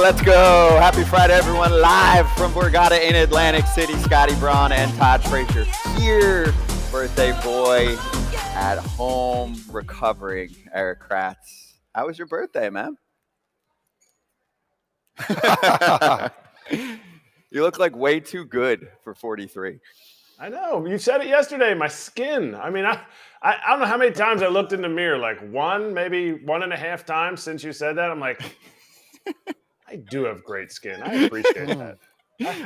Let's go. Happy Friday, everyone. Live from Borgata in Atlantic City. Scotty Braun and Todd Frazier here. Birthday boy at home recovering. Erik Kratz. How was your birthday, man? You look like way too good for 43. I know. You said it yesterday. My skin. I mean, I don't know how many times I looked in the mirror. Like maybe 1.5 times since you said that. I'm like, I do have great skin. I appreciate that.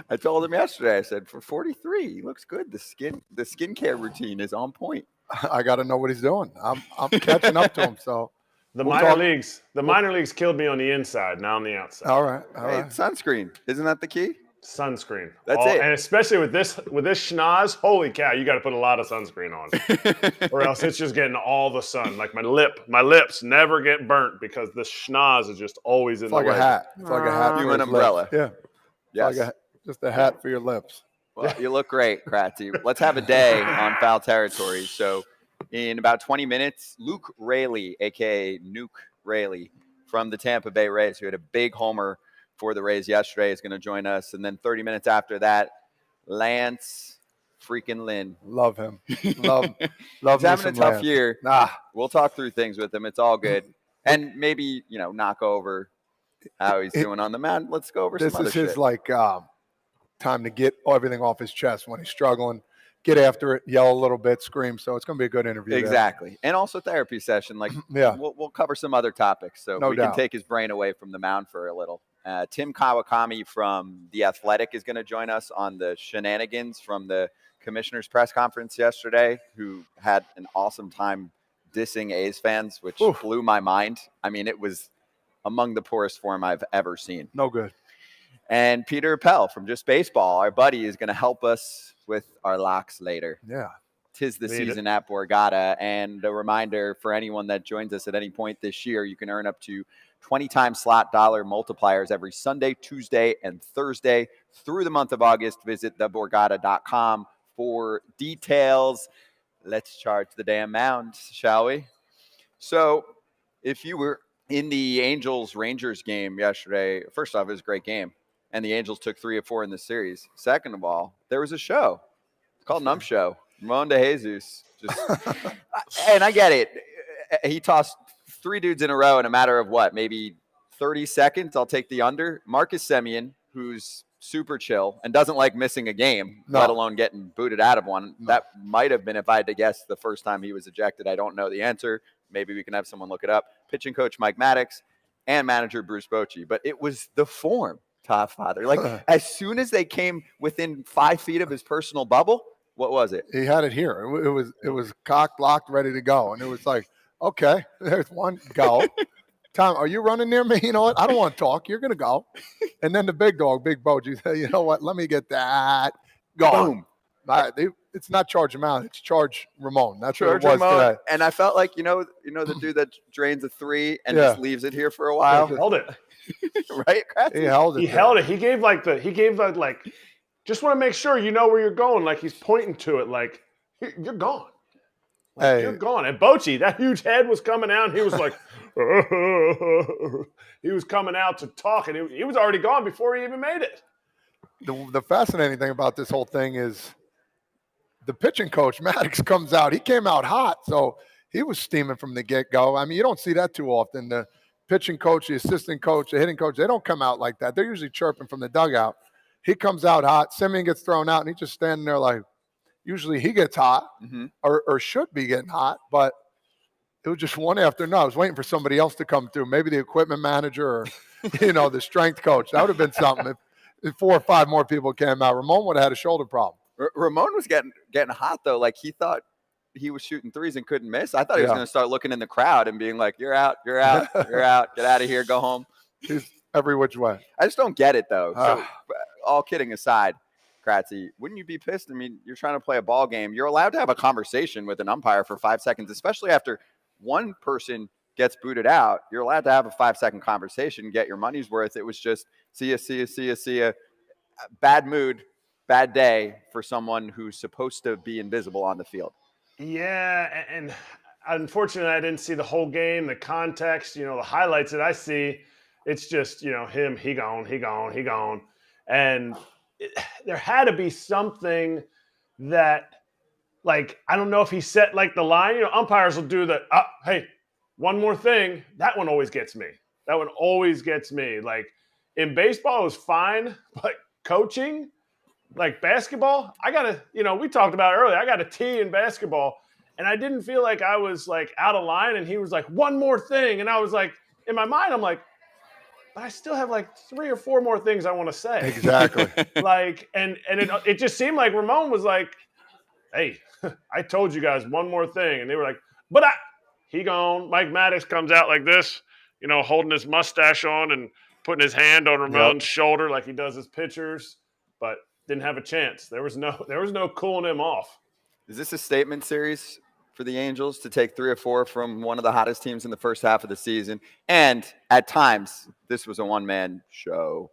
I told him yesterday. I said, for 43, he looks good. The skincare routine is on point. I got to know what he's doing. I'm catching up to him. So the minor leagues killed me on the inside, not on the outside. All right. Sunscreen, isn't that the key? Sunscreen. That's it. And especially with this schnoz, holy cow, you got to put a lot of sunscreen on, or else it's just getting all the sun. Like my lips never get burnt because the schnoz is just always in the way. It's like a hat. It's like a hat. You an umbrella. Yeah. Yes. Like just a hat for your lips. Well, you look great, Kratzy. Let's have a day on foul territory. So in about 20 minutes, Luke Raley, a.k.a. Nuke Raley, from the Tampa Bay Rays, who had a big homer for the Rays yesterday, is going to join us. And then 30 minutes after that, Lance freaking Lynn. Love him. Love He's having a tough Lance. year. We'll talk through things with him. It's all good. And maybe, knock over how he's doing on the mound. Let's go over some other shit. This is his, time to get everything off his chest when he's struggling. Get after it, yell a little bit, scream. So it's going to be a good interview. Exactly. There. And also therapy session. We'll cover some other topics. So we can take his brain away from the mound for a little. Tim Kawakami from The Athletic is going to join us on the shenanigans from the commissioner's press conference yesterday, who had an awesome time dissing A's fans, which blew my mind. I mean, it was among the poorest form I've ever seen. No good. And Peter Appel from Just Baseball, our buddy, is going to help us with our locks later. Yeah. 'Tis the season at Borgata. And a reminder for anyone that joins us at any point this year, you can earn up to 20 times slot dollar multipliers every Sunday, Tuesday, and Thursday through the month of August. Visit theborgata.com for details. Let's charge the damn mound, shall we? So if you were in the Angels-Rangers game yesterday, first off, it was a great game. And the Angels took 3 of 4 in the series. Second of all, there was a show. It's called Numb Show. Ramon DeJesus. And I get it. He tossed 3 dudes in a row in a matter of maybe 30 seconds. I'll take the under. Marcus Semien, who's super chill and doesn't like missing a game, let alone getting booted out of one. No. That might have been, if I had to guess, the first time he was ejected. I don't know the answer. Maybe we can have someone look it up. Pitching coach Mike Maddox and manager Bruce Bochy. But it was the form. Top father. As soon as they came within 5 feet of his personal bubble, what was it? He had it here. It was cocked, locked, ready to go. And it was like, okay, there's one, go. Tom, are you running near me? You know what? I don't want to talk. You're going to go. And then the big dog, Big Bochy, said, you know what? Let me get that. Go. Boom. It's not charge him out. It's charge Ramon. That's what it was today. And I felt like, the dude that drains a 3 and just leaves it here for a while. Held it. Right? He held it. He held it. He gave just want to make sure you know where you're going. Like he's pointing to it like, you're gone. You're gone. And Bochy, that huge head was coming out. And he was like, he was coming out to talk. And he was already gone before he even made it. The fascinating thing about this whole thing is the pitching coach, Maddox, comes out. He came out hot. So he was steaming from the get-go. I mean, you don't see that too often. The pitching coach, the assistant coach, the hitting coach, they don't come out like that. They're usually chirping from the dugout. He comes out hot. Semien gets thrown out, and he's just standing there like, usually he gets hot or should be getting hot, but it was just one after another. I was waiting for somebody else to come through, maybe the equipment manager or, the strength coach. That would have been something if 4 or 5 more people came out. Ramon would have had a shoulder problem. Ramon was getting hot, though. Like, he thought he was shooting 3s and couldn't miss. I thought he was going to start looking in the crowd and being like, you're out, you're out, you're out. Get out of here, go home. He's every which way. I just don't get it, though. So, all kidding aside, Kratzy, wouldn't you be pissed? I mean, you're trying to play a ball game. You're allowed to have a conversation with an umpire for 5 seconds, especially after one person gets booted out. You're allowed to have a 5-second conversation, get your money's worth. It was just, see ya. Bad mood, bad day for someone who's supposed to be invisible on the field. Yeah, and unfortunately, I didn't see the whole game, the context, the highlights that I see. It's just, him, he gone. And there had to be something that, like, I don't know if he set, like, the line. Umpires will do the, hey, one more thing. That one always gets me. Like, in baseball, it was fine, but coaching, like basketball, I got to, we talked about it earlier, I got a T in basketball, and I didn't feel like I was, like, out of line, and he was like, one more thing. And I was like, in my mind, I'm like, but I still have like 3 or 4 more things I want to say. Exactly. Like, and it just seemed like Ramon was like, hey, I told you guys one more thing. And they were like, but he gone. Mike Maddox comes out like this, holding his mustache on and putting his hand on Ramon's shoulder like he does his pitchers, but didn't have a chance. There was no cooling him off. Is this a statement series for the Angels to take 3 or 4 from one of the hottest teams in the first half of the season? And at times, this was a one-man show,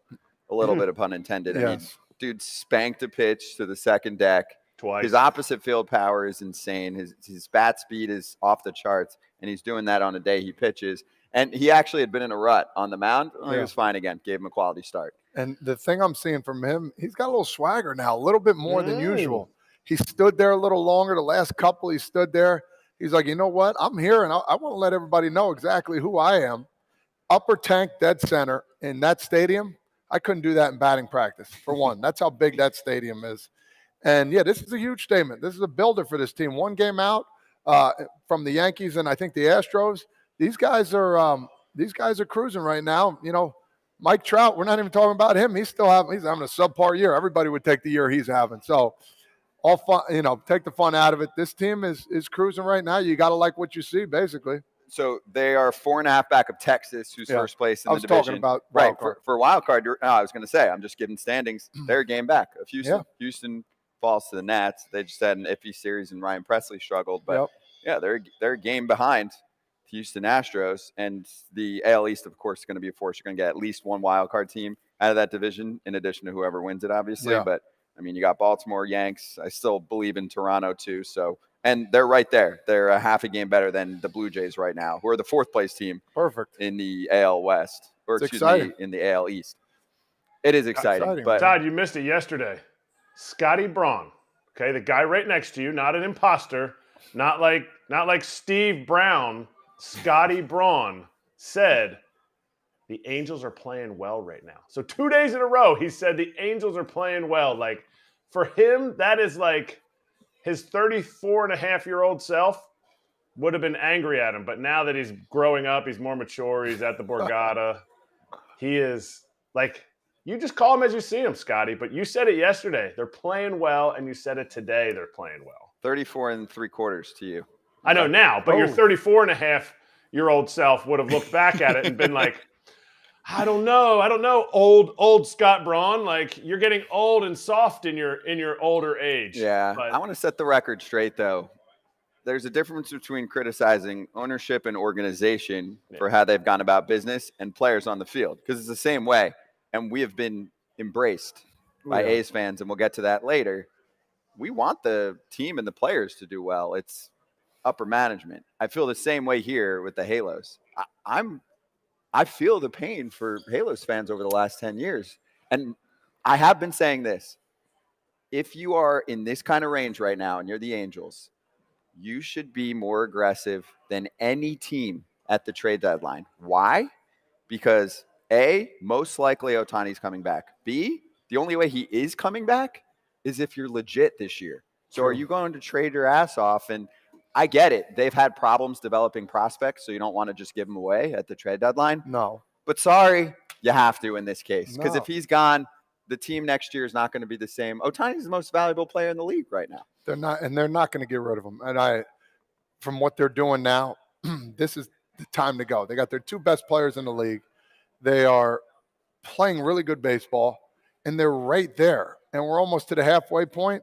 a little bit of pun intended. Yes. I mean, dude spanked a pitch to the second deck. Twice. His opposite field power is insane. His bat speed is off the charts, and he's doing that on a day he pitches. And he actually had been in a rut on the mound. He was fine again. Gave him a quality start. And the thing I'm seeing from him, he's got a little swagger now, a little bit more than usual. He stood there a little longer. The last couple he stood there. He's like, you know what? I'm here, and I want to let everybody know exactly who I am. Upper tank, dead center in that stadium. I couldn't do that in batting practice, for one. That's how big that stadium is. And, yeah, this is a huge statement. This is a builder for this team. 1 game out from the Yankees and I think the Astros. These guys are cruising right now. Mike Trout, we're not even talking about him. He's having a subpar year. Everybody would take the year he's having. So, all fun, take the fun out of it. This team is cruising right now. You got to like what you see, basically. So they are 4.5 back of Texas, who's first place in the division. I was talking about wild card. For wild card. I was going to say, I'm just giving standings. They're a game back of Houston. Yeah. Houston falls to the Nats. They just had an iffy series, and Ryan Presley struggled. But they're a game behind the Houston Astros, and the AL East, of course, is going to be a force. You're going to get at least one wild card team out of that division, in addition to whoever wins it, obviously. Yeah. But I mean, you got Baltimore, Yanks. I still believe in Toronto too. So, and they're right there. They're a half a game better than the Blue Jays right now, who are the 4th place team. Perfect. In the AL West, in the AL East. It is exciting. But Todd, you missed it yesterday. Scotty Braun, okay, the guy right next to you, not an imposter, not like Steve Brown. Scotty Braun said the Angels are playing well right now. So 2 days in a row, he said the Angels are playing well. Like, for him, that is like his 34-and-a-half-year-old self would have been angry at him. But now that he's growing up, he's more mature, he's at the Borgata. He is like, you just call him as you see him, Scotty. But you said it yesterday. They're playing well, and you said it today. They're playing well. 34 3/4 to you. I know now, but your 34-and-a-half-year-old self would have looked back at it and been like, I don't know, old Scott Braun. Like, you're getting old and soft in your older age. Yeah, but I want to set the record straight, though. There's a difference between criticizing ownership and organization for how they've gone about business and players on the field, because it's the same way, and we have been embraced by A's fans, and we'll get to that later. We want the team and the players to do well. It's upper management. I feel the same way here with the Halos. I feel the pain for Halos fans over the last 10 years. And I have been saying this. If you are in this kind of range right now and you're the Angels, you should be more aggressive than any team at the trade deadline. Why? Because A, most likely Ohtani's coming back. B, the only way he is coming back is if you're legit this year. So are you going to trade your ass off? And I get it. They've had problems developing prospects, so you don't want to just give them away at the trade deadline. No. But sorry, you have to in this case. Because if he's gone, the team next year is not going to be the same. Ohtani's the most valuable player in the league right now. They're not going to get rid of him. And from what they're doing now, this is the time to go. They got their 2 best players in the league. They are playing really good baseball, and they're right there. And we're almost to the halfway point.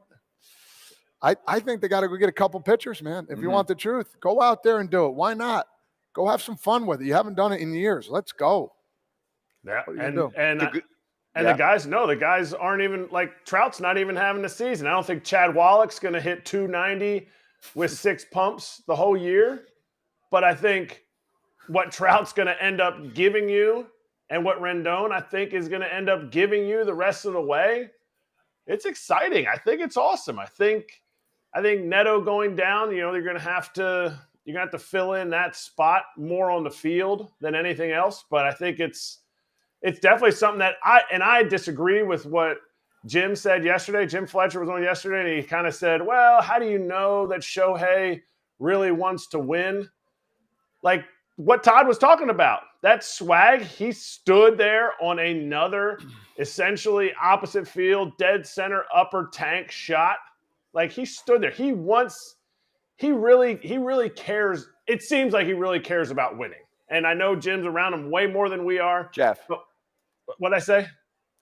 I think they got to go get a couple pitchers, man. If you want the truth, go out there and do it. Why not? Go have some fun with it. You haven't done it in years. Let's go. Yeah, the guys aren't even, like, Trout's not even having a season. I don't think Chad Wallach's going to hit 290 with 6 pumps the whole year. But I think what Trout's going to end up giving you and what Rendon, I think, is going to end up giving you the rest of the way, it's exciting. I think it's awesome. I think Neto going down, you're going to have to fill in that spot more on the field than anything else. But I think it's definitely something that I disagree with what Jim said yesterday. Jim Fletcher was on yesterday, and he kind of said, well, how do you know that Shohei really wants to win? Like what Todd was talking about, that swag, he stood there on another essentially opposite field, dead center, upper tank shot. Like he stood there. He really cares. It seems like he really cares about winning. And I know Jim's around him way more than we are. Jeff. What'd I say?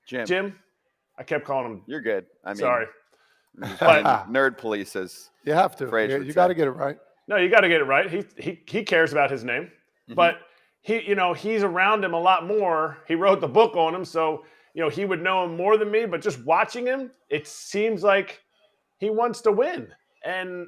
Jim. I kept calling him. You're good. Sorry. Nerd police is. You have to. You got to get it right. No, you got to get it right. He cares about his name, but he's around him a lot more. He wrote the book on him, so he would know him more than me. But just watching him, it seems like he wants to win, and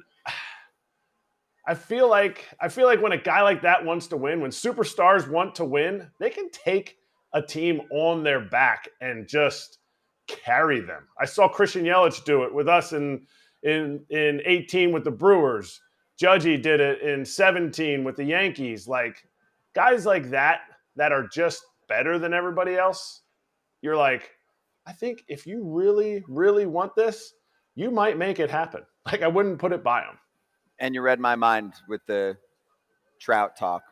I feel like when a guy like that wants to win, when superstars want to win, they can take a team on their back and just carry them. I saw Christian Yelich do it with us in 18 with the Brewers. Judgy did it in 17 with the Yankees. Like guys like that are just better than everybody else. You're like, I think if you really, really want this, you might make it happen. Like I wouldn't put it by them. And you read my mind with the Trout talk.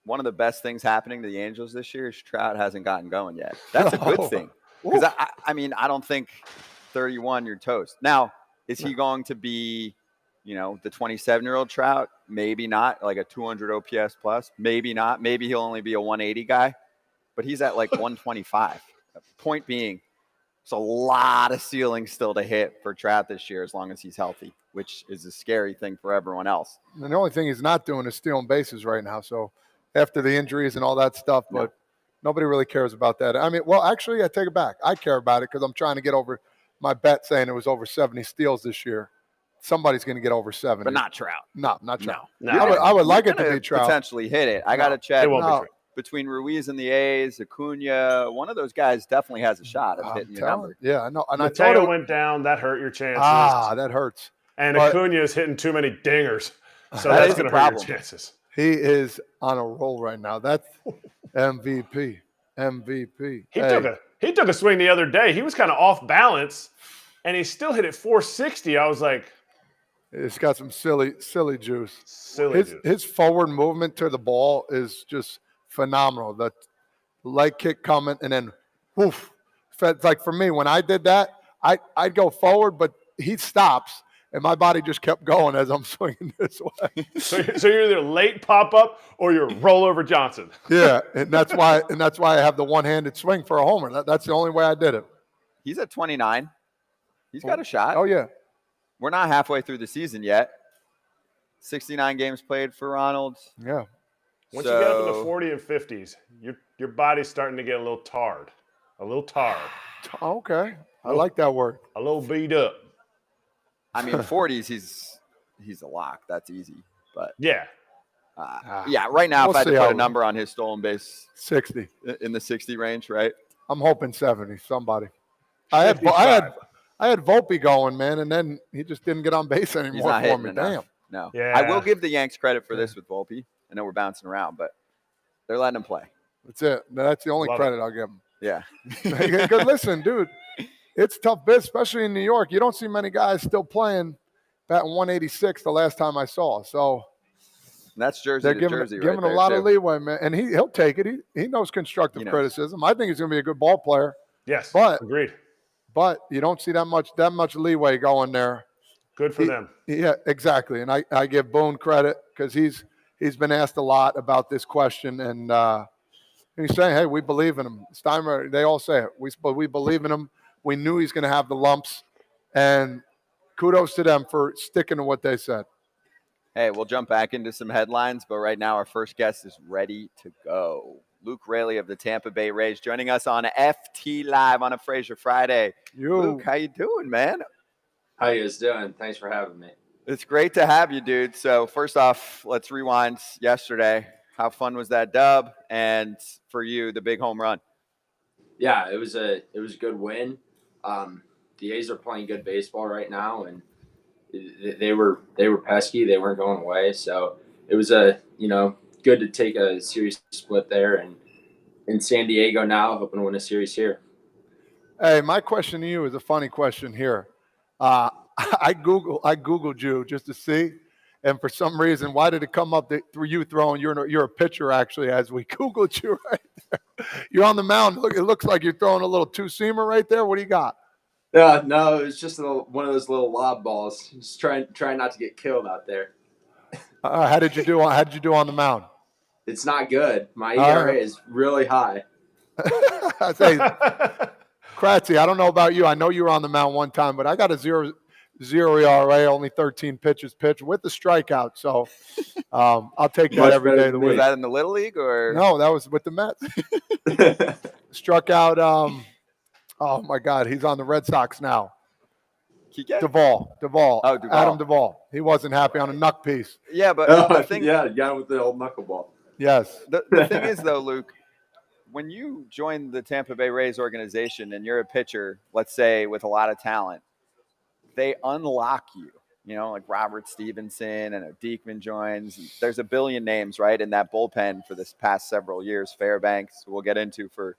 One of the best things happening to the Angels this year is Trout hasn't gotten going yet. That's a good thing. Because I don't think 31, you're toast. Now, is he going to be, the 27-year-old Trout? Maybe not, like a 200 OPS plus. Maybe not. Maybe he'll only be a 180 guy. But he's at like 125. Point being, there's a lot of ceiling still to hit for Trout this year as long as he's healthy, which is a scary thing for everyone else. And the only thing he's not doing is stealing bases right now. So after the injuries and all that stuff, but nobody really cares about that. I mean, well, actually, I take it back. I care about it because I'm trying to get over my bet saying it was over 70 steals this year. Somebody's going to get over 70. But not Trout. No, not Trout. No. I would like it to be Trout. Potentially hit it. I got to check. It won't be Trout. Between Ruiz and the A's, Acuna, one of those guys definitely has a shot of hitting your number. Yeah, I know. And Mateo went down. That hurt your chances. That hurts. And Acuna is hitting too many dingers. So that's going to hurt your chances. He is on a roll right now. That's MVP. He took a swing the other day. He was kind of off balance, and he still hit it 460. I was like, it's got some silly juice. His forward movement to the ball is just phenomenal. The leg kick coming, and then woof. It's like for me, when I did that, I'd go forward, but he stops. And my body just kept going as I'm swinging this way. So you're either late pop up or you're rollover Johnson. Yeah, and that's why I have the one-handed swing for a homer. That's the only way I did it. He's at 29. He's got a shot. Oh yeah. We're not halfway through the season yet. 69 games played for Ronald. Yeah. Once you get up in the 40 and 50s, your body's starting to get a little tarred. Okay. I like that word. A little beat up. I mean, 40s, he's a lock. That's easy. But yeah, right now, if I had to put a number on his stolen base, 60 in the 60 range, right? I'm hoping 70. Somebody. I had Volpe going, man, and then he just didn't get on base anymore. He's not hitting enough. Damn. No. Yeah. I will give the Yanks credit for this with Volpe. I know we're bouncing around, but they're letting him play. That's it. That's the only credit I'll give him. Yeah. Good. Listen, dude. It's tough biz, especially in New York. You don't see many guys still playing batting 186 the last time I saw. So that's Jersey. They're giving him a lot of leeway, man. And he'll take it. He knows constructive criticism. I think he's going to be a good ball player. Yes, agreed. But you don't see that much leeway going there. Good for them. Yeah, exactly. And I give Boone credit because he's been asked a lot about this question, and he's saying, "Hey, we believe in him." Steimer, they all say it. We believe in him. We knew he's going to have the lumps, and kudos to them for sticking to what they said. Hey, we'll jump back into some headlines, but right now our first guest is ready to go. Luke Raley of the Tampa Bay Rays joining us on FT Live on a Frazier Friday. Luke, how you doing, man? How you guys doing? Thanks for having me. It's great to have you, dude. So first off, let's rewind yesterday. How fun was that dub? And for you, the big home run? Yeah, it was a good win. The A's are playing good baseball right now, and they were pesky. They weren't going away, so it was good to take a series split there, and in San Diego now, hoping to win a series here. Hey, my question to you is a funny question here. I Googled you just to see, and for some reason, why did it come up through you throwing? You're a pitcher actually. As we Googled you right there, you're on the mound. Look, it looks like you're throwing a little two-seamer right there. What do you got? Yeah, no, it was just one of those little lob balls. Just trying not to get killed out there. How did you do on the mound? It's not good. My ERA is really high. I say, Kratzy, I don't know about you. I know you were on the mound one time, but I got a 0 ERA, only 13 pitches pitched with the strikeout. So I'll take that every day of the week. Was that in the Little League or? No, that was with the Mets. Struck out. Oh my God, he's on the Red Sox now. Duvall. Oh, Duvall. Adam Duvall. He wasn't happy on a knuck piece. Yeah, but the thing. Yeah, got him with the old knuckleball. Yes. The thing is, though, Luke, when you join the Tampa Bay Rays organization and you're a pitcher, let's say with a lot of talent, they unlock you. You know, like Robert Stevenson and Diekman joins. There's a billion names, right, in that bullpen for this past several years. Fairbanks, we'll get into for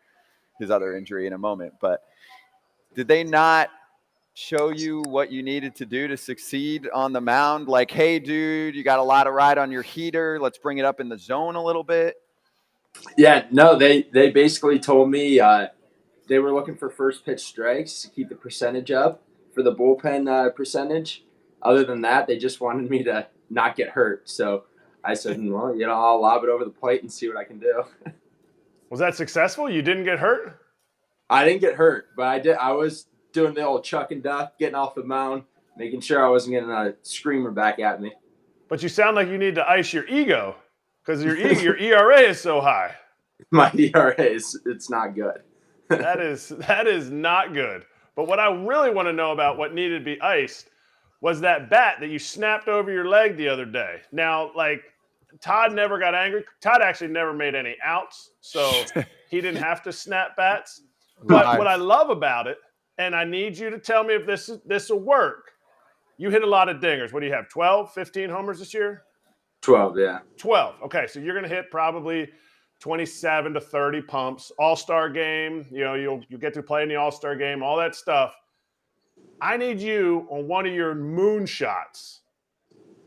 his other injury in a moment. But did they not show you what you needed to do to succeed on the mound? Like, hey, dude, you got a lot of ride on your heater. Let's bring it up in the zone a little bit. Yeah, no, they basically told me they were looking for first pitch strikes to keep the percentage up for the bullpen percentage. Other than that, they just wanted me to not get hurt. So I said, well, I'll lob it over the plate and see what I can do. Was that successful? You didn't get hurt? I didn't get hurt, but I did. I was doing the old chuck and duck, getting off the mound, making sure I wasn't getting a screamer back at me. But you sound like you need to ice your ego because your ERA is so high. My ERA it's not good. That is not good. But what I really want to know about what needed to be iced was that bat that you snapped over your leg the other day. Now, like, Todd never got angry. Todd actually never made any outs, so he didn't have to snap bats. But what I love about it, and I need you to tell me if this will work, you hit a lot of dingers. What do you have, 12, 15 homers this year? 12, yeah. 12. Okay, so you're going to hit probably 27 to 30 pumps. All-Star game, you'll get to play in the All-Star game, all that stuff. I need you on one of your moon shots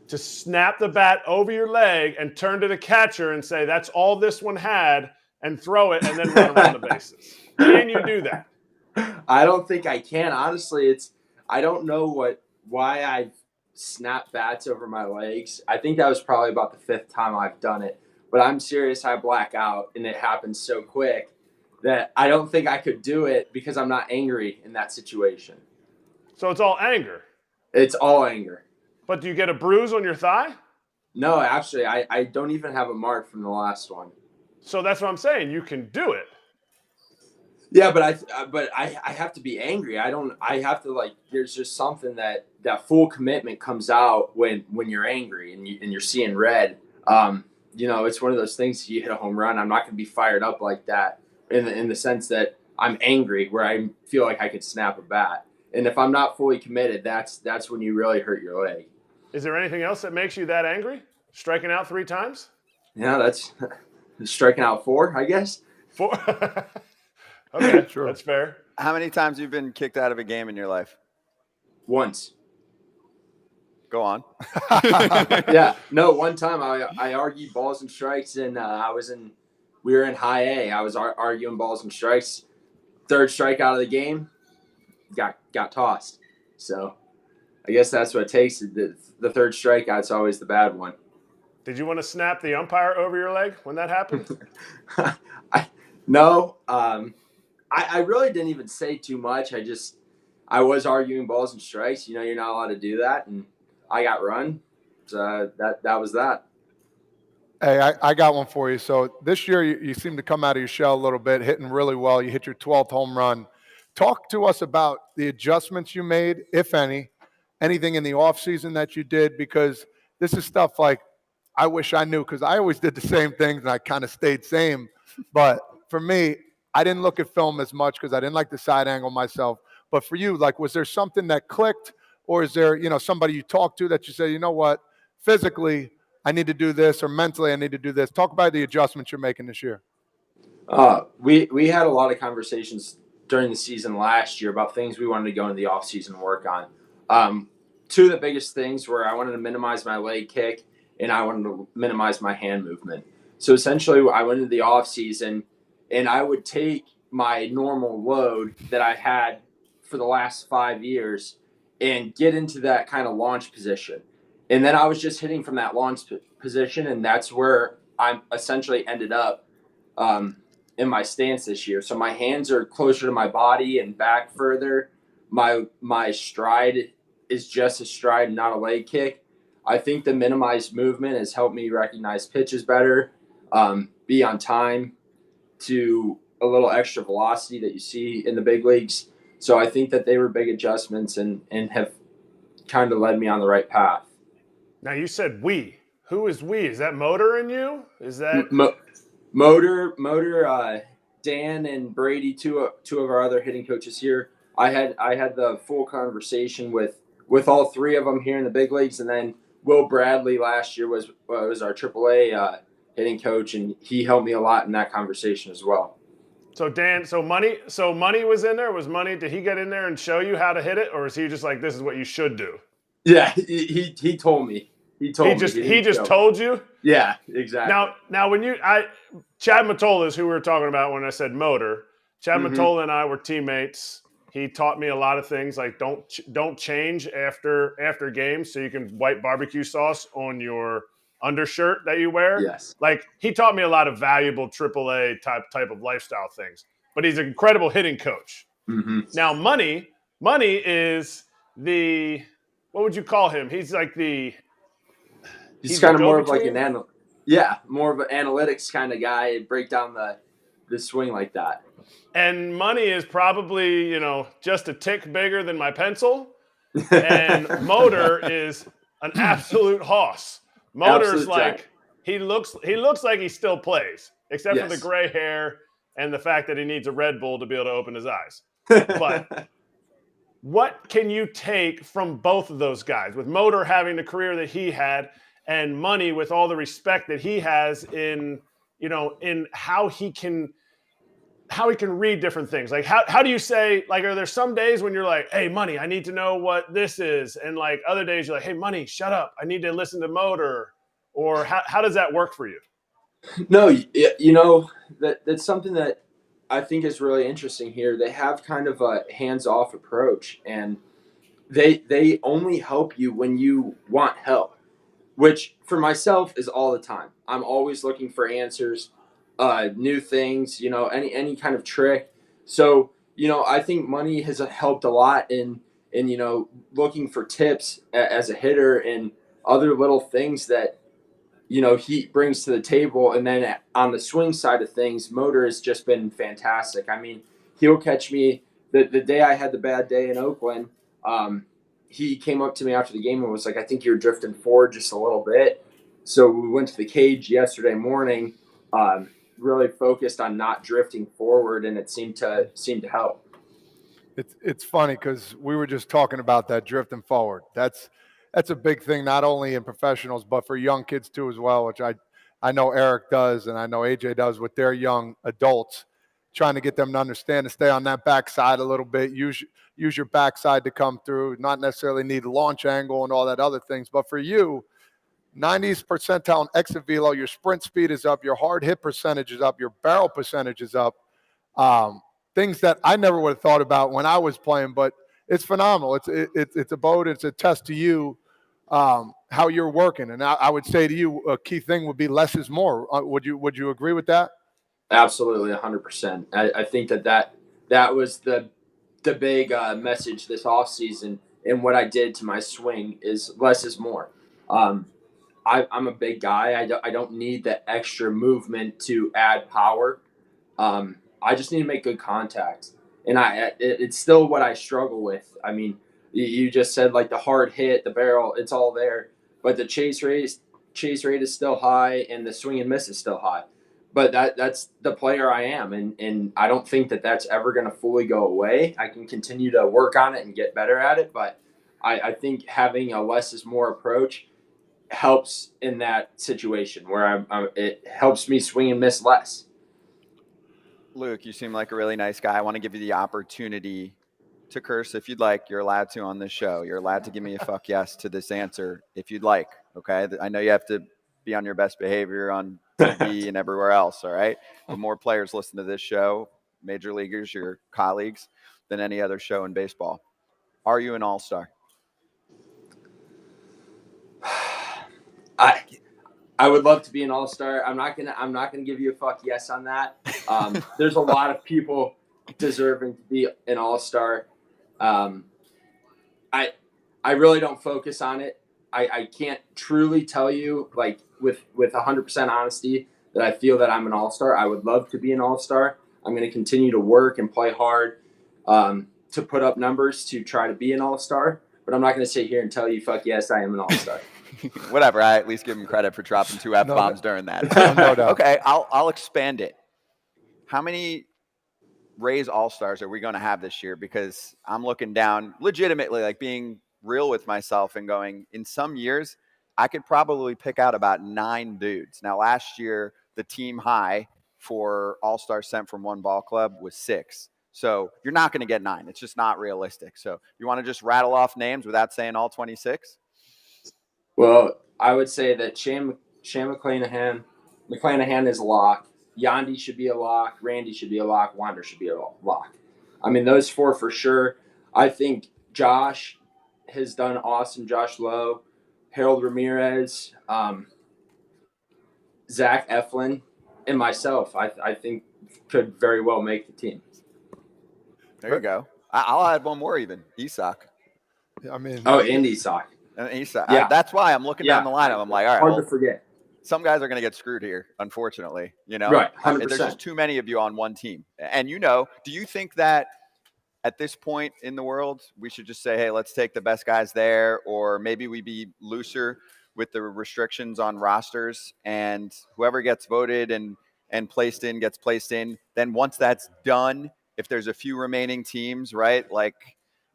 to snap the bat over your leg and turn to the catcher and say, that's all this one had, and throw it and then run around the bases. Can you do that? I don't think I can. Honestly, I don't know why I've snapped bats over my legs. I think that was probably about the 5th time I've done it. But I'm serious, I black out, and it happens so quick that I don't think I could do it because I'm not angry in that situation. So it's all anger? It's all anger. But do you get a bruise on your thigh? No, actually, I don't even have a mark from the last one. So that's what I'm saying. You can do it. Yeah, but I have to be angry. I have to, there's just something that full commitment comes out when you're angry and you're seeing red. It's one of those things. You hit a home run, I'm not going to be fired up like that in the sense that I'm angry where I feel like I could snap a bat. And if I'm not fully committed, that's when you really hurt your leg. Is there anything else that makes you that angry? Striking out 3 times? Yeah, that's striking out 4, I guess. 4? Okay, True. That's fair. How many times have you been kicked out of a game in your life? Once. Go on. Yeah, no. One time I argued balls and strikes, and we were in high A. I was arguing balls and strikes. 3rd strike out of the game, got tossed. So I guess that's what it takes. The 3rd strikeout's always the bad one. Did you want to snap the umpire over your leg when that happened? No. I really didn't even say too much. I was arguing balls and strikes. You're not allowed to do that, and I got run. So that was that. Hey, I got one for you. So this year you seem to come out of your shell a little bit, hitting really well. You hit your 12th home run. Talk to us about the adjustments you made, if any, anything in the offseason that you did, because this is stuff like I wish I knew, because I always did the same things and I kind of stayed same. But for me, I didn't look at film as much because I didn't like the side angle myself. But for you, like, was there something that clicked, or is there, somebody you talked to that you said, you know what, physically I need to do this, or mentally I need to do this? Talk about the adjustments you're making this year. We had a lot of conversations during the season last year about things we wanted to go into the offseason and work on. Two of the biggest things were I wanted to minimize my leg kick and I wanted to minimize my hand movement. So essentially I went into the offseason and I would take my normal load that I had for the last 5 years and get into that kind of launch position. And then I was just hitting from that launch position, and that's where I essentially ended up in my stance this year. So my hands are closer to my body and back further. My stride is just a stride, not a leg kick. I think the minimized movement has helped me recognize pitches better, be on time to a little extra velocity that you see in the big leagues. So I think that they were big adjustments and have kind of led me on the right path. Now you said we. Who is we? Is that Motor in you? Is that Motor, Dan and Brady, two of our other hitting coaches here. I had the full conversation with all three of them here in the big leagues, and then Will Bradley last year was our AAA hitting coach, and he helped me a lot in that conversation as well. So Dan, Money was in there? Was Money, did he get in there and show you how to hit it, or is he just like, this is what you should do? Yeah, he told me. He just told you? Yeah, exactly. Now when Chad Mottola is who we were talking about when I said Motor. Chad Mottola and I were teammates. He taught me a lot of things, like don't change after games so you can wipe barbecue sauce on your undershirt that you wear. Yes. Like, he taught me a lot of valuable AAA type of lifestyle things. But he's an incredible hitting coach. Mm-hmm. Now, Money is the, what would you call him? He's like he's kind of more of like more of an analytics kind of guy, break down the swing like that. And Money is probably, just a tick bigger than my pencil. And Motor is an absolute hoss. Motor's like, he looks like he still plays, except for the gray hair and the fact that he needs a Red Bull to be able to open his eyes. But what can you take from both of those guys, with Motor having the career that he had and Money with all the respect that he has in how he can read different things? Like, how do you say, like, are there some days when you're like, hey, Money, I need to know what this is, and like other days you're like, hey, Money, shut up, I need to listen to Motor? Or how does that work for you? No, that's something that I think is really interesting here. They have kind of a hands-off approach, and they only help you when you want help, which for myself is all the time. I'm always looking for answers, new things, any kind of trick. So, I think Money has helped a lot in looking for tips as a hitter and other little things that, he brings to the table. And then on the swing side of things, Motor has just been fantastic. I mean, he'll catch me the day I had the bad day in Oakland. He came up to me after the game and was like, I think you're drifting forward just a little bit. So we went to the cage yesterday morning, really focused on not drifting forward, and it seemed to help. It's funny because we were just talking about that drifting forward. That's a big thing, not only in professionals, but for young kids too as well, which I know Erik does, and I know AJ does with their young adults, trying to get them to understand to stay on that backside a little bit, use your backside to come through, not necessarily need launch angle and all that other things. But for you, 90th percentile in exit velo, your sprint speed is up, your hard hit percentage is up, your barrel percentage is up. Things that I never would have thought about when I was playing, but it's phenomenal. It's a test to you, how you're working. And I would say to you, a key thing would be less is more. Would you agree with that? Absolutely, 100%. I think that was the big message this offseason, and what I did to my swing is less is more. I'm a big guy. I don't need the extra movement to add power. I just need to make good contact. And it's still what I struggle with. I mean, you just said, like, the hard hit, the barrel, it's all there. But the chase chase rate is still high and the swing and miss is still high. But that's the player I am, and I don't think that that's ever going to fully go away. I can continue to work on it and get better at it, but I think having a less is more approach helps in that situation where it helps me swing and miss less. Luke, you seem like a really nice guy. I want to give you the opportunity to curse if you'd like. You're allowed to on this show. You're allowed to give me a fuck yes to this answer if you'd like. Okay. I know you have to be on your best behavior on TV and everywhere else. All right. But more players listen to this show, major leaguers, your colleagues, than any other show in baseball. Are you an all-star? I would love to be an all-star. I'm not gonna give you a fuck yes on that. There's a lot of people deserving to be an all-star. I really don't focus on it. I can't truly tell you like with 100% honesty that I feel that I'm an all-star. I would love to be an all-star. I'm going to continue to work and play hard to put up numbers to try to be an all-star. But I'm not going to sit here and tell you, fuck yes, I am an all-star. Whatever. I at least give him credit for dropping 2 F-bombs during that. No doubt. Okay, I'll expand it. How many Rays all-stars are we going to have this year? Because I'm looking down legitimately, like being real with myself and going, in some years, I could probably pick out about 9 dudes. Now, last year, the team high for all-star sent from one ball club was 6. So you're not going to get 9. It's just not realistic. So you want to just rattle off names without saying all 26? Well, I would say that Shane McClanahan is a lock. Yandy should be a lock. Randy should be a lock. Wander should be a lock. I mean, those 4 for sure. I think Josh has done awesome. Josh Lowe, Harold Ramirez, Zach Eflin, and myself, I think could very well make the team. There you go. I'll add one more even. Isak. I mean, and Isak. Isak. Yeah. That's why I'm looking down the lineup. I'm like, all right, hard to forget. Some guys are going to get screwed here, unfortunately. You know, right? 100%. There's just too many of you on one team. And do you think that at this point in the world, we should just say, hey, let's take the best guys there, or maybe we be looser with the restrictions on rosters, and whoever gets voted and placed in gets placed in. Then once that's done, if there's a few remaining teams, right, like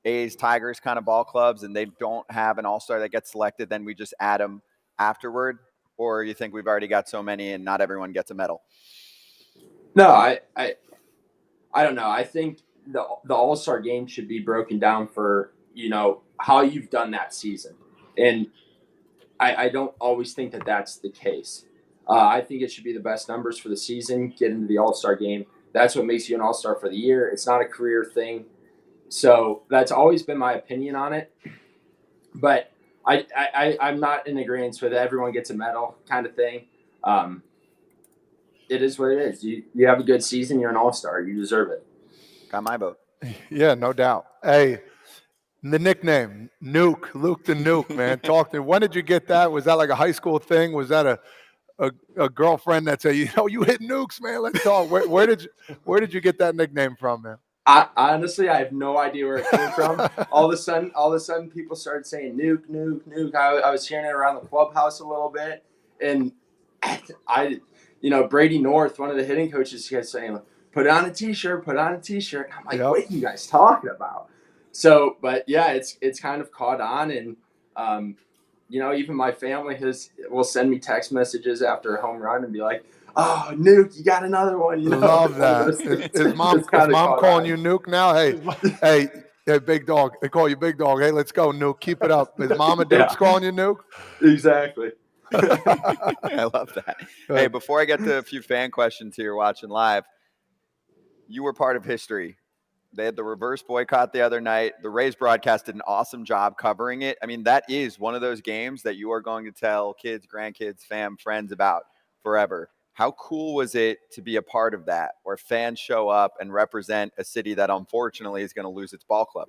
A's, Tigers kind of ball clubs, and they don't have an all-star that gets selected, then we just add them afterward? Or you think we've already got so many and not everyone gets a medal? No, I don't know. I think the all-star game should be broken down for, how you've done that season. And I don't always think that that's the case. I think it should be the best numbers for the season, get into the all-star game. That's what makes you an all-star for the year. It's not a career thing. So that's always been my opinion on it. But I'm not in agreement with everyone gets a medal kind of thing. It is what it is. You have a good season, you're an all-star. You deserve it. Got my vote. Yeah, no doubt. Hey, the nickname, Nuke, Luke the Nuke, man. Talk to me. When did you get that? Was that like a high school thing? Was that a girlfriend that said, you hit nukes, man? Let's talk. Where did you get that nickname from, man? Honestly, I have no idea where it came from. All of a sudden, people started saying nuke, nuke, nuke. I was hearing it around the clubhouse a little bit, and Brady North, one of the hitting coaches, kept saying, "Put on a T-shirt, put on a T-shirt." I'm like, What are you guys talking about? So, but yeah, it's kind of caught on, and even my family will send me text messages after a home run and be like, "Oh, Nuke, you got another one." Love that. Is mom calling you Nuke now? Hey, big dog. They call you big dog. Hey, let's go, Nuke. Keep it up. Is Mama Duke's calling you Nuke? Exactly. I love that. Hey, before I get to a few fan questions here watching live, you were part of history. They had the reverse boycott the other night. The Rays broadcast did an awesome job covering it. I mean, that is one of those games that you are going to tell kids, grandkids, fam, friends about forever. How cool was it to be a part of that, where fans show up and represent a city that unfortunately is going to lose its ball club?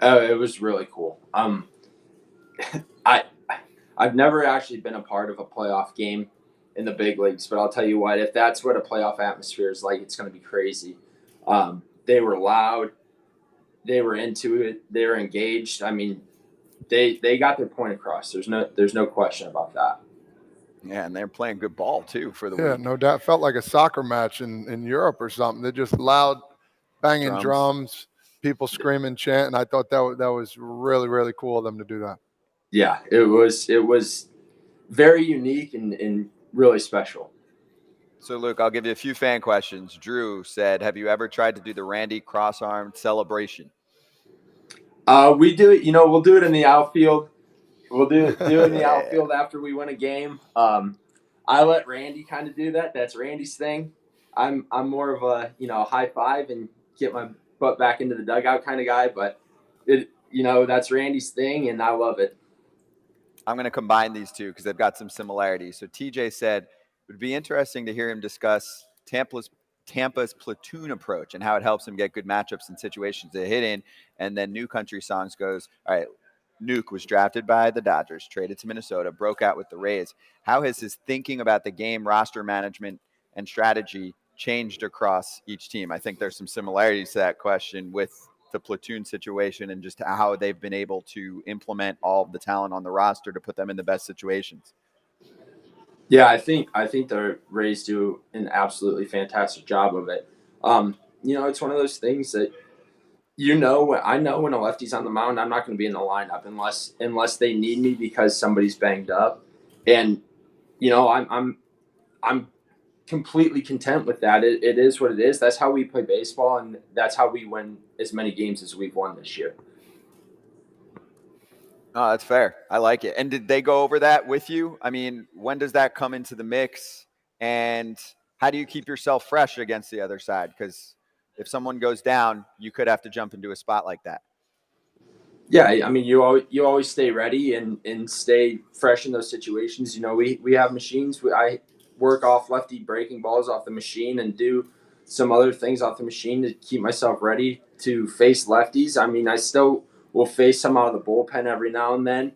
Oh, it was really cool. I've never actually been a part of a playoff game in the big leagues, but I'll tell you what, if that's what a playoff atmosphere is like, it's going to be crazy. They were loud. They were into it. They were engaged. I mean, they got their point across. There's no question about that. Yeah, and they're playing good ball too for the Yeah, week. no doubt. Felt like a soccer match in Europe or something. They're just loud, banging drums, people screaming, chanting. I thought that was really, really cool of them to do that. Yeah, it was very unique and really special. So, Luke, I'll give you a few fan questions. Drew said, have you ever tried to do the Randy cross-armed celebration? We do it. We'll do it in the outfield. We'll do it in the outfield after we win a game. I let Randy kind of do that. That's Randy's thing. I'm more of a high five and get my butt back into the dugout kind of guy. But that's Randy's thing, and I love it. I'm going to combine these two because they've got some similarities. So TJ said it would be interesting to hear him discuss Tampa's platoon approach and how it helps him get good matchups and situations to hit in. And then New Country Songs goes, all right, Nuke was drafted by the Dodgers, traded to Minnesota, broke out with the Rays. How has his thinking about the game, roster management, and strategy changed across each team? I think there's some similarities to that question with the platoon situation and just how they've been able to implement all of the talent on the roster to put them in the best situations. Yeah, I think the Rays do an absolutely fantastic job of it. It's one of those things that I know when a lefty's on the mound, I'm not going to be in the lineup unless they need me because somebody's banged up, and I'm completely content with that. It is what it is. That's how we play baseball, and that's how we win as many games as we've won this year. Oh, that's fair. I like it. And did they go over that with you? I mean, when does that come into the mix? And how do you keep yourself fresh against the other side? Because if someone goes down, you could have to jump into a spot like that. Yeah, I mean, you always stay ready and stay fresh in those situations. We have machines. I work off lefty breaking balls off the machine and do some other things off the machine to keep myself ready to face lefties. I mean, I still will face some out of the bullpen every now and then,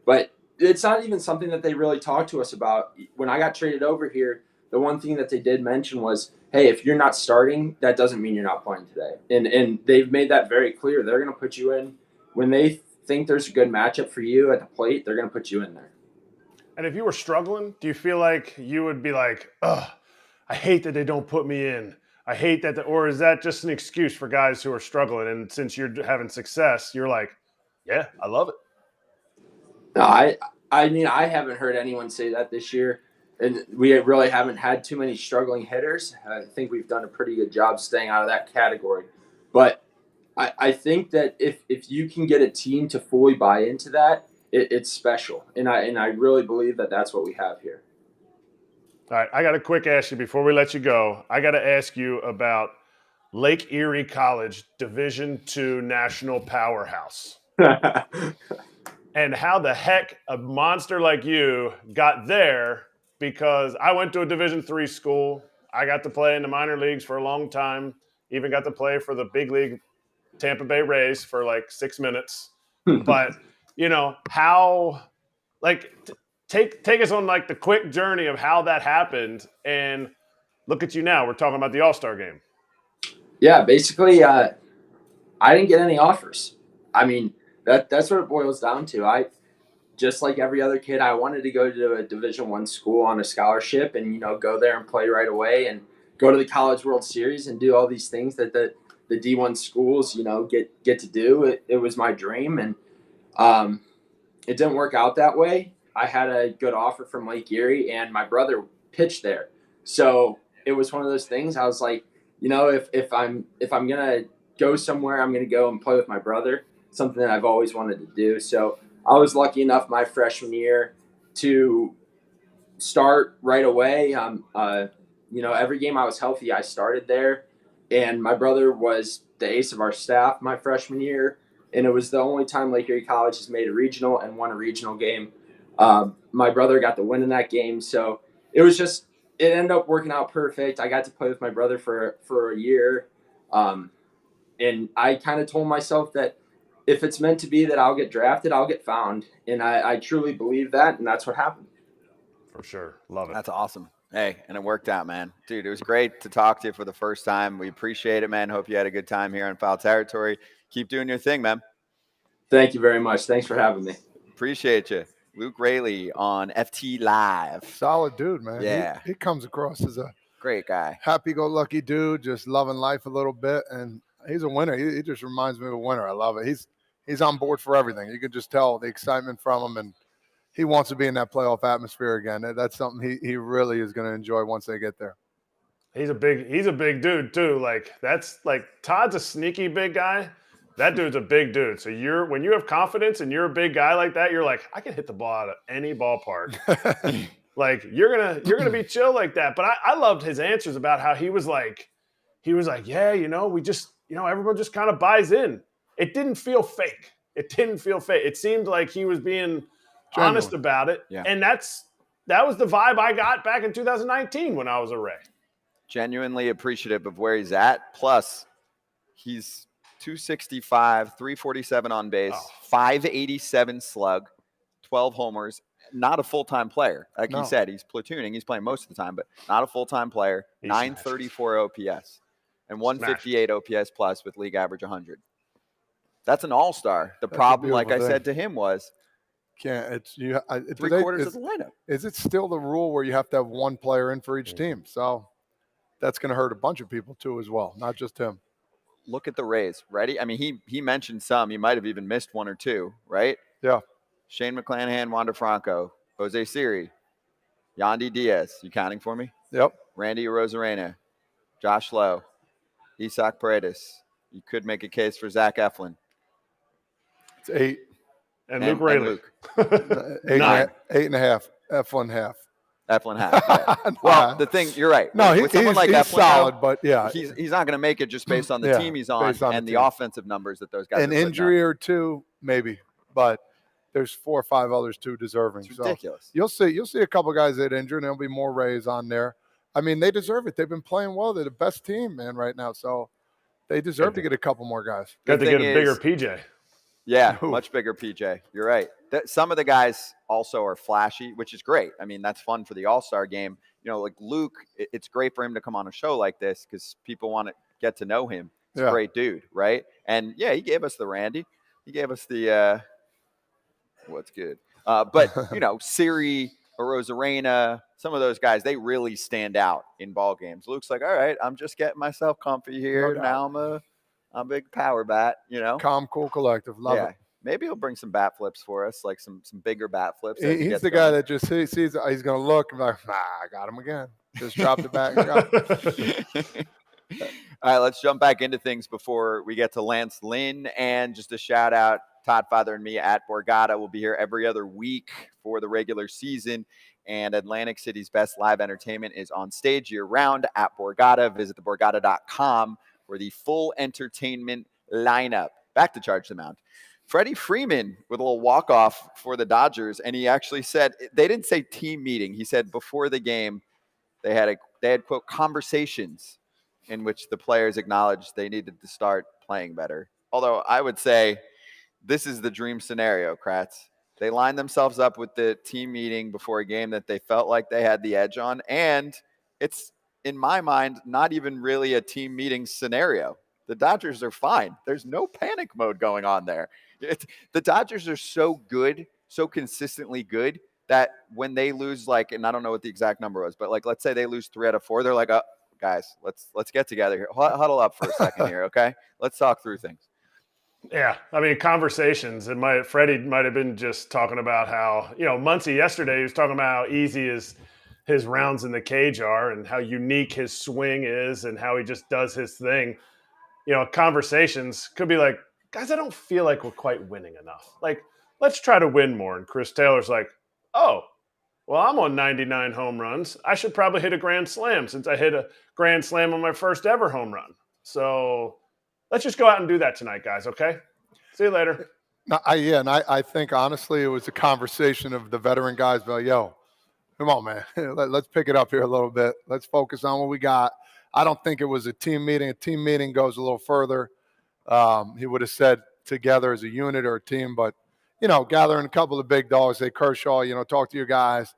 but it's not even something that they really talk to us about. When I got traded over here, the one thing that they did mention was, hey, if you're not starting, that doesn't mean you're not playing today. And they've made that very clear. They're going to put you in. When they think there's a good matchup for you at the plate, they're going to put you in there. And if you were struggling, do you feel like you would be like, ugh, I hate that they don't put me in. I hate that, or is that just an excuse for guys who are struggling? And since you're having success, you're like, yeah, I love it. No, I mean, I haven't heard anyone say that this year. And we really haven't had too many struggling hitters. I think we've done a pretty good job staying out of that category. But I think that if you can get a team to fully buy into that, it's special. And I really believe that that's what we have here. All right, I got a quick ask you before we let you go. I got to ask you about Lake Erie College, Division II national powerhouse. And how the heck a monster like you got there, because I went to a Division III school. I got to play in the minor leagues for a long time, even got to play for the big league Tampa Bay Rays for like 6 minutes. But, how, take us on like the quick journey of how that happened. And look at you now. We're talking about the All-Star game. Yeah, basically, I didn't get any offers. I mean, that's what it boils down to. I, just like every other kid, I wanted to go to a Division I school on a scholarship and go there and play right away and go to the College World Series and do all these things that the D1 schools get to do. It was my dream, and it didn't work out that way. I had a good offer from Lake Erie, and my brother pitched there, so it was one of those things. I was like, if I'm gonna go somewhere, I'm gonna go and play with my brother. Something that I've always wanted to do. So I was lucky enough my freshman year to start right away. Every game I was healthy, I started there, and my brother was the ace of our staff my freshman year, and it was the only time Lake Erie College has made a regional and won a regional game. My brother got the win in that game, so it ended up working out perfect. I got to play with my brother for a year, and I kind of told myself that if it's meant to be that I'll get drafted, I'll get found. And I truly believe that, and that's what happened. For sure. Love it. That's awesome. Hey, and it worked out, man. Dude, it was great to talk to you for the first time. We appreciate it, man. Hope you had a good time here in Foul Territory. Keep doing your thing, man. Thank you very much. Thanks for having me. Appreciate you. Luke Raley on FT Live. Solid dude, man. Yeah. He comes across as a great guy. Happy-go-lucky dude, just loving life a little bit, and he's a winner. He just reminds me of a winner. I love it. He's on board for everything. You can just tell the excitement from him, and he wants to be in that playoff atmosphere again. That's something he really is going to enjoy once they get there. He's a big dude too. Like that's like Todd's a sneaky big guy. That dude's a big dude. So when you have confidence and you're a big guy like that, you're like, I can hit the ball out of any ballpark. Like you're gonna be chill like that. But I loved his answers about how he was like, yeah, we just, everyone just kind of buys in. It didn't feel fake. It seemed like he was being honest about it. Yeah. And that was the vibe I got back in 2019 when I was a Ray. Genuinely appreciative of where he's at. Plus, he's 265, 347 on base, 587 slug, 12 homers. Not a full-time player. Like you said, he's platooning. He's playing most of the time, but not a full-time player. 934 OPS and 158 OPS plus with league average 100. That's an all-star. The problem, like I said to him, was three-quarters of the lineup. Is it still the rule where you have to have one player in for each team? So that's going to hurt a bunch of people too as well, not just him. Look at the Rays. Ready? I mean, he mentioned some. He might have even missed one or two, right? Yeah. Shane McClanahan, Wander Franco, Jose Siri, Yandy Diaz. You counting for me? Yep. Randy Arozarena, Josh Lowe, Isaac Paredes. You could make a case for Zach Eflin. It's 8. And Luke Raley. 8 and a half. Eflin half. Eflin half. Yeah. Well, the thing, you're right. No, with someone like he's Eflin, solid, but yeah. He's not going to make it just based on the team he's on and the offensive numbers that those guys An injury or two, maybe. But there's 4 or 5 others too deserving. It's ridiculous. So you'll see a couple guys that injured, and there'll be more Rays on there. I mean, they deserve it. They've been playing well. They're the best team, man, right now. So they deserve to get a couple more guys. Got to get a bigger PJ. Yeah, much bigger PJ. You're right. Some of the guys also are flashy, which is great. I mean, that's fun for the All-Star game. Like Luke, it's great for him to come on a show like this because people want to get to know him. He's a great dude, right? And, yeah, he gave us the Randy. He gave us the what's good. But, Siri, Arozarena, some of those guys, they really stand out in ball games. Luke's like, all right, I'm just getting myself comfy here. Now I'm a big power bat, Calm, cool, collective. Love it. Maybe he'll bring some bat flips for us, like some bigger bat flips. He's the guy that just sees he's going to look and be like, I got him again. Just drop the back and go. All right, let's jump back into things before we get to Lance Lynn. And just a shout out, Todd, Father, and me at Borgata will be here every other week for the regular season. And Atlantic City's best live entertainment is on stage year-round at Borgata. Visit theborgata.com for the full entertainment lineup. Back to Charge the Mound. Freddie Freeman with a little walk-off for the Dodgers, and he actually said, they didn't say team meeting. He said before the game they had quote, conversations in which the players acknowledged they needed to start playing better. Although I would say this is the dream scenario, Kratz. They lined themselves up with the team meeting before a game that they felt like they had the edge on, and it's, in my mind, not even really a team meeting scenario. The Dodgers are fine. There's no panic mode going on there. The Dodgers are so good, so consistently good, that when they lose, and I don't know what the exact number was, but let's say they lose 3 out of 4, they're like, guys, let's get together here. Huddle up for a second here, okay? Let's talk through things. Yeah, I mean, conversations. Freddie might have been just talking about how, Muncy yesterday, he was talking about how easy his rounds in the cage are and how unique his swing is and how he just does his thing. Conversations could be like, guys, I don't feel like we're quite winning enough. Let's try to win more. And Chris Taylor's like, oh, well, I'm on 99 home runs. I should probably hit a grand slam since I hit a grand slam on my first ever home run. So let's just go out and do that tonight, guys, okay? See you later. I think, honestly, it was a conversation of the veteran guys about, yo, come on, man. Let's pick it up here a little bit. Let's focus on what we got. I don't think it was a team meeting. A team meeting goes a little further. He would have said together as a unit or a team, but, gathering a couple of big dogs, say, Kershaw, talk to your guys.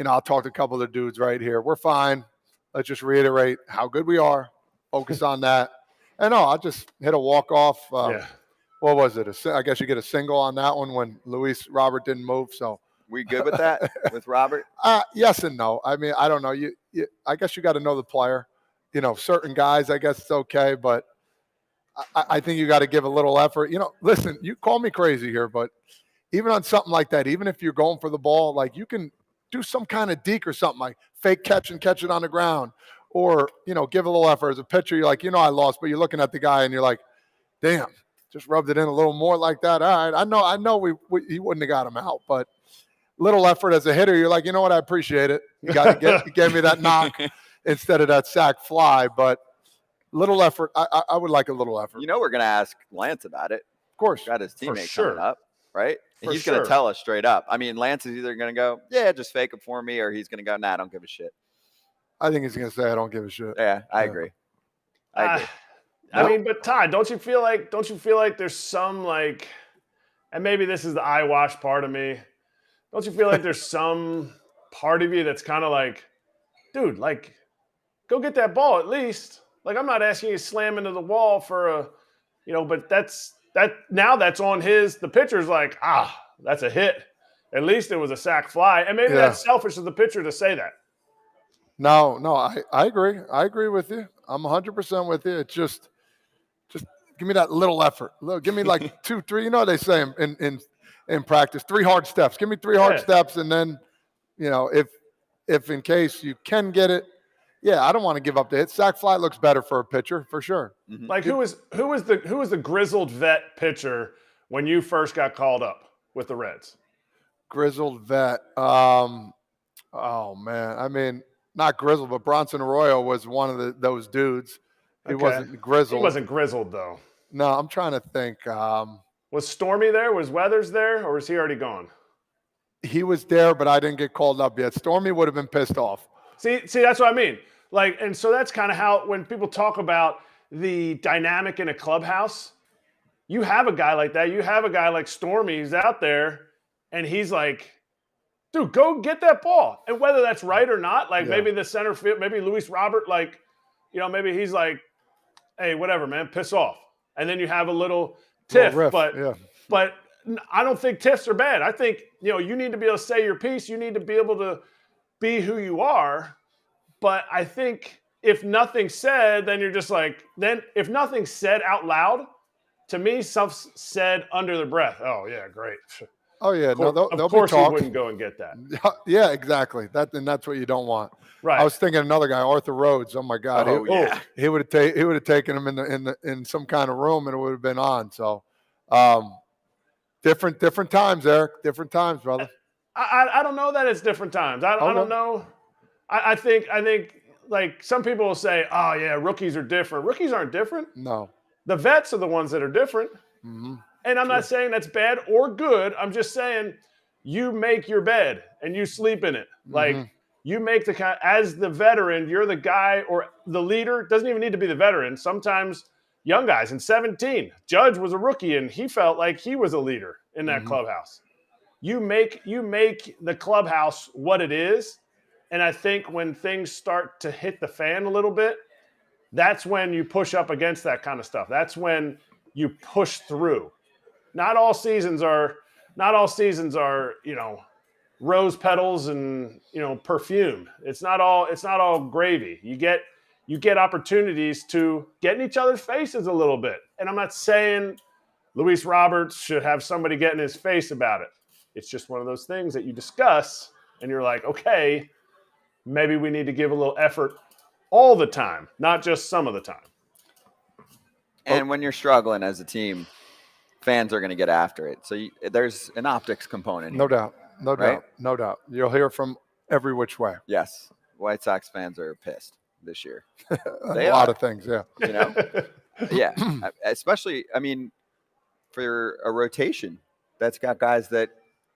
I'll talk to a couple of the dudes right here. We're fine. Let's just reiterate how good we are. Focus on that. And I'll just hit a walk-off. What was it? I guess you get a single on that one when Luis Robert didn't move. So We good with that with Robert? Yes and no. I mean, I don't know. I guess you got to know the player. You know, certain guys, I guess it's okay, but I think you got to give a little effort. You know, listen, you call me crazy here, but even on something like that, even if you're going for the ball, like you can do some kind of deke or something, like fake catch and catch it on the ground, or, you know, give a little effort. As a pitcher, you're like, you know, I lost, but you're looking at the guy and you're like, damn, just rubbed it in a little more like that. All right, I know he wouldn't have got him out, but little effort as a hitter, you're like, you know what, I appreciate it. You gave me that knock instead of that sac fly, but little effort. I would like a little effort. You know, we're going to ask Lance about it. Of course. Got his teammate sure. coming up, right? And he's sure. going to tell us straight up. I mean, Lance is either going to go, yeah, just fake it for me, or he's going to go, nah, I don't give a shit. I think he's going to say, I don't give a shit. Yeah, I agree. I mean, but Todd, don't you feel like there's some like, and maybe this is the eyewash part of me. Don't you feel like there's some part of you that's kind of like, dude, like, go get that ball at least. Like, I'm not asking you to slam into the wall for a, you know, but that's on the pitcher's like, that's a hit. At least it was a sac fly. And maybe that's selfish of the pitcher to say that. No, I agree. I agree with you. I'm 100% with you. It's just give me that little effort. Give me like 2, 3. You know what they say in practice, 3 hard steps. Give me 3 hard steps, and then, you know, if in case you can get it, I don't want to give up the hit. Sac fly looks better for a pitcher for sure. Mm-hmm. Like who was the grizzled vet pitcher when you first got called up with the Reds? Grizzled vet. Oh man, I mean, not grizzled, but Bronson Arroyo was one of those dudes. He wasn't grizzled. He wasn't grizzled though. No, I'm trying to think. Was Stormy there? Was Weathers there, or was he already gone? He was there, but I didn't get called up yet. Stormy would have been pissed off. See, that's what I mean. Like, and so that's kind of how, when people talk about the dynamic in a clubhouse, you have a guy like that. You have a guy like Stormy who's out there, and he's like, dude, go get that ball. And whether that's right or not, like maybe the center field, maybe Luis Robert, like, you know, maybe he's like, hey, whatever, man, piss off. And then you have a little tiff, but I don't think tiffs are bad. I think, you know, you need to be able to say your piece. You need to be able to be who you are. But I think if nothing's said, then you're just like, then if nothing's said out loud, to me, stuff's said under the breath. Oh, yeah, great. Oh, yeah. Of course he wouldn't go and get that. Yeah, exactly. That's what you don't want. Right. I was thinking another guy, Arthur Rhodes. Oh my God. He would have taken him in some kind of room, and it would have been on. So different times, Erik. Different times, brother. I don't know that it's different times. I don't know. I think like some people will say, oh yeah, rookies are different. Rookies aren't different. No. The vets are the ones that are different. Mm-hmm. And I'm not saying that's bad or good. I'm just saying you make your bed and you sleep in it. Like you make as the veteran, you're the guy or the leader. It doesn't even need to be the veteran. Sometimes young guys in 17, Judge was a rookie and he felt like he was a leader in that clubhouse. You make the clubhouse what it is. And I think when things start to hit the fan a little bit, that's when you push up against that kind of stuff. That's when you push through. Not all seasons are, you know, rose petals and, you know, perfume. It's not all gravy. You get opportunities to get in each other's faces a little bit. And I'm not saying Luis Roberts should have somebody get in his face about it. It's just one of those things that you discuss and you're like, okay, maybe we need to give a little effort all the time, not just some of the time. And when you're struggling as a team, fans are going to get after it. So there's an optics component. No doubt. No doubt. You'll hear from every which way. Yes. White Sox fans are pissed this year. A lot of things, yeah. You know? Yeah. Especially, I mean, for a rotation that's got guys that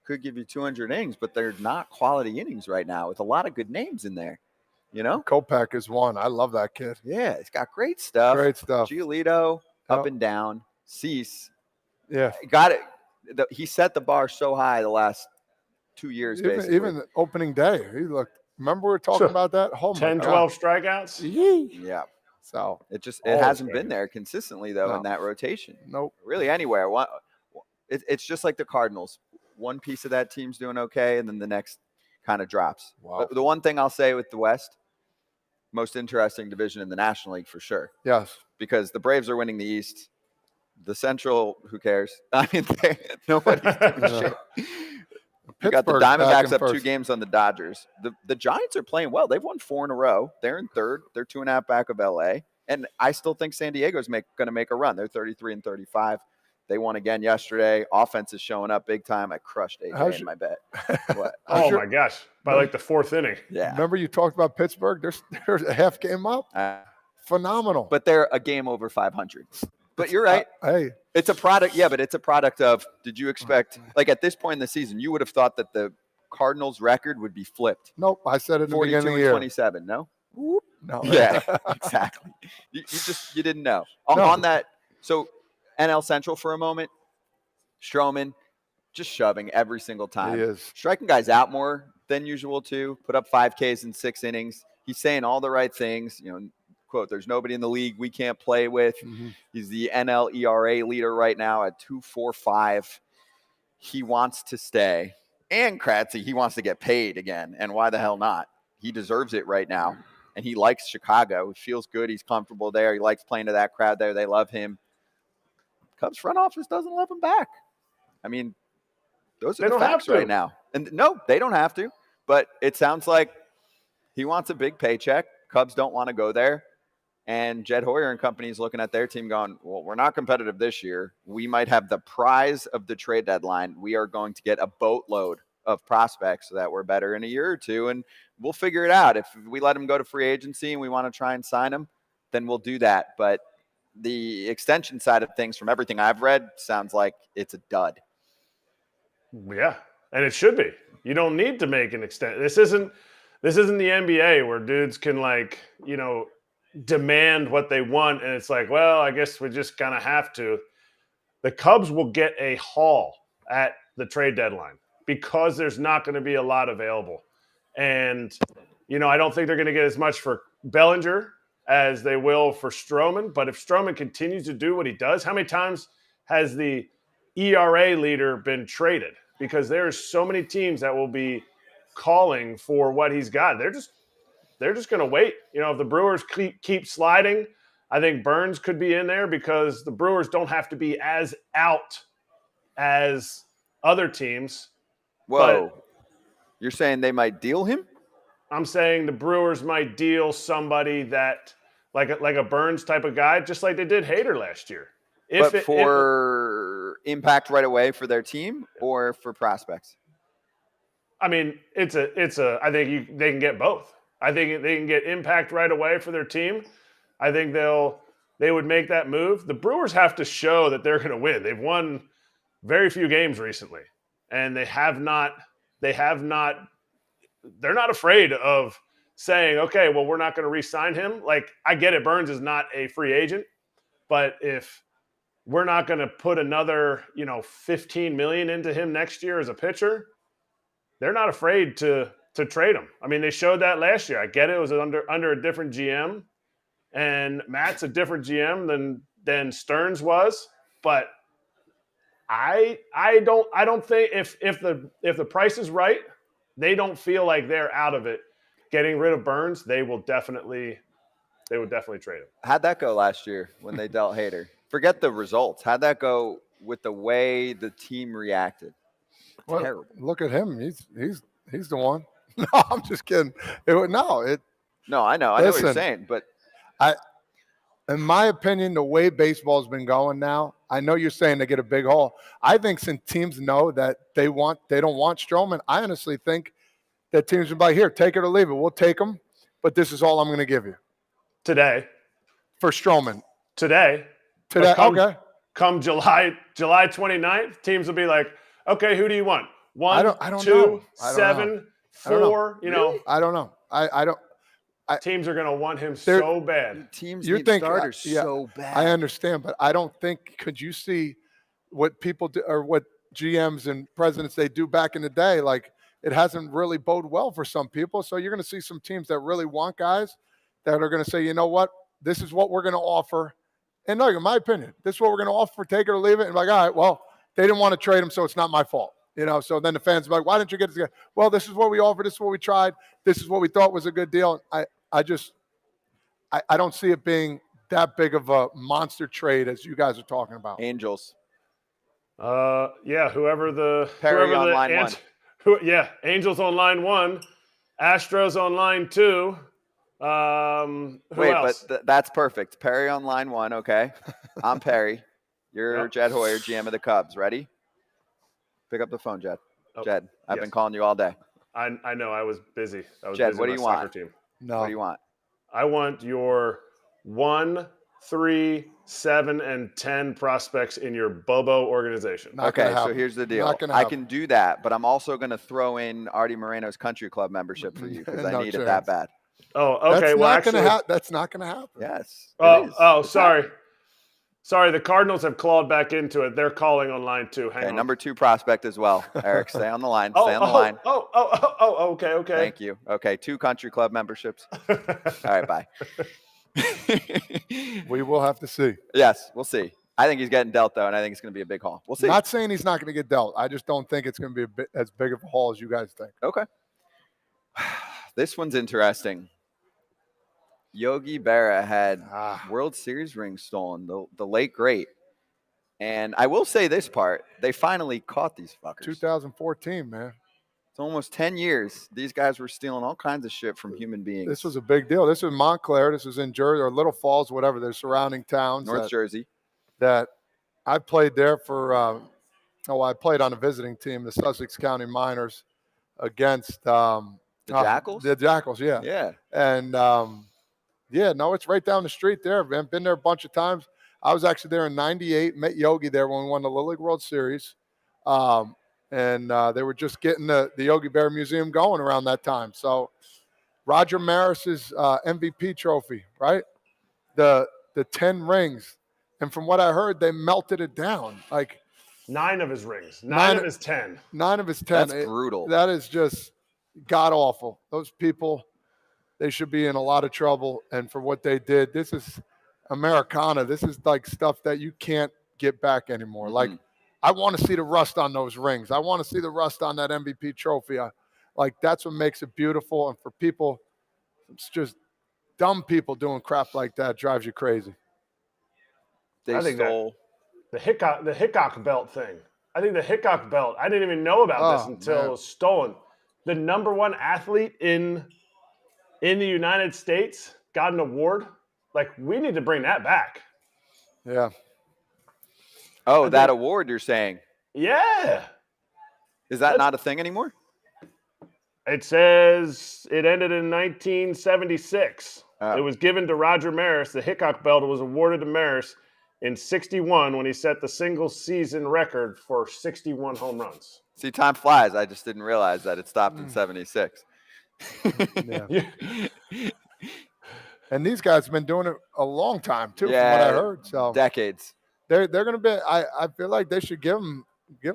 could give you 200 innings, but they're not quality innings right now with a lot of good names in there. You know? Kopech is one. I love that kid. Yeah, he's got great stuff. Giolito, up and down. Cease. Yeah. Got it. He set the bar so high the last 2 years, basically. Even the opening day, he looked. Remember we were talking about that? 10, 12 strikeouts? Yeah. So it hasn't been there consistently, though, in that rotation. Nope. Really anywhere. It's just like the Cardinals. one piece of that team's doing okay, and then the next kind of drops. Wow. The one thing I'll say with the West, most interesting division in the National League for sure. Yes. Because the Braves are winning the East. The Central, who cares? I mean, nobody's doing shit. You got the Diamondbacks up 2 games on the Dodgers. The Giants are playing well. They've won 4 in a row. They're in 3rd. They're 2.5 back of LA. And I still think San Diego's going to make a run. They're 33-35. They won again yesterday. Offense is showing up big time. I crushed AJ in my bet. What? My gosh. By like the 4th inning. Yeah. Remember you talked about Pittsburgh? There's a half game up. Phenomenal. But they're a game over 500. But you're right. Hey. It's a product. Yeah, but it's a product of, did you expect, like at this point in the season, you would have thought that the Cardinals record would be flipped. Nope. I said it in the beginning of the year. 27, no? Whoop. No. Yeah, exactly. You didn't know. On that, so NL Central for a moment, Stroman just shoving every single time. He is. Striking guys out more than usual too. Put up 5 Ks in 6 innings. He's saying all the right things. Quote, there's nobody in the league we can't play with. Mm-hmm. He's the NL ERA leader right now at 2.45. He wants to stay. And Kratzy, he wants to get paid again. And why the hell not? He deserves it right now. And he likes Chicago. He feels good. He's comfortable there. He likes playing to that crowd there. They love him. Cubs front office doesn't love him back. I mean, those are the facts right now. And no, they don't have to. But it sounds like he wants a big paycheck. Cubs don't want to go there. And Jed Hoyer and company is looking at their team going, well, we're not competitive this year. We might have the prize of the trade deadline. We are going to get a boatload of prospects so that we're better in a year or two, and we'll figure it out. If we let them go to free agency and we want to try and sign them, then we'll do that. But the extension side of things, from everything I've read, sounds like it's a dud. Yeah, and it should be. You don't need to make an extension. This isn't the NBA where dudes can demand what they want, and it's like, well, I guess we just kind of have to. The Cubs will get a haul at the trade deadline because there's not going to be a lot available. And, I don't think they're going to get as much for Bellinger as they will for Stroman. But if Stroman continues to do what he does, how many times has the ERA leader been traded? Because there's so many teams that will be calling for what he's got. They're just going to wait. If the Brewers keep sliding, I think Burns could be in there because the Brewers don't have to be as out as other teams. Whoa. You're saying they might deal him? I'm saying the Brewers might deal somebody that, like a Burns type of guy, just like they did Hader last year. Impact right away for their team or for prospects? I mean, I think they can get both. I think they can get impact right away for their team. I think they would make that move. The Brewers have to show that they're going to win. They've won very few games recently, and they're not afraid of saying, okay, well, we're not going to re-sign him. Like, I get it. Burns is not a free agent, but if we're not going to put another, $15 million into him next year as a pitcher, they're not afraid to trade him. I mean, they showed that last year. I get it was under a different GM, and Matt's a different GM than Stearns was, but I don't think if the price is right, they don't feel like they're out of it. Getting rid of Burns, they would definitely trade him. How'd that go last year when they dealt Hader? Forget the results. How'd that go with the way the team reacted? Well, terrible. Look at him. He's the one. No, I'm just kidding. No, I know what you're saying, but in my opinion, the way baseball's been going now, I know you're saying they get a big haul. I think since teams know that they don't want Stroman, I honestly think that teams will be like, here, take it or leave it. We'll take him, but this is all I'm going to give you. Today. For Stroman. Today. Okay. Come July 29th, teams will be like, okay, who do you want? 1, I don't 2, know. 7, 4, Really? I don't know. I don't. Teams are going to want him so bad. Teams need starters so bad. I understand, but I don't think – could you see what people do or what GMs and presidents they do back in the day? Like, it hasn't really bode well for some people. So you're going to see some teams that really want guys that are going to say, you know what, this is what we're going to offer. And look, in my opinion, this is what we're going to offer, take it or leave it. And like, all right, well, they didn't want to trade him, so it's not my fault. So then the fans are like, why didn't you get this guy? Well, this is what we offered. This is what we tried. This is what we thought was a good deal. I don't see it being that big of a monster trade as you guys are talking about. Angels. Whoever the Perry whoever on the line 1. Angels on line 1, Astros on line 2. Who else? But that's perfect. Perry on line 1. Okay, I'm Perry. You're Jed Hoyer, GM of the Cubs. Ready? Pick up the phone, Jed. Oh, Jed, I've yes. been calling you all day. I know. I was busy. Jed, busy what do with you my soccer want? Team. No. What do you want? I want your 1, 3, 7, and 10 prospects in your Bobo organization. Okay, so here's the deal. I can can do that, but I'm also going to throw in Artie Moreno's country club membership for you because I need it that bad. Oh, okay. That's not going to happen. Yes. Sorry. Sorry, the Cardinals have clawed back into it. They're calling on line 2. Hang on. Number 2 prospect as well. Erik, stay on the line. Stay on the line. Okay. Thank you. Okay, 2 country club memberships. All right, bye. We will have to see. Yes, we'll see. I think he's getting dealt, though, and I think it's going to be a big haul. We'll see. Not saying he's not going to get dealt. I just don't think it's going to be as big of a haul as you guys think. Okay. This one's interesting. Yogi Berra had World Series rings stolen, the late great. And I will say this part. They finally caught these fuckers. 2014, man. It's almost 10 years. These guys were stealing all kinds of shit from human beings. This was a big deal. This was Montclair. This was in Jersey or Little Falls, whatever. They're surrounding towns. North Jersey. That I played there for I played on a visiting team, the Sussex County Miners, against the Jackals? The Jackals, yeah. Yeah. And it's right down the street there. I've been there a bunch of times. I was actually there in '98, met Yogi there when we won the Little League World Series. And they were just getting the Yogi Berra Museum going around that time. So Roger Maris's MVP trophy, right? The 10 rings. And from what I heard, they melted it down. Like 9 of his rings. 9 of his 10. 9 of his 10. That's brutal. That is just god-awful. Those people, they should be in a lot of trouble. And for what they did, this is Americana. This is like stuff that you can't get back anymore. Mm-hmm. Like, I want to see the rust on those rings. I want to see the rust on that MVP trophy. That's what makes it beautiful. And for people, it's just dumb people doing crap like that drives you crazy. I think the Hickok belt thing. I think the Hickok belt, I didn't even know about this until it was stolen. The number 1 athlete in the United States got an award. Like, we need to bring that back. Yeah. Oh, that award you're saying? Yeah. Is that not a thing anymore? It says it ended in 1976. It was given to Roger Maris. The Hickok belt was awarded to Maris in '61 when he set the single season record for 61 home runs. See, time flies. I just didn't realize that it stopped in '76. Yeah. And these guys have been doing it a long time too, from what I heard. So decades. They're going to be. I feel like they should give them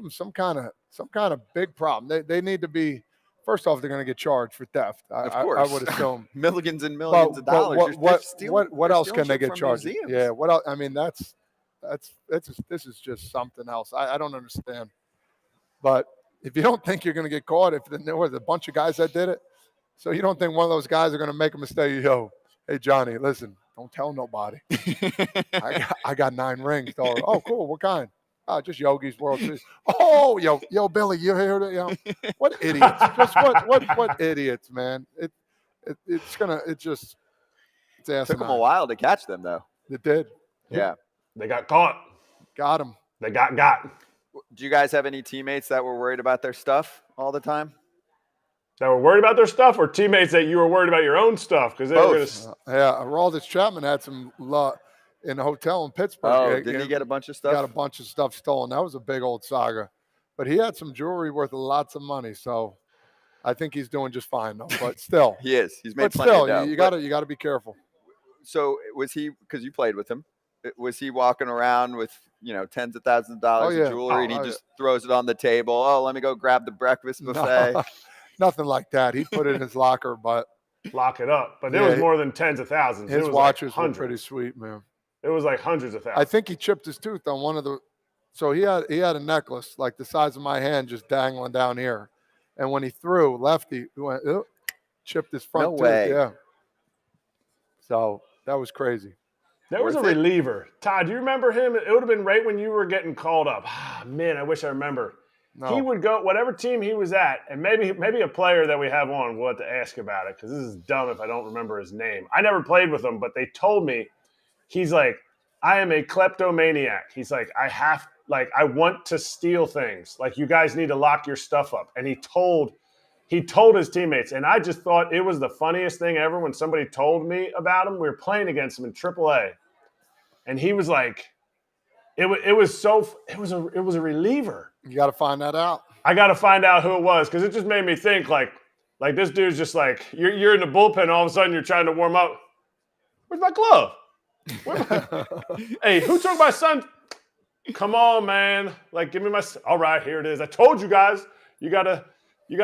some kind of big problem. They need to be. First off, they're going to get charged for theft. Of course. I would assume millions and millions of dollars. What else can they get charged? Yeah. What else? I mean, this is just something else. I don't understand. But if you don't think you're going to get caught, if there was a bunch of guys that did it, so you don't think one of those guys are going to make a mistake? Yo, hey Johnny, listen, don't tell nobody. I got 9 rings. Oh, cool. What kind? Just Yogi's World Series. Oh, yo, Billy, you hear that? What idiots? Just what idiots, man? It's asinine. Took them a while to catch them, though. It did. Yeah. They got caught. Got them. They got. Do you guys have any teammates that were worried about their stuff all the time? That were worried about their stuff, or teammates that you were worried about your own stuff? Because they were going to. Aroldis Chapman had some in a hotel in Pittsburgh. Oh, did he get a bunch of stuff? Got a bunch of stuff stolen. That was a big old saga. But he had some jewelry worth lots of money, so I think he's doing just fine, though. But still. He is. He's made plenty of dough. You got to be careful. So was he, because you played with him, was he walking around with, tens of thousands of dollars of jewelry, and he just throws it on the table? Oh, let me go grab the breakfast buffet. No, nothing like that. He put it in his locker, but. Lock it up. But it was more than tens of thousands. His watches were pretty sweet, man. It was like hundreds of thousands. I think he chipped his tooth on one of the So he had a necklace like the size of my hand just dangling down here. And when he threw lefty, he went, chipped his front No tooth. way. Yeah. So that was crazy. There was a reliever. Todd, do you remember him? It would have been right when you were getting called up. Man, I wish I remember. No. He would go whatever team he was at, and maybe a player that we have on, we'll have to ask about it because this is dumb if I don't remember his name. I never played with him, but they told me he's like, I am a kleptomaniac. He's like, I want to steal things. Like, you guys need to lock your stuff up. And he told his teammates, and I just thought it was the funniest thing ever when somebody told me about him. We were playing against him in AAA, and he was like, it was a reliever. You got to find that out. I got to find out who it was because it just made me think like this dude's just like you're in the bullpen. All of a sudden you're trying to warm up. Where's my glove? Hey, who took my son? Come on, man! Like, give me my. All right, here it is. I told you guys. You gotta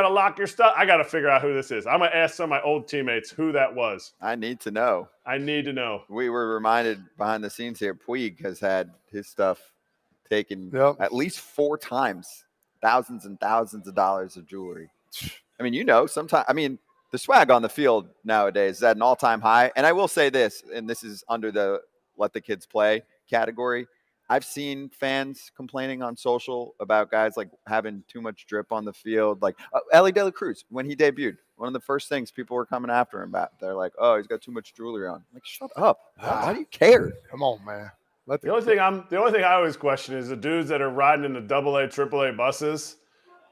lock your stuff. I gotta figure out who this is. I'm gonna ask some of my old teammates who that was. I need to know. We were reminded behind the scenes here. Puig has had his stuff taken at least 4 times, thousands and thousands of dollars of jewelry. I mean, sometimes. I mean, the swag on the field nowadays is at an all-time high. And I will say this, and this is under the let the kids play category. I've seen fans complaining on social about guys like having too much drip on the field. Like Ellie De La Cruz, when he debuted, one of the first things people were coming after him about. They're like, "Oh, he's got too much jewelry on." I'm like, shut up! Why do you care? Come on, man. The only thing I always question is the dudes that are riding in the AA, AAA buses,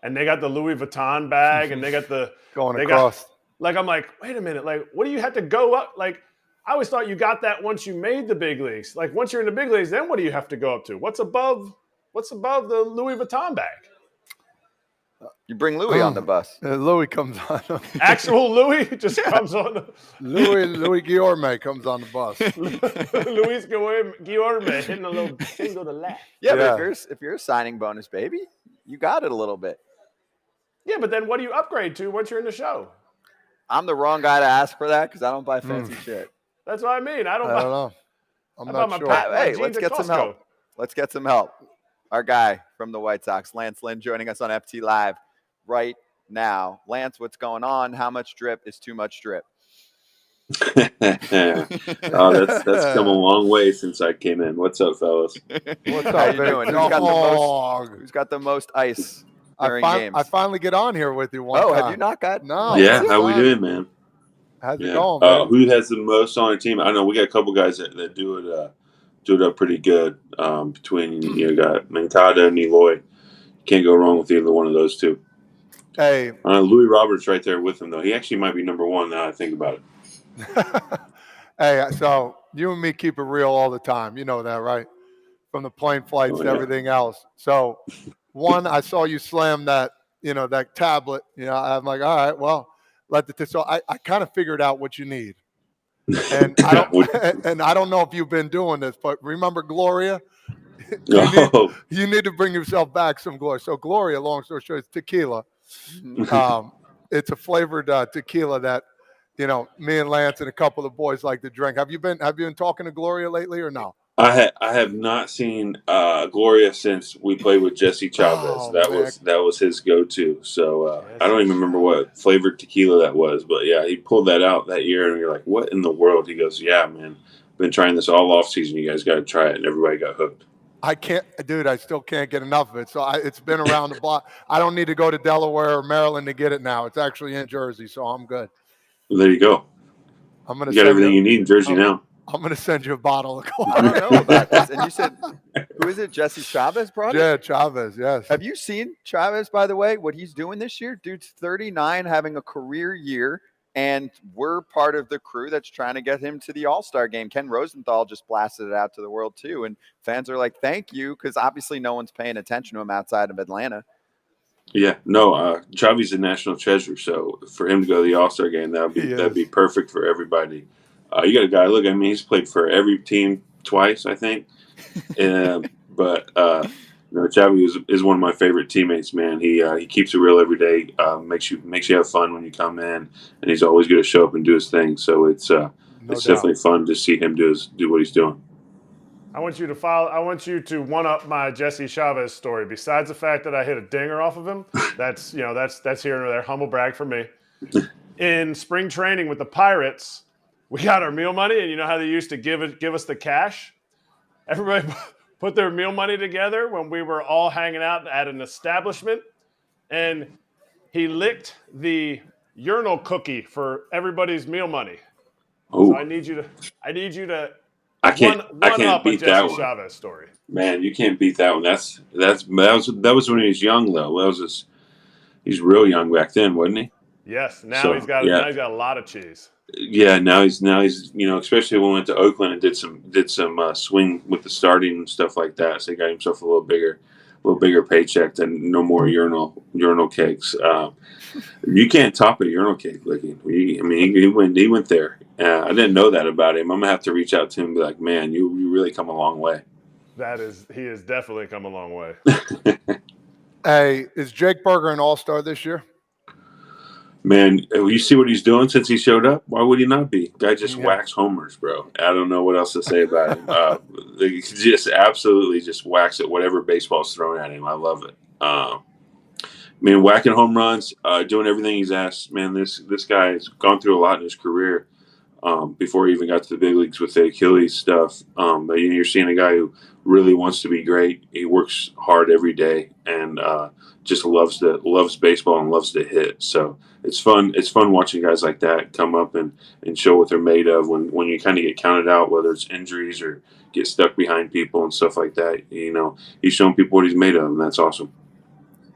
and they got the Louis Vuitton bag, and they got the going across. I'm like, wait a minute, like, what do you have to go up? Like, I always thought you got that once you made the big leagues. Like, once you're in the big leagues, then what do you have to go up to? What's above the Louis Vuitton bag? You bring Louis on the bus. Louis comes on. Actual Louis just comes on. Louis Guillorme comes on the bus. Luis Guillorme hitting a little single to left. Yeah, but if you're a signing bonus, baby, you got it a little bit. Yeah, but then what do you upgrade to once you're in the show? I'm the wrong guy to ask for that because I don't buy fancy shit. That's what I mean. I don't know. I'm not sure. Hey, let's get some help. Let's get some help. Our guy from the White Sox, Lance Lynn, joining us on FT Live right now. Lance, what's going on? How much drip is too much drip? That's come a long way since I came in. What's up, fellas? What's up, How you doing? Who's got the most ice during games? I finally get on here with you one time. Have you not got? No. Yeah, how we doing, man? How's it going, man? Who has the most on the team? I know we got a couple guys that do it up pretty good. Between got Mancada and Eloy. Can't go wrong with either one of those two. Hey, Louis Roberts right there with him though. He actually might be number 1 now I think about it. Hey, so you and me keep it real all the time. You know that, right? From the plane flights to everything else. So, I saw you slam that tablet. I'm like, all right, well, so I kind of figured out what you need. And I don't know if you've been doing this, but remember Gloria? You need to bring yourself back some Gloria. So Gloria, long story short, is tequila. It's a flavored tequila that me and Lance and a couple of boys like to drink. Have you been talking to Gloria lately or no? I have not seen Gloria since we played with Jesse Chavez. That was his go-to. So I don't even remember what flavored tequila that was, but yeah, he pulled that out that year, and you're like, "What in the world?" He goes, "Yeah, man, been trying this all off season. You guys got to try it," and everybody got hooked. I can't, dude. I still can't get enough of it. So it's been around the block. I don't need to go to Delaware or Maryland to get it now. It's actually in Jersey, so I'm good. Well, there you go. I'm gonna. You got everything you need in Jersey now. I'm going to send you a bottle of I don't know about this. And you said, who is it? Jesse Chavez brought it? Yeah, Chavez, yes. Have you seen Chavez, by the way, what he's doing this year? Dude's 39, having a career year, and we're part of the crew that's trying to get him to the All-Star game. Ken Rosenthal just blasted it out to the world, too. And fans are like, thank you, because obviously no one's paying attention to him outside of Atlanta. Yeah, no, Chavi's a national treasure, so for him to go to the All-Star game, that'd be perfect for everybody. You got a guy. Look, I mean, he's played for every team twice, I think. But Chavi is one of my favorite teammates. Man, he keeps it real every day. Makes you have fun when you come in, and he's always going to show up and do his thing. So it's definitely fun to see him do what he's doing. I want you to one up my Jesse Chavez story. Besides the fact that I hit a dinger off of him, that's here and there. Humble brag for me. In spring training with the Pirates, we got our meal money, and you know how they used to give us the cash? Everybody put their meal money together when we were all hanging out at an establishment, and he licked the urinal cookie for everybody's meal money. Oh, so I need you to I can't up beat a Jesse that one. Chavez story. Man, you can't beat that one. That was when he was young though. He's real young back then, wasn't he? Yes. Now he's got a lot of cheese. Yeah, now he's especially when we went to Oakland and did some swing with the starting and stuff like that. So he got himself a little bigger paycheck and no more urinal cakes. You can't top a urinal cake licking. He went there. I didn't know that about him. I'm gonna have to reach out to him and be like, man, you really come a long way. He has definitely come a long way. Hey, is Jake Berger an all-star this year? Man, you see what he's doing since he showed up? Why would he not be? Guy just whacks homers, bro. I don't know what else to say about him. He just absolutely just whacks at whatever baseball's thrown at him. I love it. Whacking home runs, doing everything he's asked. Man, this guy has gone through a lot in his career before he even got to the big leagues with the Achilles stuff. But you're seeing a guy who really wants to be great. He works hard every day and just loves baseball and loves to hit. So it's fun. It's fun watching guys like that come up and show what they're made of when you kind of get counted out, whether it's injuries or get stuck behind people and stuff like that. He's showing people what he's made of, and that's awesome.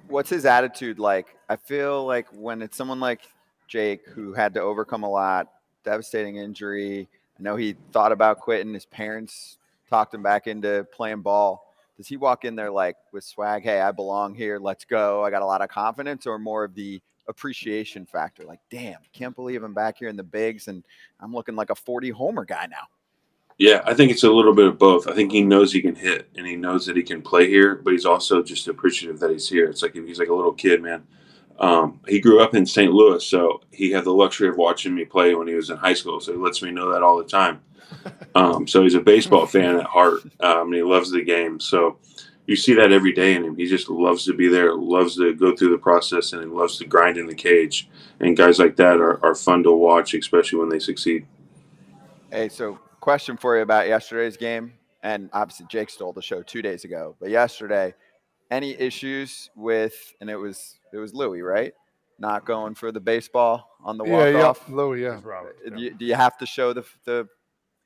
What's his attitude like? I feel like when it's someone like Jake who had to overcome a lot, devastating injury. I know he thought about quitting. His parents talked him back into playing ball. Does he walk in there like with swag, hey, I belong here, let's go, I got a lot of confidence, or more of the appreciation factor? Like, damn, can't believe I'm back here in the bigs and I'm looking like a 40 homer guy now. Yeah, I think it's a little bit of both. I think he knows he can hit and he knows that he can play here, but he's also just appreciative that he's here. It's like he's like a little kid, man. He grew up in St. Louis, so he had the luxury of watching me play when he was in high school. So he lets me know that all the time. So he's a baseball fan at heart, and he loves the game. So you see that every day in him. He just loves to be there, loves to go through the process, and he loves to grind in the cage. And guys like that are fun to watch, especially when they succeed. Hey, so question for you about yesterday's game. And obviously Jake stole the show 2 days ago, but yesterday, any issues with, and it was Louis, right? Not going for the baseball on the walk-off? Yeah, Louis, yeah. Do you have to show the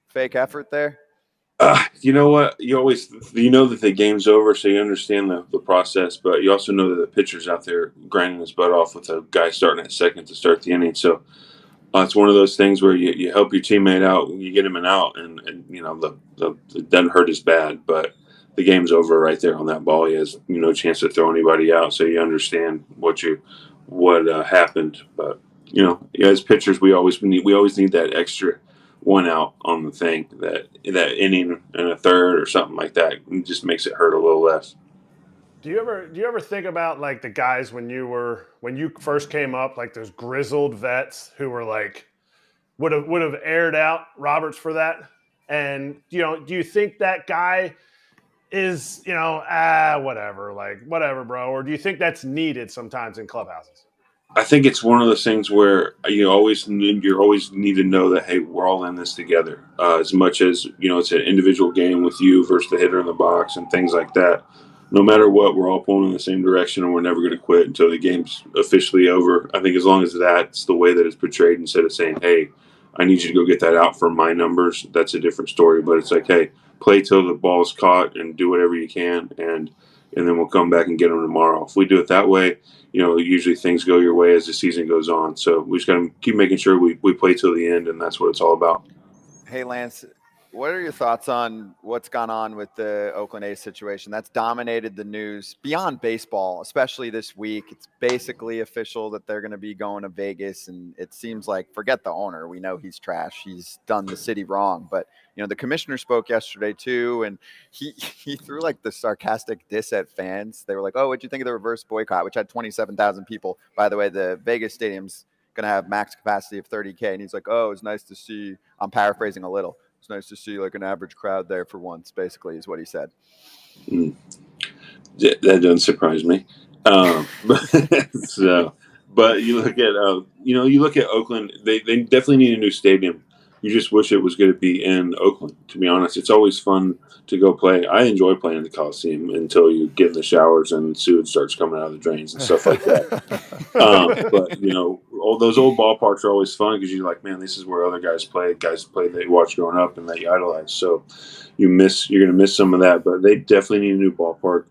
fake effort there? You know what? You know that the game's over, so you understand the process, but you also know that the pitcher's out there grinding his butt off with a guy starting at second to start the inning. So it's one of those things where you help your teammate out, you get him an out, and it doesn't hurt as bad, but the game's over right there on that ball. He has no chance to throw anybody out, so you understand what happened. But as pitchers, we always need that extra one out on the thing, that inning and a third or something like that. It just makes it hurt a little less. Do you ever think about like the guys when you first came up, like those grizzled vets who were like would have aired out Roberts for that? And do you think that guy is whatever, bro? Or do you think that's needed sometimes in clubhouses? I think it's one of those things where you always need to know that, hey, we're all in this together. As much as it's an individual game with you versus the hitter in the box and things like that. No matter what, we're all pulling in the same direction, and we're never going to quit until the game's officially over. I think as long as that's the way that it's portrayed, instead of saying, hey, I need you to go get that out for my numbers, that's a different story. But it's like, hey, play till the ball's caught and do whatever you can, and then we'll come back and get them tomorrow. If we do it that way, usually things go your way as the season goes on. So we just got to keep making sure we play till the end, and that's what it's all about. Hey, Lance, what are your thoughts on what's gone on with the Oakland A's situation? That's dominated the news beyond baseball, especially this week. It's basically official that they're going to be going to Vegas, and it seems like, forget the owner. We know he's trash. He's done the city wrong. But, the commissioner spoke yesterday too, and he threw like the sarcastic diss at fans. They were like, oh, what'd you think of the reverse boycott, which had 27,000 people? By the way, the Vegas stadium's going to have max capacity of 30K. And he's like, oh, it's nice to see. I'm paraphrasing a little. It's nice to see like an average crowd there for once, basically, is what he said. That doesn't surprise me. But you look at you look at Oakland. They definitely need a new stadium. You just wish it was going to be in Oakland. To be honest, it's always fun to go play. I enjoy playing in the Coliseum until you get in the showers and sewage starts coming out of the drains and stuff like that. But all those old ballparks are always fun because you're like, man, this is where other guys played that you watched growing up and that you idolize. So you're going to miss some of that. But they definitely need a new ballpark.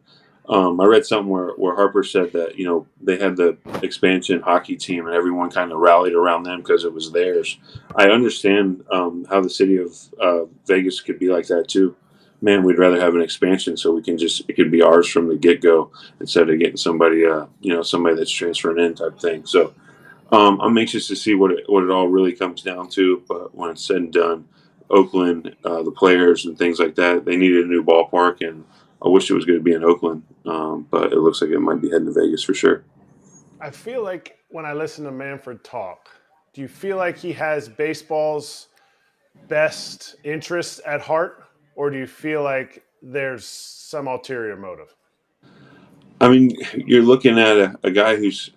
I read something where Harper said that, they had the expansion hockey team and everyone kind of rallied around them because it was theirs. I understand how the city of Vegas could be like that too. Man, we'd rather have an expansion so it could be ours from the get-go instead of getting somebody, somebody that's transferring in type thing. So I'm anxious to see what it all really comes down to. But when it's said and done, Oakland, the players and things like that, they needed a new ballpark, and I wish it was going to be in Oakland, but it looks like it might be heading to Vegas for sure. I feel like when I listen to Manfred talk, do you feel like he has baseball's best interests at heart, or do you feel like there's some ulterior motive? I mean, you're looking at a guy who's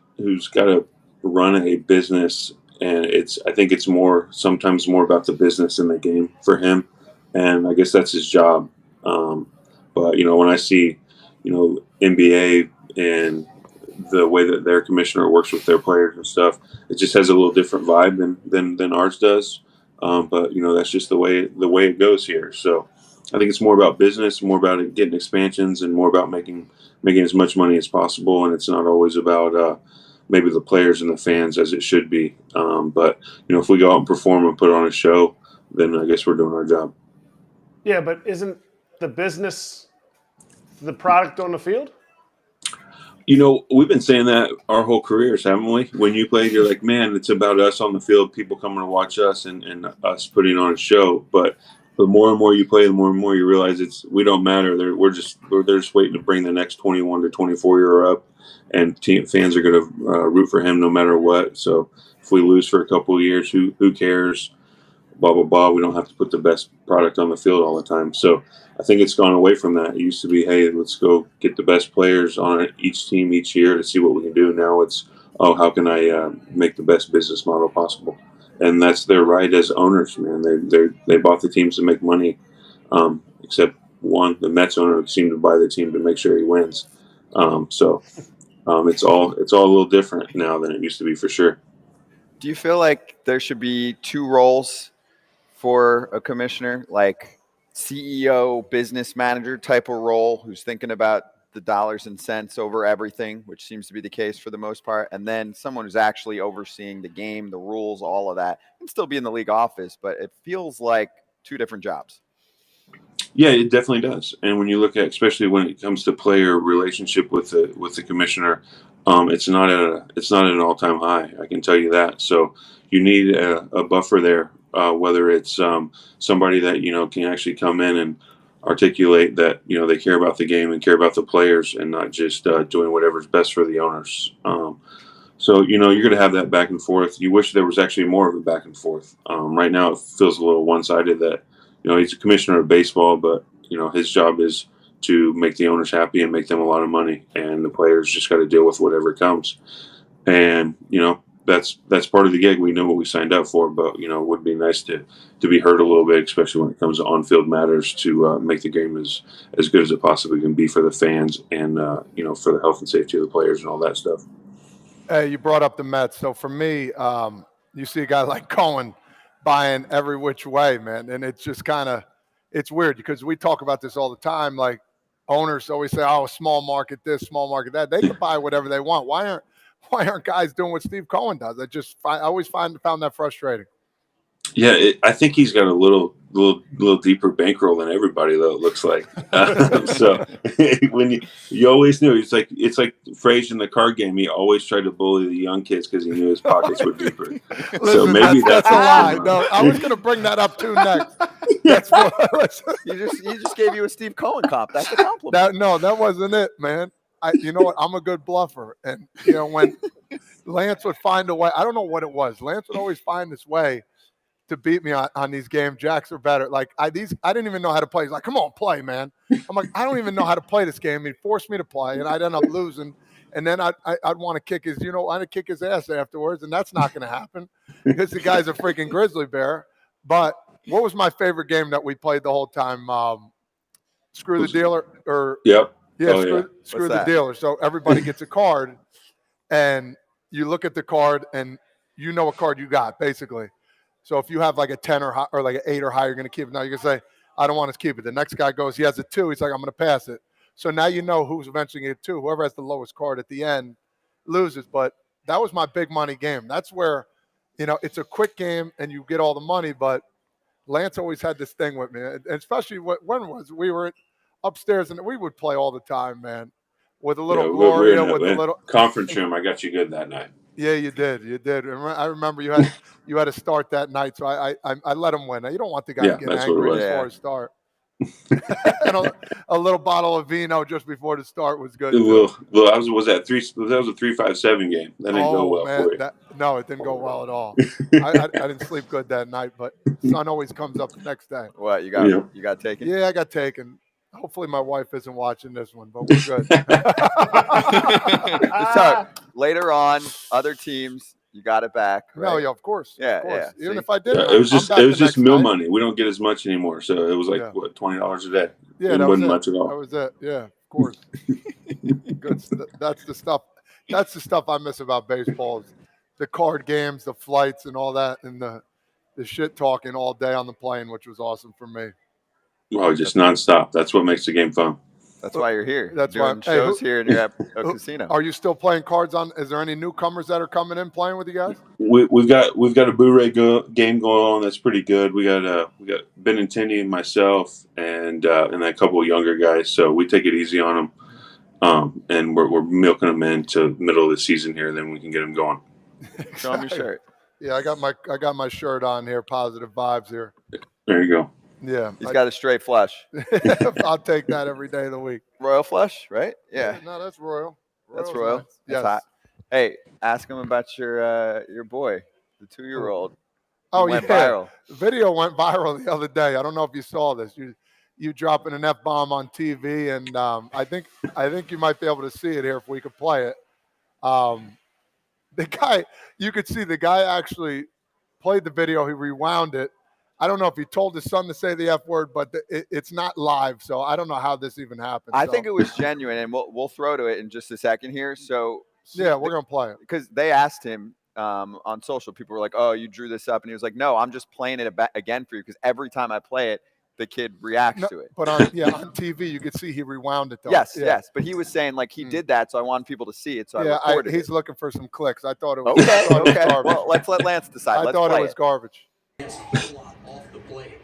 got to run a business, and I think it's sometimes more about the business than the game for him, and I guess that's his job. But when I see, NBA and the way that their commissioner works with their players and stuff, it just has a little different vibe than ours does. But that's just the way it goes here. So I think it's more about business, more about it getting expansions, and more about making as much money as possible. And it's not always about maybe the players and the fans as it should be. But if we go out and perform and put on a show, then I guess we're doing our job. Yeah, but isn't the business the product on the field? We've been saying that our whole careers, haven't we? When you played, you're like, man, it's about us on the field, people coming to watch us and us putting on a show. But the more and more you play, the more and more you realize we don't matter. They're just waiting to bring the next 21 to 24-year up, and fans are going to root for him no matter what. So if we lose for a couple of years, who cares? Blah, blah, blah. We don't have to put the best product on the field all the time. So I think it's gone away from that. It used to be, hey, let's go get the best players on each team each year to see what we can do. Now it's, how can I make the best business model possible? And that's their right as owners, man. They bought the teams to make money, except one, the Mets owner seemed to buy the team to make sure he wins. So it's all a little different now than it used to be for sure. Do you feel like there should be two roles for a commissioner, like CEO, business manager type of role, who's thinking about the dollars and cents over everything, which seems to be the case for the most part, and then someone who's actually overseeing the game, the rules, all of that, and still be in the league office, but it feels like two different jobs? Yeah, it definitely does. And when you look at, especially when it comes to player relationship with the commissioner, it's not at an all-time high. I can tell you that. So you need a buffer there, whether it's somebody that can actually come in and articulate that they care about the game and care about the players, and not just doing whatever's best for the owners. So you're going to have that back and forth. You wish there was actually more of a back and forth. Right now, it feels a little one-sided that. He's a commissioner of baseball, but his job is to make the owners happy and make them a lot of money, and the players just got to deal with whatever comes. And that's part of the gig. We know what we signed up for, but it would be nice to be heard a little bit, especially when it comes to on-field matters, to make the game as good as it possibly can be for the fans and for the health and safety of the players and all that stuff. Hey, you brought up the Mets, so for me, you see a guy like Cohen buying every which way, man. And it's just it's weird because we talk about this all the time. Like, owners always say, oh, small market this, small market that. They can buy whatever they want. Why aren't guys doing what Steve Cohen does? I always found that frustrating. Yeah, I think he's got a little deeper bankroll than everybody, though, it looks like. So when you always knew, it's like Frazier in the card game. He always tried to bully the young kids because he knew his pockets were deeper. Listen, so maybe that's a lie. No, I was going to bring that up too next. That's he just gave you a Steve Cohen comp. That's a compliment. That wasn't it, man. You know what? I'm a good bluffer, and when Lance would find a way, I don't know what it was. Lance would always find this way to beat me on these games. Jacks are better. Like I didn't even know how to play. He's like, come on, play, man. I'm like, I don't even know how to play this game. He forced me to play, and I'd end up losing. And then I'd want to kick I'd kick his ass afterwards, and that's not going to happen because the guy's a freaking grizzly bear. But what was my favorite game that we played the whole time? Screw the dealer, or Yep. yeah, screw the dealer. So everybody gets a card, and you look at the card, and you know what card you got, basically. So if you have like a 10 or like an 8 or higher, you're going to keep it. Now you're going to say, I don't want to keep it. The next guy goes, he has a 2. He's like, I'm going to pass it. So now you know who's eventually going to get 2. Whoever has the lowest card at the end loses. But that was my big money game. That's where, it's a quick game and you get all the money. But Lance always had this thing with me, and especially we were upstairs and we would play all the time, man. With a little Gloria, with a little conference room. I got you good that night. Yeah, you did. I remember you had to start that night, so I let him win. Now, you don't want the guy to get angry before he start. And a little bottle of vino just before the start was good. Well, that was a 3-5-7 game. That didn't go well for you. No, it didn't go well at all. I didn't sleep good that night, but sun always comes up the next day. What you got taken? Yeah, I got taken. Hopefully my wife isn't watching this one, but we're good. So later on, other teams, you got it back. Right? No, yeah, of course. Yeah, of course. yeah. Even if I didn't, it was just meal money. We don't get as much anymore, so it was like $20 a day. Yeah, that wasn't much at all. That was it. Yeah, of course. Good. That's the stuff. That's the stuff I miss about baseball. Is the card games, the flights, and all that, and the shit talking all day on the plane, which was awesome for me. Well, just nonstop. That's what makes the game fun. That's why you're here. That's doing shows here and you're at a casino. Are you still playing cards on? Is there any newcomers that are coming in playing with you guys? We've got a Blu-ray game going on that's pretty good. We got Benintendi and myself and a couple of younger guys. So we take it easy on them, and we're milking them into middle of the season here. Then we can get them going. Show them your shirt. Yeah, I got my shirt on here. Positive vibes here. There you go. Yeah, he's got a straight flush. I'll take that every day of the week. Royal flush, right? Yeah. No, that's Royal. That's Royal. Nice. That's hot. Hey, ask him about your boy, the 2-year-old. Went viral. The video went viral the other day. I don't know if you saw this. You dropping an F-bomb on TV, and I think you might be able to see it here if we could play it. The guy, you could see the guy actually played the video. He rewound it. I don't know if he told his son to say the F word, but it's not live, so I don't know how this even happened. I think it was genuine, and we'll throw to it in just a second here. So yeah, we're gonna play it because they asked him on social. People were like, "Oh, you drew this up," and he was like, "No, I'm just playing it again for you because every time I play it, the kid reacts to it." But on TV, you could see he rewound it though. Yes. But he was saying like he did that, so I wanted people to see it. So I recorded he's it. looking for some clicks. I thought it was okay. Garbage. Well, let's let Lance decide. I thought it was garbage. Off the plate.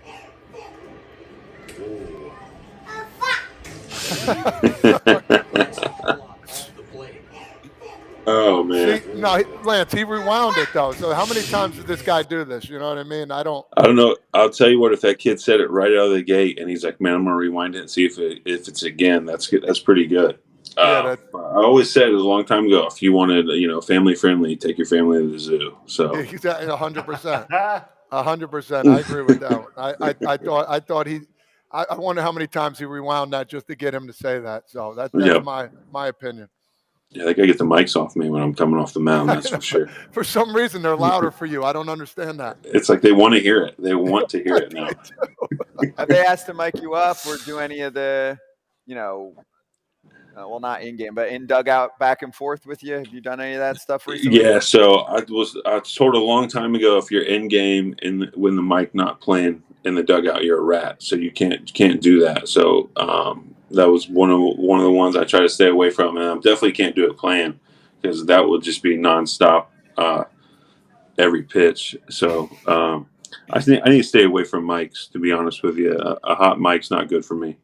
Oh man! See, no, Lance, he rewound it though. So how many times did this guy do this? You know what I mean? I don't know. I'll tell you what. If that kid said it right out of the gate, and he's like, "Man, I'm gonna rewind it and see if it's again." That's good. That's pretty good. I always said it a long time ago. If you wanted, family friendly, take your family to the zoo. So 100%. 100%. I agree with that one. I thought I wonder how many times he rewound that just to get him to say that. So that's my opinion. Yeah, they gotta get the mics off me when I'm coming off the mound. That's for sure. For some reason, they're louder for you. I don't understand that. It's like they want to hear it. They want to hear it now. Have they asked to mic you up or do any of the, well, not in game, but in dugout back and forth with you? Have you done any of that stuff recently? Yeah. So I told a long time ago, if you're in game and when the mic not playing in the dugout, you're a rat. So you can't do that. So that was one of the ones I try to stay away from, and I definitely can't do it playing because that would just be nonstop every pitch. So I think I need to stay away from mics. To be honest with you, a hot mic's not good for me.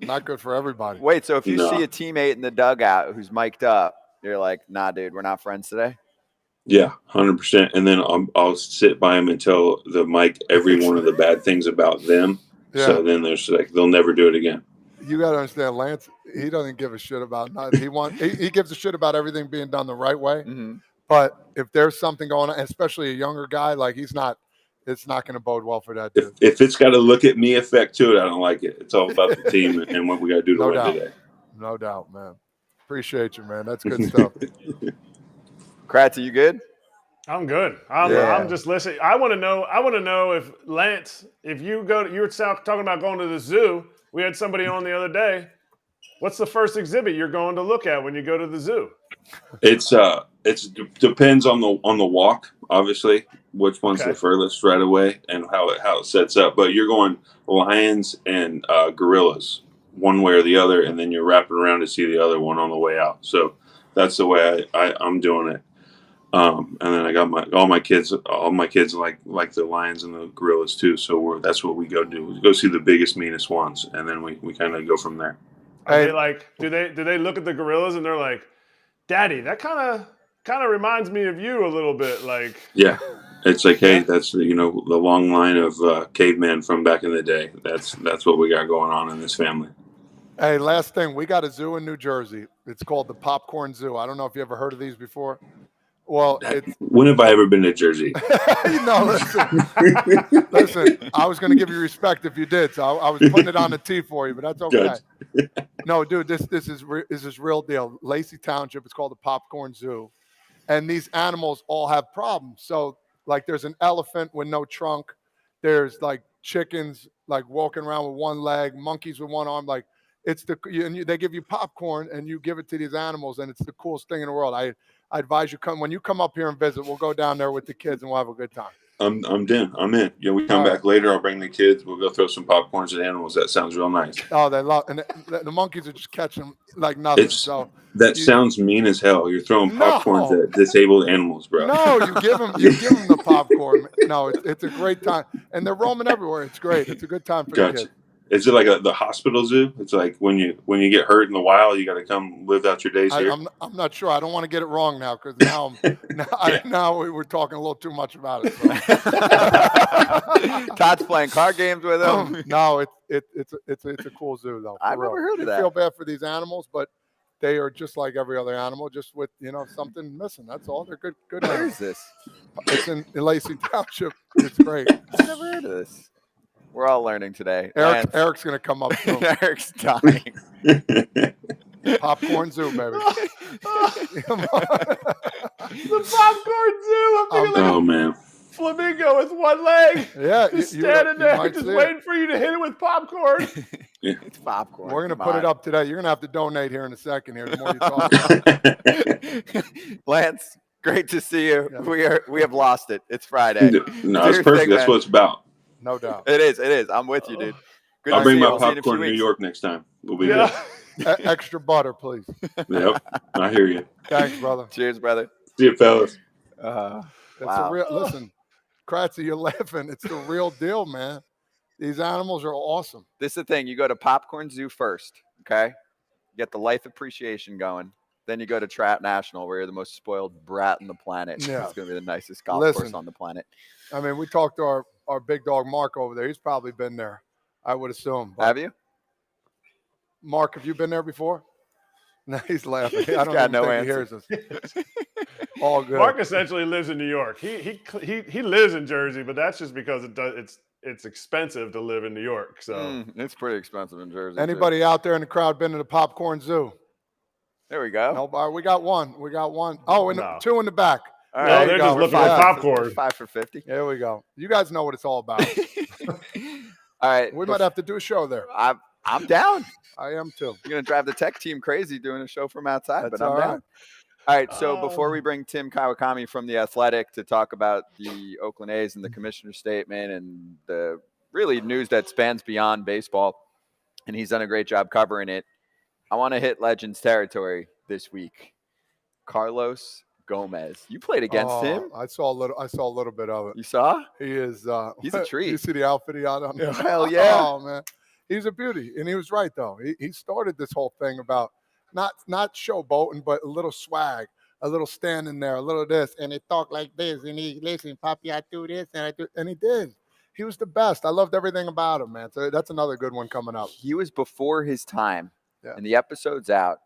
Not good for everybody. Wait, so if you see a teammate in the dugout who's mic'd up, you're like, "Nah, dude, we're not friends today." Yeah, 100%. And then I'll sit by him and tell the mic every one of the bad things about them. Yeah. So then there's like they'll never do it again. You got to understand, Lance. He doesn't give a shit about nothing. He gives a shit about everything being done the right way. Mm-hmm. But if there's something going on, especially a younger guy, like he's not it's not going to bode well for that dude. If it's got a look at me effect to it, I don't like it. It's all about the team and what we got to do to win today. No doubt, man. Appreciate you, man. That's good stuff. Kratz, are you good? I'm good. I'm just listening. I want to know if Lance, if you were talking about going to the zoo. We had somebody on the other day. What's the first exhibit you're going to look at when you go to the zoo? It's depends on the walk, obviously, which one's the furthest right away and how it sets up. But you're going lions and gorillas one way or the other, and then you're wrapping around to see the other one on the way out. So that's the way I'm doing it. And then I got all my kids like the lions and the gorillas too. So that's what we go do. We go see the biggest, meanest ones, and then we kind of go from there. Are they like, do they look at the gorillas and they're like, Daddy, that kind of reminds me of you a little bit, like. Yeah, it's like, hey, that's the long line of cavemen from back in the day. That's what we got going on in this family. Hey, last thing, we got a zoo in New Jersey. It's called the Popcorn Zoo. I don't know if you ever heard of these before. Well, when have I ever been to Jersey? No, listen. I was going to give you respect if you did, so I was putting it on the tee for you, but that's okay. No, dude, this is real deal. Lacey Township. It's called the Popcorn Zoo, and these animals all have problems. So, like, there's an elephant with no trunk. There's like chickens like walking around with one leg, monkeys with one arm. Like, they give you popcorn and you give it to these animals, and it's the coolest thing in the world. I advise you when you come up here and visit, we'll go down there with the kids and we'll have a good time. I'm in. I'm in. We come back later. I'll bring the kids. We'll go throw some popcorns at animals. That sounds real nice. Oh, they love, and the monkeys are just catching them like nothing. Sounds mean as hell. You're throwing popcorns at disabled animals, bro. No, you give them the popcorn. No, it's a great time, and they're roaming everywhere. It's great. It's a good time for the kids. Is it like the hospital zoo? It's like when you get hurt in the wild, you got to come live out your days here. I'm not sure. I don't want to get it wrong now because now we're talking a little too much about it. So. Todd's playing card games with them. No, it's a cool zoo though. I've never heard of that. I feel bad for these animals, but they are just like every other animal, just with something missing. That's all. They're good. Where is this? It's in Lacey Township. It's great. I've never heard of this. We're all learning today. Eric's going to come up soon. Eric's dying. Popcorn Zoo, baby. The Popcorn Zoo. I'm thinking man. Flamingo with one leg. Yeah. Just standing there, just waiting for you to hit it with popcorn. Yeah. It's popcorn. We're going to put it up today. You're going to have to donate here in a second here. The more you talk about it. Lance, great to see you. Yeah. We have lost it. It's Friday. No, it's perfect. That's what it's about. No doubt. It is. I'm with you, dude. Good I'll bring my popcorn to New York next time. We'll be good. Extra butter, please. Yep. I hear you. Thanks, brother. Cheers, brother. See you, fellas. Listen, Kratzy, you're laughing. It's the real deal, man. These animals are awesome. This is the thing. You go to Popcorn Zoo first, okay? Get the life appreciation going. Then you go to Trout National, where you're the most spoiled brat on the planet. Yeah. It's going to be the nicest golf course on the planet. I mean, we talked to our big dog Mark over there. He's probably been there, I would assume. Have you? Mark, have you been there before? No, he's laughing. I don't got even no think answer. he hears us. All good. Mark essentially lives in New York. He lives in Jersey, but that's just because it's expensive to live in New York. So it's pretty expensive in Jersey. Anybody out there in the crowd been to the Popcorn Zoo? There we go. No, we got one. Oh, two in the back. All right, they're just looking for popcorn. 5 for $50. There we go. You guys know what it's all about. All right. We might have to do a show there. I'm down. I am too. You're going to drive the tech team crazy doing a show from outside, That's but I'm all right. down. All right, so before we bring Tim Kawakami from The Athletic to talk about the Oakland A's and the commissioner's statement and the really news that spans beyond baseball, and he's done a great job covering it, I want to hit Legends territory this week. Carlos Gomez. You played against him? I saw a little bit of it. You saw? He is he's a treat. You see the outfit he had on? Hell yeah. Oh, man. He's a beauty. And he was right, though. He started this whole thing about not showboating, but a little swag, a little standing there, a little this. And he talked like this. And he, listen, Papi, I do this. And he did. He was the best. I loved everything about him, man. So that's another good one coming up. He was before his time. Yeah. And the episode's out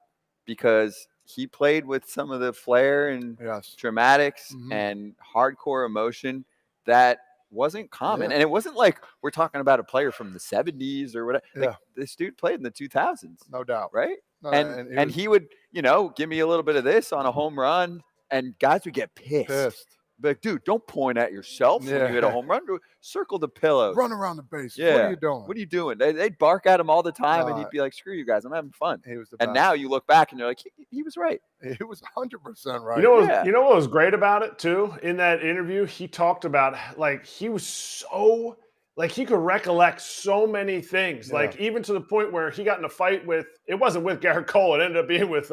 because he played with some of the flair and dramatics and hardcore emotion that wasn't common. Yeah. And it wasn't like we're talking about a player from the 70s or whatever. Like, Yeah. this dude played in the 2000s. No doubt. Right? No, And he would, give me a little bit of this on a home run, and guys would get pissed. But dude, don't point at yourself when you hit a home run. Circle the pillows. Run around the bases. Yeah. What are you doing? What are you doing? They'd bark at him all the time, and he'd be like, "Screw you guys, I'm having fun." He was the and best. now you look back and you're like, he was right. He was 100% right. You know what was great about it too? In that interview, he talked about he was so he could recollect so many things. Yeah. Even to the point where he got in a fight with, it wasn't with Garrett Cole, it ended up being with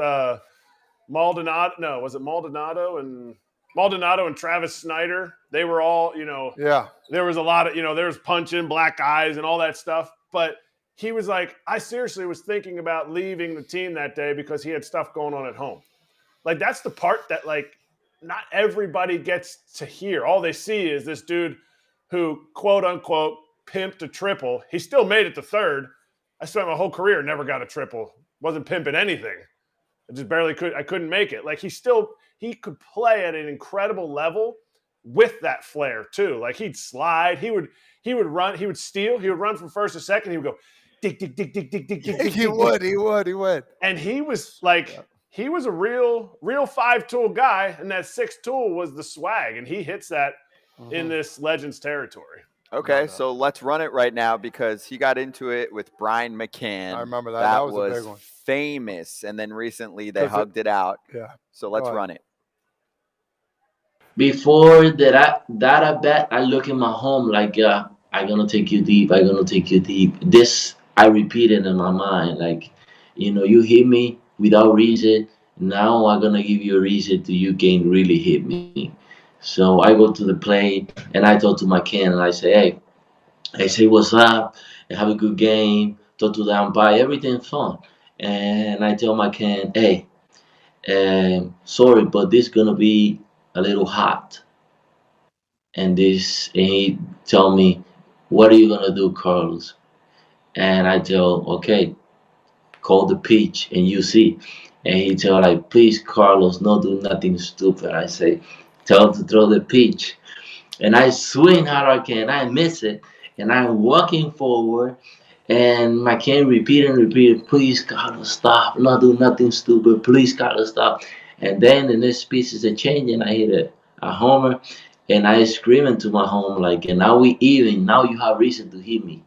Maldonado. No, was it Maldonado and Travis Snyder? They were all, Yeah. there was a lot of, there was punching, black eyes and all that stuff. But he was like, I seriously was thinking about leaving the team that day because he had stuff going on at home. That's the part that not everybody gets to hear. All they see is this dude who, quote unquote, pimped a triple. He still made it to third. I spent my whole career, never got a triple. Wasn't pimping anything. I just barely couldn't make it. He could play at an incredible level with that flair too. He'd slide, he would run, he would steal, he would run from first to second, he would go dig, dig, dig, dig, dig, dig, dig, dig. He would. And he was he was a real 5-tool guy, and that 6-tool was the swag, and he hits that in this Legends territory. Okay, so let's run it right now because he got into it with Brian McCann. I remember that. That was a big one. Famous, and then recently they hugged it out. Yeah. So let's run it. Before that I bet, I look in my home like, I'm going to take you deep. I'm going to take you deep. This, I repeated in my mind. You hit me without reason. Now I'm going to give you a reason to you can really hit me. So I go to the plate, and I talk to McCann, and I say, hey, what's up? Have a good game. Talk to the umpire. Everything's fun. And I tell McCann, hey, sorry, but this going to be a little hot. And he tell me, what are you going to do, Carlos? And I tell, okay, call the pitch and you see. And he tell please, Carlos, no do nothing stupid. I say, tell him to throw the pitch. And I swing hard I can. I miss it. And I'm walking forward. And McCann repeated, please, Carlos, stop. No do nothing stupid. Please, Carlos, stop. And then the next pitch is a change, and I hit a homer. And I scream into my home, and now we even. Now you have reason to hit me.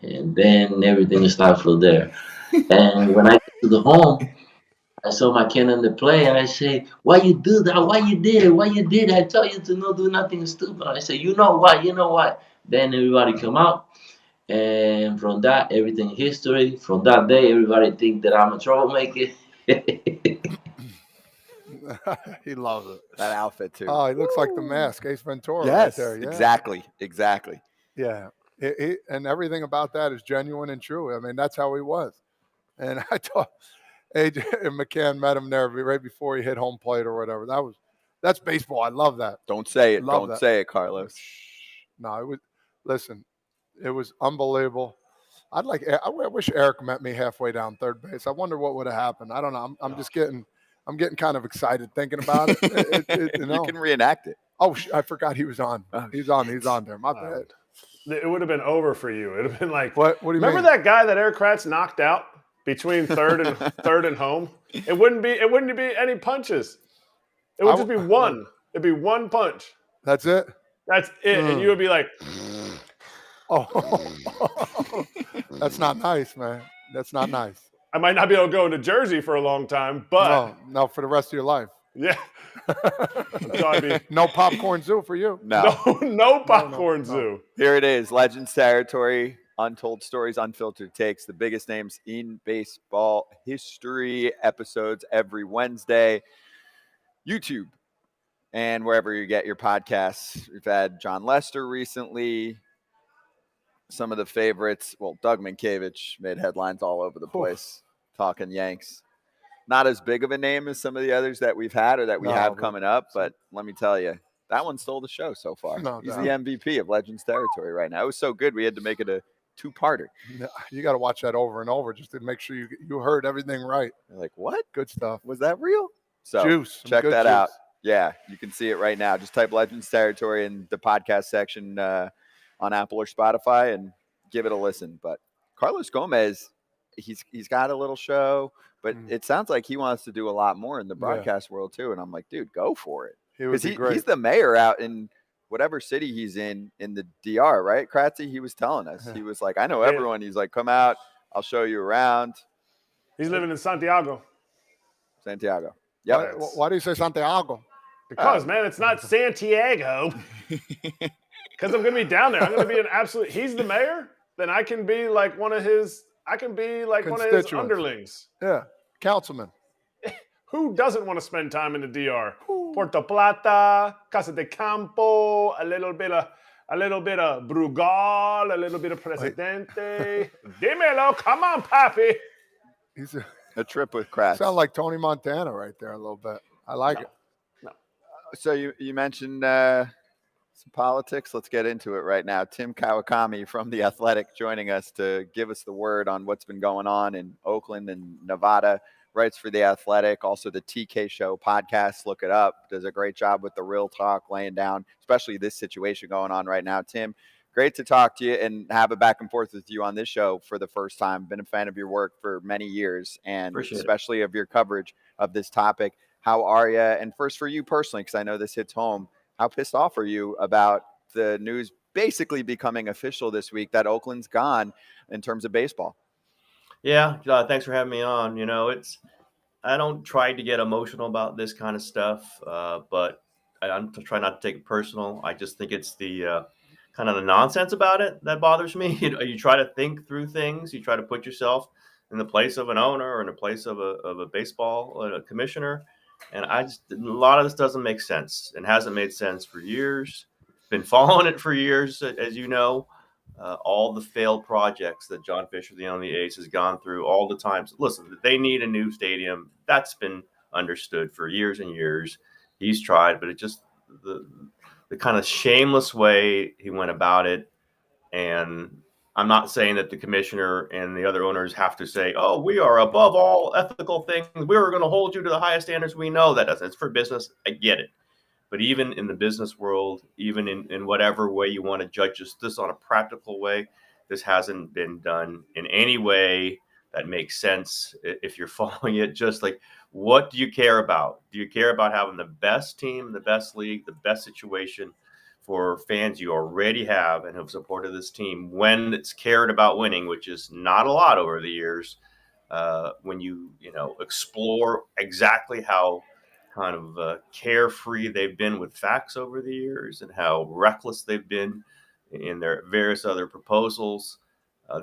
And then everything starts from there. And when I get to the home, I saw McCann in the play, and I say, why you do that? Why you did it? Why you did it? I tell you to not do nothing stupid. I say, you know what? Then everybody come out. And from that, everything history. From that day, everybody think that I'm a troublemaker. He loves it. That outfit too. Oh, he looks like the Mask, Ace Ventura. Yes, right there. Yeah. exactly. Yeah, and everything about that is genuine and true. I mean, that's how he was. And I thought AJ and McCann met him there right before he hit home plate or whatever. That's baseball. I love that. Don't say it. Don't say it, Carlos. No, it was. Listen, it was unbelievable. I wish Erik met me halfway down third base. I wonder what would have happened. I don't know. I'm just getting kind of excited thinking about it. You can reenact it. Oh, I forgot he was on. He's on there. My bad. It would have been over for you. It would have been what do you remember mean? that guy that Erik Kratz knocked out between third and home? It wouldn't be any punches. It would just be one. It'd be one punch. That's it? That's it. And you would be like, oh, that's not nice, man. That's not nice. I might not be able to go into Jersey for a long time, but no, for the rest of your life. Yeah. No popcorn zoo for you. No popcorn zoo. Here it is, Legends territory, untold stories, unfiltered takes, the biggest names in baseball history. Episodes every Wednesday, YouTube, and wherever you get your podcasts. We've had John Lester recently. Some of the favorites. Well, Doug Minkiewicz made headlines all over the place, talking Yanks. Not as big of a name as some of the others that we've had or that we have coming up, but let me tell you, that one stole the show so far. He's the MVP of Legends territory right now. It was so good, we had to make it a two-parter. You got to watch that over and over just to make sure you heard everything right. You're like, what? Good stuff. Was that real? So juice. check that out. Yeah, you can see it right now. Just type Legends Territory in the podcast section on Apple or Spotify and give it a listen. But Carlos Gomez, he's got a little show, but it sounds like he wants to do a lot more in the broadcast world too. And I'm like, dude, go for it. He would be great. He's the mayor out in whatever city he's in the DR, right? Kratzy, he was telling us. He was like, I know everyone. He's like, come out, I'll show you around. He's living in Santiago. Yep. Why do you say Santiago? Because, man, it's not Santiago. Because I'm going to be down there. I'm going to be an absolute – he's the mayor, then I can be like one of his – I can be like one of his underlings. Yeah, councilman. Who doesn't want to spend time in the DR? Puerto Plata, Casa de Campo, a little bit of Brugal, a little bit of Presidente. Dímelo, come on, papi. He's a trip with Kratz. Sound like Tony Montana right there a little bit. I like it. No. So you mentioned some politics. Let's get into it right now. Tim Kawakami from The Athletic joining us to give us the word on what's been going on in Oakland and Nevada. Writes for The Athletic, also the TK Show podcast. Look it up. Does a great job with the real talk, laying down, especially this situation going on right now. Tim, great to talk to you and have a back and forth with you on this show for the first time. Been a fan of your work for many years, and especially of your coverage of this topic. How are you? And first for you personally, because I know this hits home, how pissed off are you about the news basically becoming official this week that Oakland's gone in terms of baseball? Yeah, thanks for having me on. You know, I don't try to get emotional about this kind of stuff, but I'm trying not to take it personal. I just think it's the kind of the nonsense about it that bothers me. You try to think through things. You try to put yourself in the place of an owner or in the place of a baseball commissioner. And a lot of this doesn't make sense and hasn't made sense for years. Been following it for years, as you know. All the failed projects that John Fisher, the owner of the A's, has gone through all the times. Listen, they need a new stadium. That's been understood for years and years. He's tried, but it just the kind of shameless way he went about it. And I'm not saying that the commissioner and the other owners have to say, oh, we are above all ethical things. We're going to hold you to the highest standards. We know that doesn't. It's for business. I get it. But even in the business world, even in whatever way you want to judge this on a practical way, this hasn't been done in any way that makes sense if you're following it. Just like, what do you care about? Do you care about having the best team, the best league, the best situation for fans you already have and have supported this team when it's cared about winning, which is not a lot over the years, when you explore exactly how kind of carefree they've been with facts over the years and how reckless they've been in their various other proposals.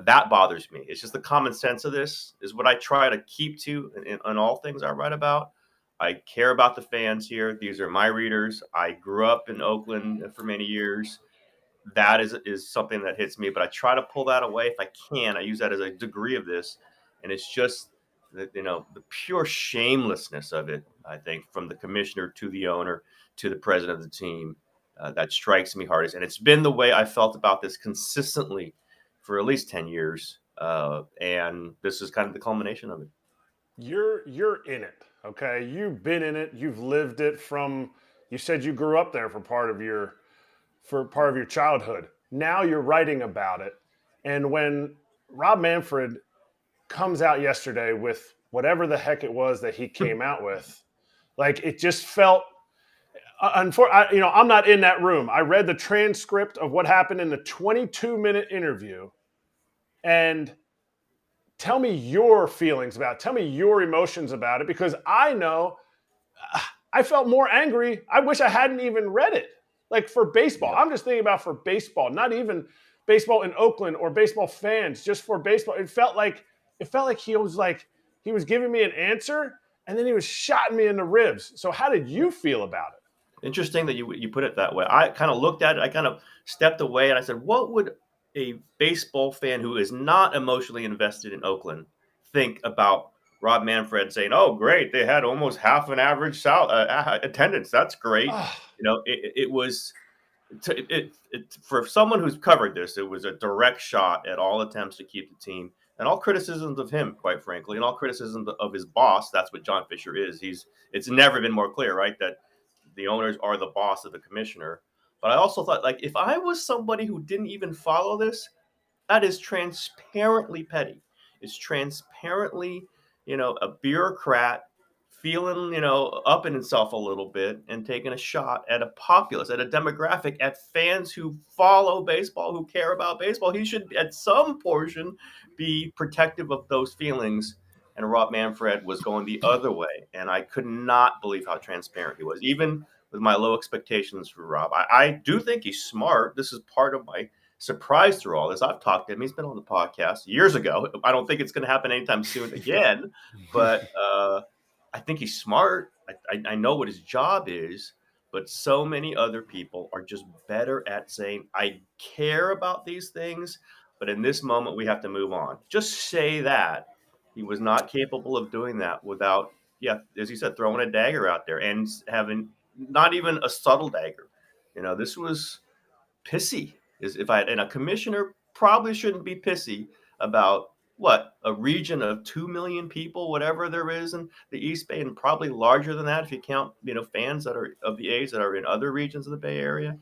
That bothers me. It's just the common sense of this is what I try to keep to in all things I write about. I care about the fans here. These are my readers. I grew up in Oakland for many years. That is something that hits me, but I try to pull that away if I can. I use that as a degree of this, and it's just the pure shamelessness of it, I think, from the commissioner to the owner to the president of the team, that strikes me hardest. And it's been the way I felt about this consistently for at least 10 years. And this is kind of the culmination of it. You're in it, okay? You've been in it. You've lived it you said you grew up there for part of your childhood. Now you're writing about it. And when Rob Manfred comes out yesterday with whatever the heck it was that he came out with, like, it just felt I'm not in that room. I read the transcript of what happened in the 22-minute interview, and tell me your feelings about it. Tell me your emotions about it, because I know I felt more angry. I wish I hadn't even read it. Like, for baseball. I'm just thinking about for baseball, not even baseball in Oakland or baseball fans, just for baseball. It felt like he was giving me an answer, and then he was shotting me in the ribs. So how did you feel about it? Interesting that you put it that way. I kind of looked at it. I kind of stepped away, and I said, what would a baseball fan who is not emotionally invested in Oakland think about Rob Manfred saying, oh, great, they had almost half an average attendance. That's great. It was for someone who's covered this, it was a direct shot at all attempts to keep the team and all criticisms of him, quite frankly, and all criticisms of his boss. That's what John Fisher is. It's never been more clear, right, that the owners are the boss of the commissioner. But I also thought, like, if I was somebody who didn't even follow this, that is transparently petty. It's transparently, a bureaucrat feeling, up in himself a little bit and taking a shot at a populace, at a demographic, at fans who follow baseball, who care about baseball. He should, at some portion, be protective of those feelings. And Rob Manfred was going the other way. And I could not believe how transparent he was, even with my low expectations for Rob. I do think he's smart. This is part of my surprise through all this. I've talked to him. He's been on the podcast years ago. I don't think it's going to happen anytime soon again, but I think he's smart. I know what his job is, but so many other people are just better at saying, I care about these things, but in this moment, we have to move on. Just say that. He was not capable of doing that without, as you said, throwing a dagger out there and having not even a subtle dagger. This was pissy. And a commissioner probably shouldn't be pissy about a region of 2 million people, whatever there is in the East Bay, and probably larger than that if you count, fans that are of the A's that are in other regions of the Bay Area.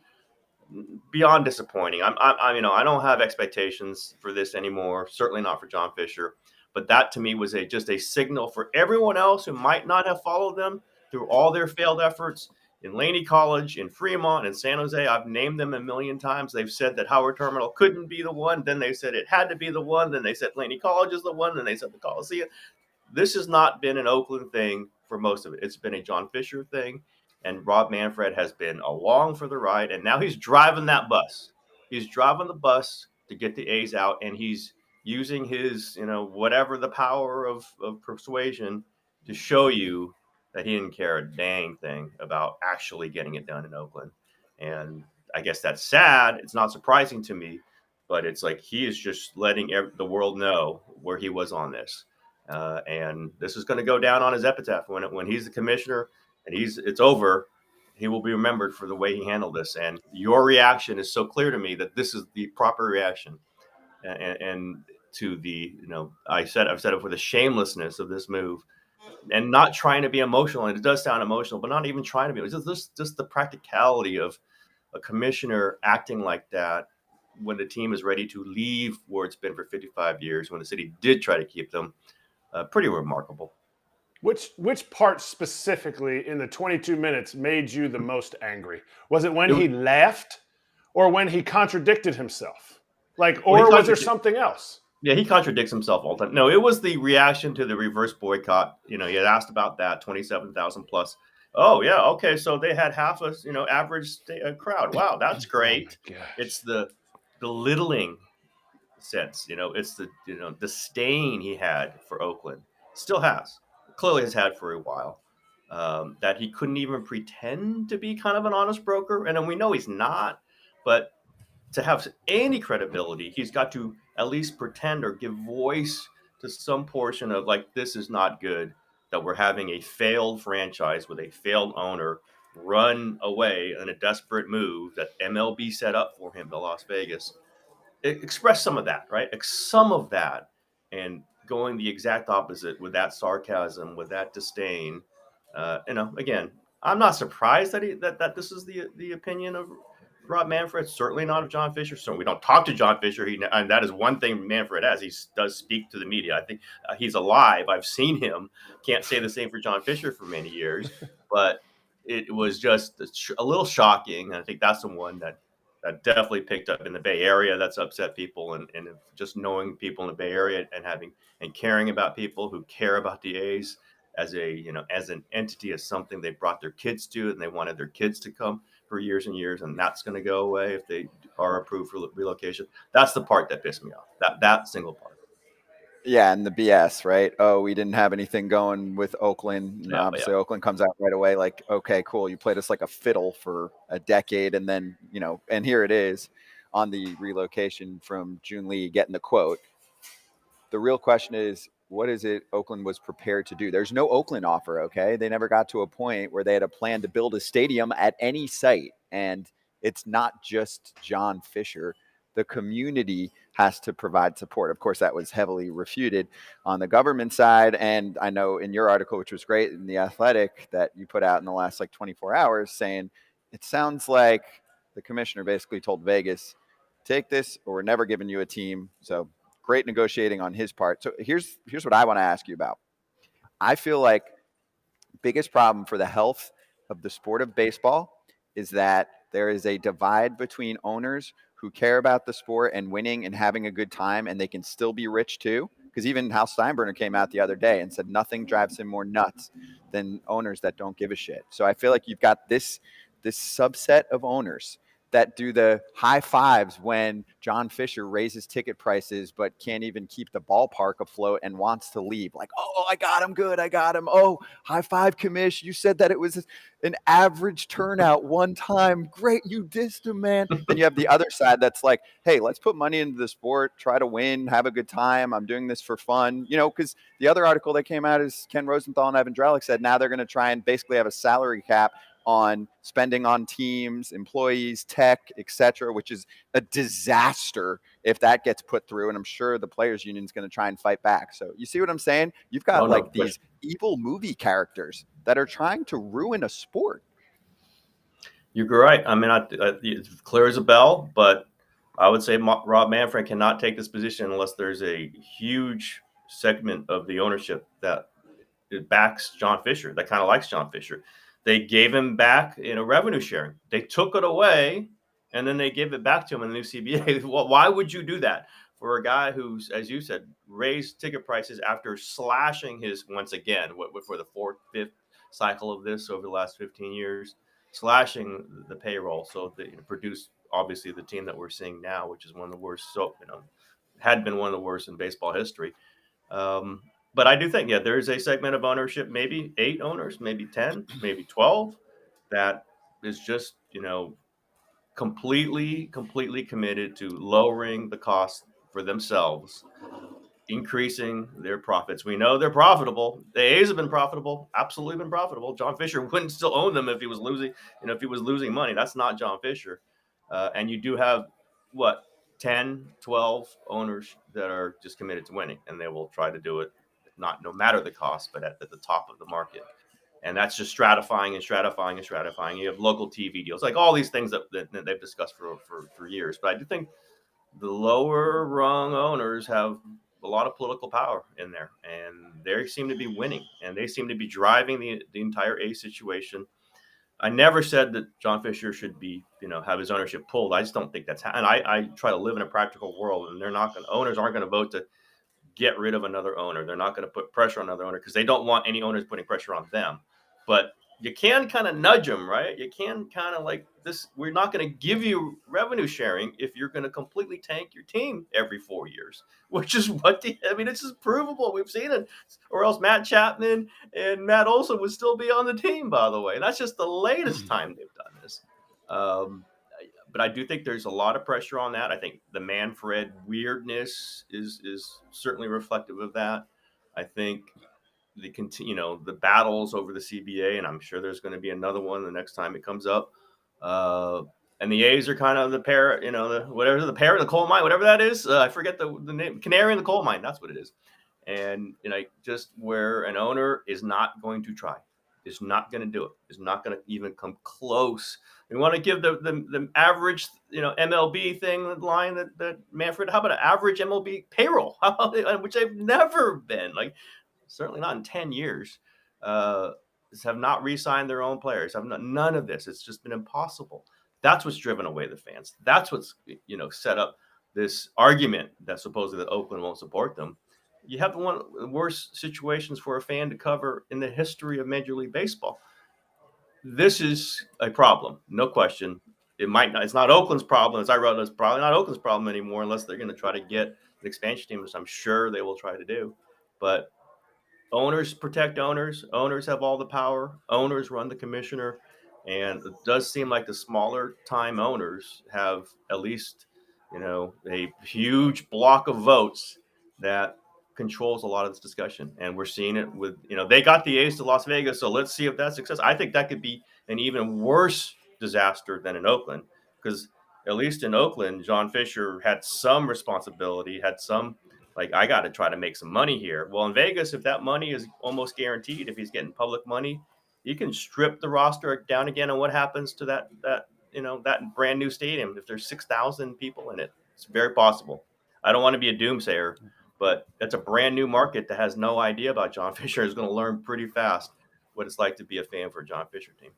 Beyond disappointing. I don't have expectations for this anymore. Certainly not for John Fisher. But that to me was just a signal for everyone else who might not have followed them through all their failed efforts in Laney College, in Fremont, in San Jose. I've named them a million times. They've said that Howard Terminal couldn't be the one. Then they said it had to be the one. Then they said Laney College is the one. Then they said the Coliseum. This has not been an Oakland thing for most of it. It's been a John Fisher thing. And Rob Manfred has been along for the ride. And now he's driving that bus. He's driving the bus to get the A's out. And he's using his, whatever the power of persuasion to show you that he didn't care a dang thing about actually getting it done in Oakland. And I guess that's sad. It's not surprising to me, but it's like he is just letting the world know where he was on this. And this is going to go down on his epitaph when he's the commissioner and it's over. He will be remembered for the way he handled this. And your reaction is so clear to me that this is the proper reaction. And to the, I've said it for the shamelessness of this move. And not trying to be emotional, and it does sound emotional, but not even trying to be. It's just the practicality of a commissioner acting like that when the team is ready to leave where it's been for 55 years, when the city did try to keep them. Pretty remarkable. Which part specifically in the 22 minutes made you the most angry? Was it when he laughed or when he contradicted himself? Was there something else? Yeah, he contradicts himself all the time. No, it was the reaction to the reverse boycott. He had asked about that, 27,000 plus. Oh, yeah, okay, so they had half a, average crowd. Wow, that's great. Oh it's the belittling sense, it's the, disdain he had for Oakland. Still has. Clearly has had for a while. That he couldn't even pretend to be kind of an honest broker. And then we know he's not, but to have any credibility, he's got to at least pretend or give voice to some portion of this is not good, that we're having a failed franchise with a failed owner run away in a desperate move that MLB set up for him to Las Vegas. Express some of that, right? Some of that, and going the exact opposite with that sarcasm, with that disdain. Again, I'm not surprised that this is the opinion of Rob Manfred, certainly not of John Fisher. So we don't talk to John Fisher. And that is one thing Manfred has. He does speak to the media. I think he's alive. I've seen him. Can't say the same for John Fisher for many years, but it was just a little shocking. And I think that's the one that definitely picked up in the Bay Area. That's upset people, and just knowing people in the Bay Area and caring about people who care about the A's as an entity, as something they brought their kids to, and they wanted their kids to come for years and years, and that's going to go away if they are approved for relocation. That's the part that pissed me off. That single part. Yeah, and the BS, right? Oh, we didn't have anything going with Oakland. And obviously, Oakland comes out right away like, okay, cool. You played us like a fiddle for a decade, and then, and here it is on the relocation from June Lee getting the quote. The real question is, what is it Oakland was prepared to do? There's no Oakland offer, okay? They never got to a point where they had a plan to build a stadium at any site. And it's not just John Fisher. the community has to provide support. Of course, that was heavily refuted on the government side. And I know in your article, which was great in The Athletic that you put out in the last 24 hours, saying it sounds like the commissioner basically told Vegas, take this or we're never giving you a team. So great negotiating on his part. So here's what I want to ask you about. I feel like biggest problem for the health of the sport of baseball is that there is a divide between owners who care about the sport and winning and having a good time, and they can still be rich too. Because even Hal Steinbrenner came out the other day and said nothing drives him more nuts than owners that don't give a shit. So I feel like you've got this subset of owners that do the high fives when John Fisher raises ticket prices but can't even keep the ballpark afloat and wants to leave. Like, oh, I got him good. I got him. Oh, high five, commish. You said that it was an average turnout one time. Great. You dissed him, man. Then you have the other side that's like, hey, let's put money into the sport, try to win, have a good time. I'm doing this for fun. Because the other article that came out is Ken Rosenthal and Evan Drellick said now they're going to try and basically have a salary cap on spending on teams, employees, tech, etc., which is a disaster if that gets put through. And I'm sure the players union is going to try and fight back. So you see what I'm saying? You've got these evil movie characters that are trying to ruin a sport. You're right. I mean, it's clear as a bell, but I would say Rob Manfred cannot take this position unless there's a huge segment of the ownership that it backs John Fisher, that kind of likes John Fisher. They gave him back revenue sharing. They took it away, and then they gave it back to him in the new CBA. Well, why would you do that for a guy who's, as you said, raised ticket prices after slashing his, once again, for the fifth cycle of this over the last 15 years, slashing the payroll. So they produced, obviously, the team that we're seeing now, which is one of the worst, had been one of the worst in baseball history. But I do think, there is a segment of ownership, maybe 8 owners, maybe 10, maybe 12, that is just, completely committed to lowering the cost for themselves, increasing their profits. We know they're profitable. The A's have been profitable, absolutely been profitable. John Fisher wouldn't still own them if he was losing, money. That's not John Fisher. And you do have 10, 12 owners that are just committed to winning, and they will try to do it no matter the cost, but at the top of the market. And that's just stratifying. You have local TV deals, like all these things that they've discussed for years. But I do think the lower rung owners have a lot of political power in there, and they seem to be winning, and they seem to be driving the entire A situation. I never said that John Fisher should be, have his ownership pulled. I just don't think that's and I try to live in a practical world, and owners aren't going to vote to get rid of another owner. They're not going to put pressure on another owner because they don't want any owners putting pressure on them. But you can kind of nudge them, right? You can kind of like this. We're not going to give you revenue sharing if you're going to completely tank your team every 4 years, which is it's just provable. We've seen it. Or else Matt Chapman and Matt Olson would still be on the team, by the way. And that's just the latest time they've done this. But I do think there's a lot of pressure on that. I think the Manfred weirdness is certainly reflective of that. I think the battles over the CBA, and I'm sure there's going to be another one the next time it comes up. And the A's are kind of the parrot, the parrot in the coal mine, whatever that is. I forget the name, canary in the coal mine. That's what it is. And just where an owner is not going to try, is not going to do it, is not going to even come close. We want to give the average, MLB thing line that Manfred. How about an average MLB payroll, which they've never been, certainly not in 10 years. Have not re-signed their own players. None of this. It's just been impossible. That's what's driven away the fans. That's what's set up this argument that supposedly that Oakland won't support them. You have one of the worst situations for a fan to cover in the history of Major League Baseball. This is a problem, no question. It might not. It's not Oakland's problem. As I wrote, it's probably not Oakland's problem anymore, unless they're going to try to get an expansion team, which I'm sure they will try to do. But owners protect owners. Owners have all the power. Owners run the commissioner, and it does seem like the smaller time owners have at least, a huge block of votes that controls a lot of this discussion. And we're seeing it with, they got the A's to Las Vegas, so let's see if that's success. I think that could be an even worse disaster than in Oakland, because at least in Oakland, John Fisher had some responsibility, had some, like, I got to try to make some money here. Well, in Vegas, if that money is almost guaranteed, if he's getting public money, you can strip the roster down again. And what happens to that brand new stadium if there's 6,000 people in it? It's very possible. I don't want to be a doomsayer, but that's a brand new market that has no idea about John Fisher. Is going to learn pretty fast what it's like to be a fan for a John Fisher team.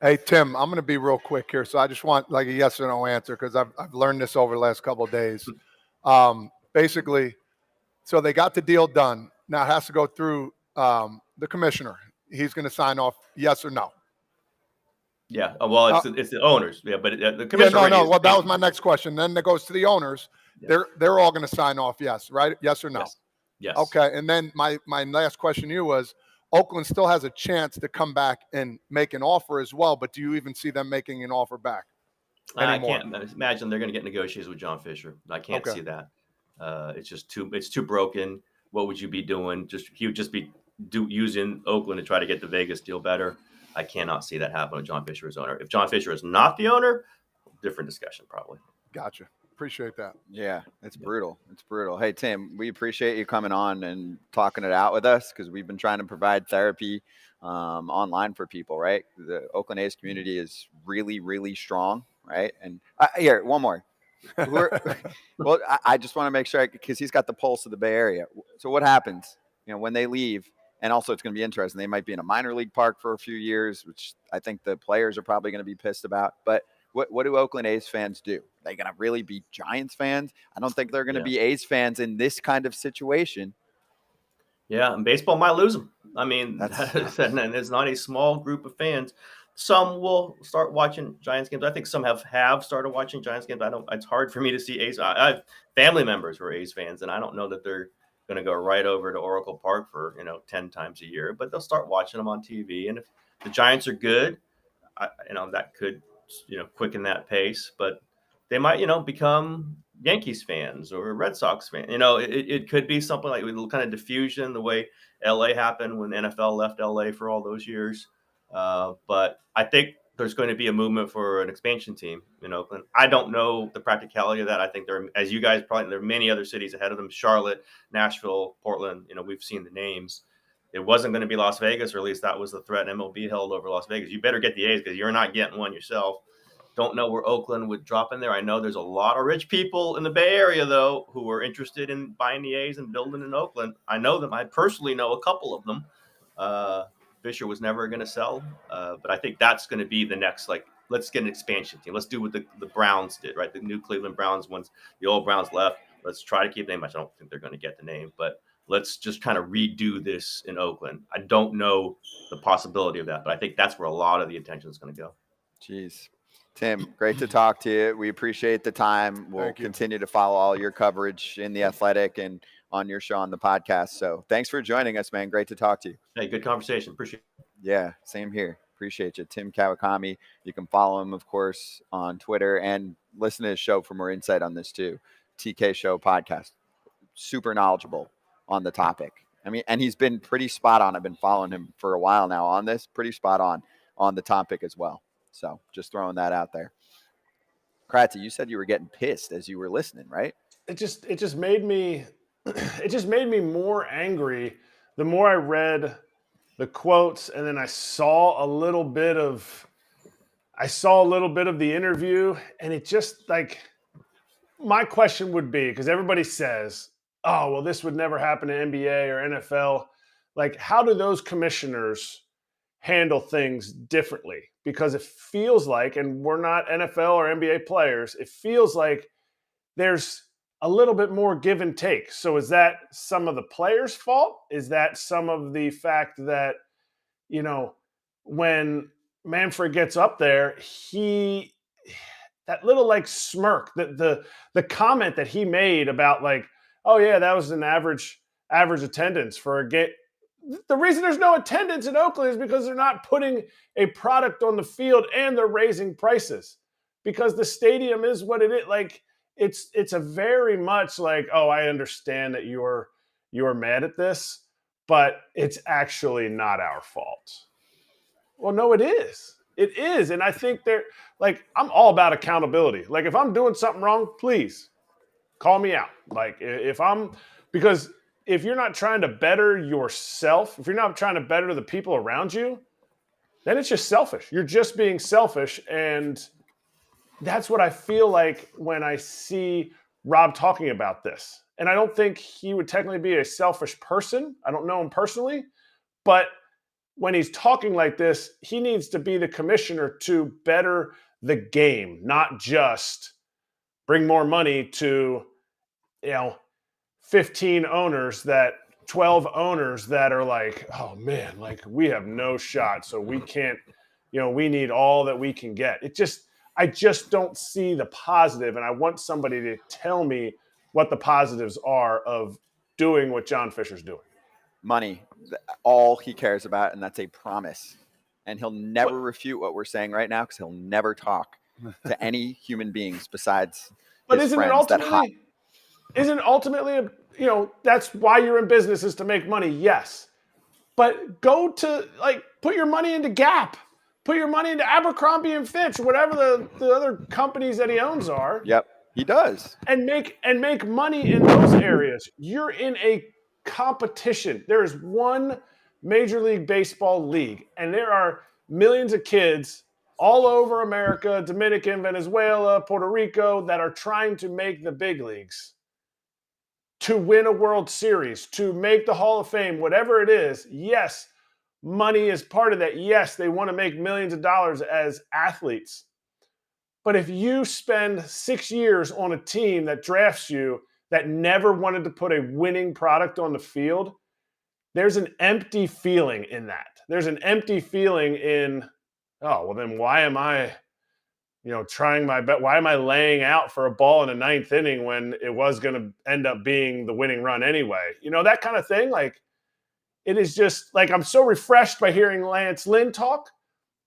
Hey, Tim, I'm going to be real quick here. So I just want like a yes or no answer because I've learned this over the last couple of days. Basically, so they got the deal done. Now it has to go through the commissioner. He's going to sign off yes or no. Yeah, well, it's the owners. Yeah, but the commissioner. Yeah, no. Well, that was my next question. Then it goes to the owners. Yeah. They're all going to sign off yes, right? Yes or no? Yes. Okay, and then my last question to you was, Oakland still has a chance to come back and make an offer as well, but do you even see them making an offer back anymore? I can't imagine they're going to get negotiations with John Fisher. I can't see that. It's just too broken. What would you be doing? He would just be using Oakland to try to get the Vegas deal better. I cannot see that happen with John Fisher as owner. If John Fisher is not the owner, different discussion probably. Gotcha. Appreciate that. Yeah, it's brutal. It's brutal. Hey, Tim, we appreciate you coming on and talking it out with us because we've been trying to provide therapy online for people, right? The Oakland A's community is really, really strong, right? And here, one more. Well, I just want to make sure because he's got the pulse of the Bay Area. So what happens, when they leave? And also it's going to be interesting. They might be in a minor league park for a few years, which I think the players are probably going to be pissed about. But what do Oakland A's fans do? Are they going to really be Giants fans? I don't think they're going to be A's fans in this kind of situation. Yeah, and baseball might lose them. I mean, and it's not a small group of fans. Some will start watching Giants games. I think some have started watching Giants games. It's hard for me to see A's. I have family members who are A's fans, and I don't know that they're going to go right over to Oracle Park for 10 times a year, but they'll start watching them on TV. And if the Giants are good, that could quicken that pace. But they might become Yankees fans or Red Sox fans. It could be something like a little kind of diffusion, the way LA happened when NFL left LA for all those years. But I think there's going to be a movement for an expansion team in Oakland. I don't know the practicality of that. I think as you guys probably, there are many other cities ahead of them: Charlotte, Nashville, Portland. We've seen the names. It wasn't going to be Las Vegas, or at least that was the threat MLB held over Las Vegas. You better get the A's because you're not getting one yourself. Don't know where Oakland would drop in there. I know there's a lot of rich people in the Bay Area, though, who are interested in buying the A's and building in Oakland. I know them. I personally know a couple of them. Fisher was never going to sell, but I think that's going to be the next, let's get an expansion team. Let's do what the Browns did, right? The new Cleveland Browns, once the old Browns left, let's try to keep the name. I don't think they're going to get the name, but let's just kind of redo this in Oakland. I don't know the possibility of that, but I think that's where a lot of the attention is going to go. Jeez. Tim, great to talk to you. We appreciate the time. We'll continue to follow all your coverage in The Athletic and on your show on the podcast. So thanks for joining us, man. Great to talk to you. Hey, good conversation. Appreciate it. Yeah, same here. Appreciate you. Tim Kawakami. You can follow him, of course, on Twitter and listen to his show for more insight on this too. TK Show podcast. Super knowledgeable on the topic. I mean, and he's been pretty spot on. I've been following him for a while now on this. Pretty spot on the topic as well. So just throwing that out there. Kratzy, you said you were getting pissed as you were listening, right? It just made me more angry the more I read the quotes, and then I saw a little bit of the interview, and it just my question would be, because everybody says, oh, well, this would never happen in NBA or NFL. How do those commissioners handle things differently? Because it feels like, and we're not NFL or NBA players, it feels like there's a little bit more give and take. So is that some of the players' fault? Is that some of the fact that, when Manfred gets up there, that little smirk, the comment that he made about oh yeah, that was an average attendance for a game. The reason there's no attendance in Oakland is because they're not putting a product on the field and they're raising prices because the stadium is what it is. It's a very much oh, I understand that you're mad at this, but it's actually not our fault. Well, no, it is. It is. And I think I'm all about accountability. Like, if I'm doing something wrong, please call me out. Like, because if you're not trying to better yourself, if you're not trying to better the people around you, then it's just selfish. You're just being selfish. And that's what I feel like when I see Rob talking about this. And I don't think he would technically be a selfish person. I don't know him personally. But when he's talking like this, he needs to be the commissioner to better the game, not just bring more money to, 12 owners that are like, oh man, like, we have no shot. So we can't, we need all that we can get. I just don't see the positive. And I want somebody to tell me what the positives are of doing what John Fisher's doing. Money, all he cares about, and that's a promise. And he'll never refute what we're saying right now, because he'll never talk to any human beings besides his friends that hide. Isn't ultimately, that's why you're in business, is to make money, yes. But go to, put your money into Gap. Put your money into Abercrombie and Fitch, whatever the other companies that he owns are. Yep, he does. And make money in those areas. You're in a competition. There is one Major League Baseball league, and there are millions of kids all over America, Dominican, Venezuela, Puerto Rico, that are trying to make the big leagues, to win a World Series, to make the Hall of Fame, whatever it is. Yes, money is part of that. Yes, they want to make millions of dollars as athletes. But if you spend 6 years on a team that drafts you that never wanted to put a winning product on the field, there's an empty feeling in that. There's an empty feeling in, oh, well, then why am I, trying my best? Why am I laying out for a ball in the 9th inning when it was going to end up being the winning run anyway? That kind of thing. Like, it is just like, I'm so refreshed by hearing Lance Lynn talk,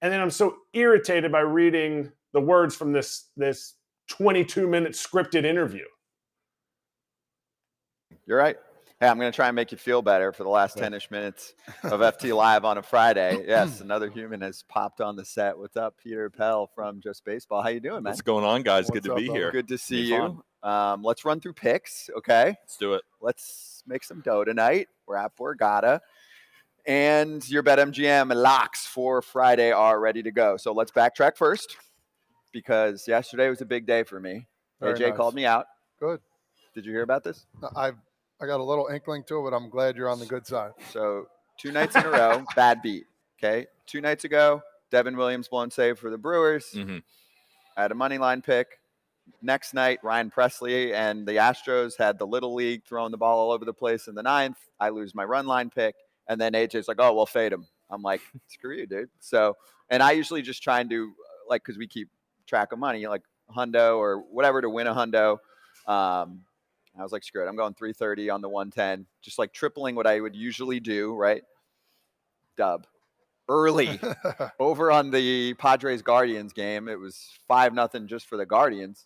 and then I'm so irritated by reading the words from this 22-minute scripted interview. You're right. Hey, I'm going to try and make you feel better for the last 10-ish minutes of FT Live on a Friday. Yes, another human has popped on the set. What's up, Peter Appel from Just Baseball? How you doing, man? What's going on, guys? What's Good to up, be brother? here. Good to see Be you. Let's run through picks, okay? Let's do it. Let's make some dough tonight. We're at Borgata. And your BetMGM locks for Friday are ready to go. So let's backtrack first, because yesterday was a big day for me. Very AJ nice. called me out. Good. Did you hear about this? I got a little inkling to it, but I'm glad you're on the good side. So 2 nights in a row, bad beat. Okay. 2 nights ago, Devin Williams blown save for the Brewers. Mm-hmm. I had a money line pick. Next night, Ryan Presley and the Astros had the Little League throwing the ball all over the place in the 9th. I lose my run line pick. And then AJ's like, oh, we'll fade him. I'm like, screw you, dude. So, and I usually just try and do, because we keep track of money, like hundo or whatever to win a hundo. I was like, screw it. I'm going 330 on the 110, just like tripling what I would usually do, right? Dub. Early. Over on the Padres-Guardians game, it was 5-0 just for the Guardians.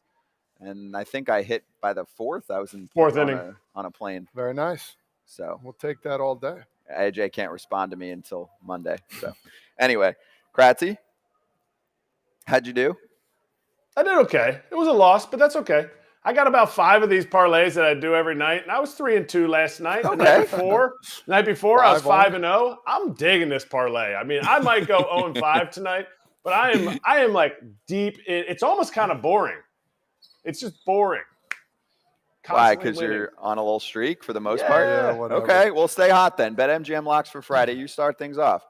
And I think I hit by the 4th. I was in 4th inning on a plane. Very nice. So We'll take that all day. AJ can't respond to me until Monday. So anyway, Kratzy, how'd you do? I did okay. It was a loss, but that's okay. I got about 5 of these parlays that I do every night, and I was 3-2 last night. Okay. The night before, I was 5-0. I'm digging this parlay. I mean, I might go 0-5 tonight, but I am like deep in. It's almost kind of boring. It's just boring. Why? Constantly Because winning. you're on a little streak for the most Yeah. part? Yeah, whatever. Okay, we'll stay hot then. BetMGM locks for Friday. You start things off.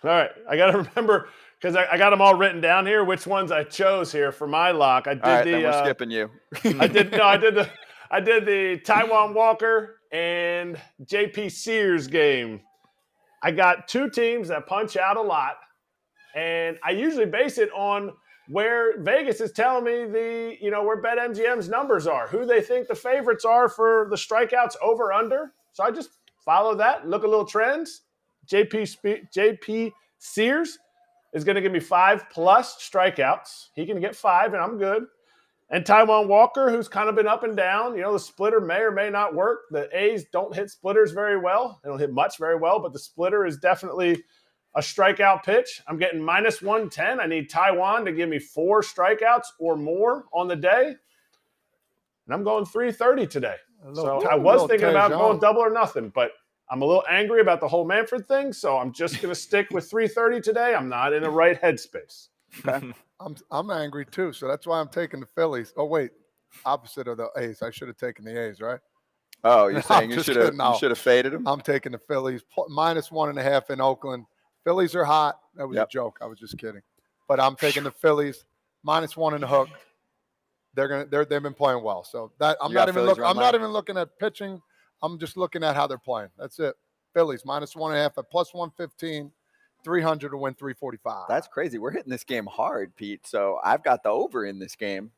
All right, I got to remember, because I got them all written down here, which ones I chose here for my lock. I did All right, then we're skipping you. I did the Taijuan Walker and JP Sears game. I got 2 teams that punch out a lot, and I usually base it on where Vegas is telling me where BetMGM's numbers are, who they think the favorites are for the strikeouts over under. So I just follow that, look at little trends. JP Sears is going to give me 5+ strikeouts. He can get 5, and I'm good. And Taijuan Walker, who's kind of been up and down. The splitter may or may not work. The A's don't hit splitters very well. They don't hit much very well, but the splitter is definitely a strikeout pitch. I'm getting minus 110. I need Taiwan to give me 4 strikeouts or more on the day. And I'm going 330 today. So I was thinking about going double or nothing, but I'm a little angry about the whole Manfred thing, so I'm just going to stick with 330 today. I'm not in the right headspace. Okay. I'm angry too, so that's why I'm taking the Phillies. Oh wait, opposite of the A's. I should have taken the A's, right? Oh, you're saying you should have faded them? I'm taking the Phillies minus 1.5 in Oakland. Phillies are hot. That was a joke. I was just kidding. But I'm taking the Phillies minus 1 in the hook. They've been playing well. So that I'm not even looking at pitching. I'm just looking at how they're playing. That's it. Phillies minus 1.5 at plus 115, 300 to win 345. That's crazy. We're hitting this game hard, Pete. So I've got the over in this game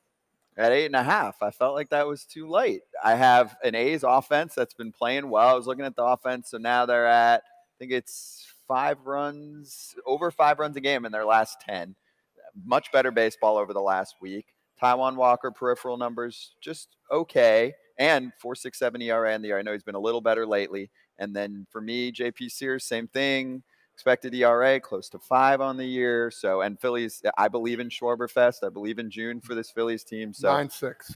at 8.5. I felt like that was too light. I have an A's offense that's been playing well. I was looking at the offense. So now they're at, I think it's over 5 runs a game in their last 10. Much better baseball over the last week. Taiwan Walker peripheral numbers just okay. And 4.67 ERA in the year. I know he's been a little better lately. And then for me, JP Sears, same thing. Expected ERA close to 5 on the year. So, and Phillies, I believe in Schwarberfest. I believe in June for this Phillies team. So 9-6.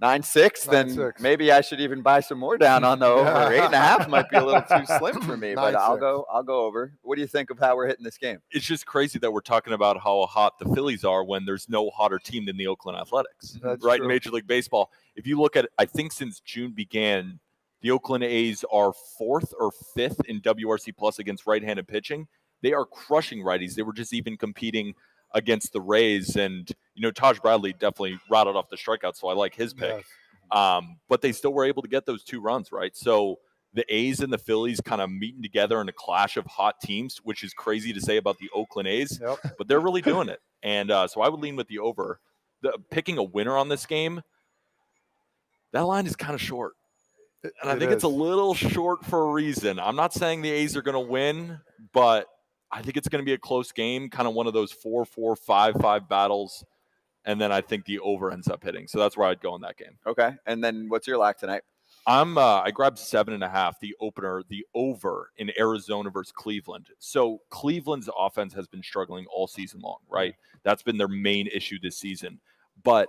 9-6. Then maybe I should even buy some more down on the over. 8.5 might be a little too slim for me, but I'll go over. What do you think of how we're hitting this game? It's just crazy that we're talking about how hot the Phillies are when there's no hotter team than the Oakland Athletics. That's right true. In Major League Baseball. If you look at, I think since June began, the Oakland A's are 4th or 5th in WRC plus against right-handed pitching. They are crushing righties. They were just even competing against the Rays, and Taj Bradley definitely rattled off the strikeout, so I like his pick. Yes. But they still were able to get those 2 runs, right? So the A's and the Phillies kind of meeting together in a clash of hot teams, which is crazy to say about the Oakland A's, but they're really doing it. And so I would lean with the over. Picking a winner on this game, that line is kind of short. And I think it's a little short for a reason. I'm not saying the A's are going to win, but I think it's going to be a close game, kind of one of those 4-4, 5-5 battles. And then I think the over ends up hitting. So that's where I'd go in that game. Okay. And then what's your lock tonight? I grabbed 7.5, the opener, the over in Arizona versus Cleveland. So Cleveland's offense has been struggling all season long, right? That's been their main issue this season. But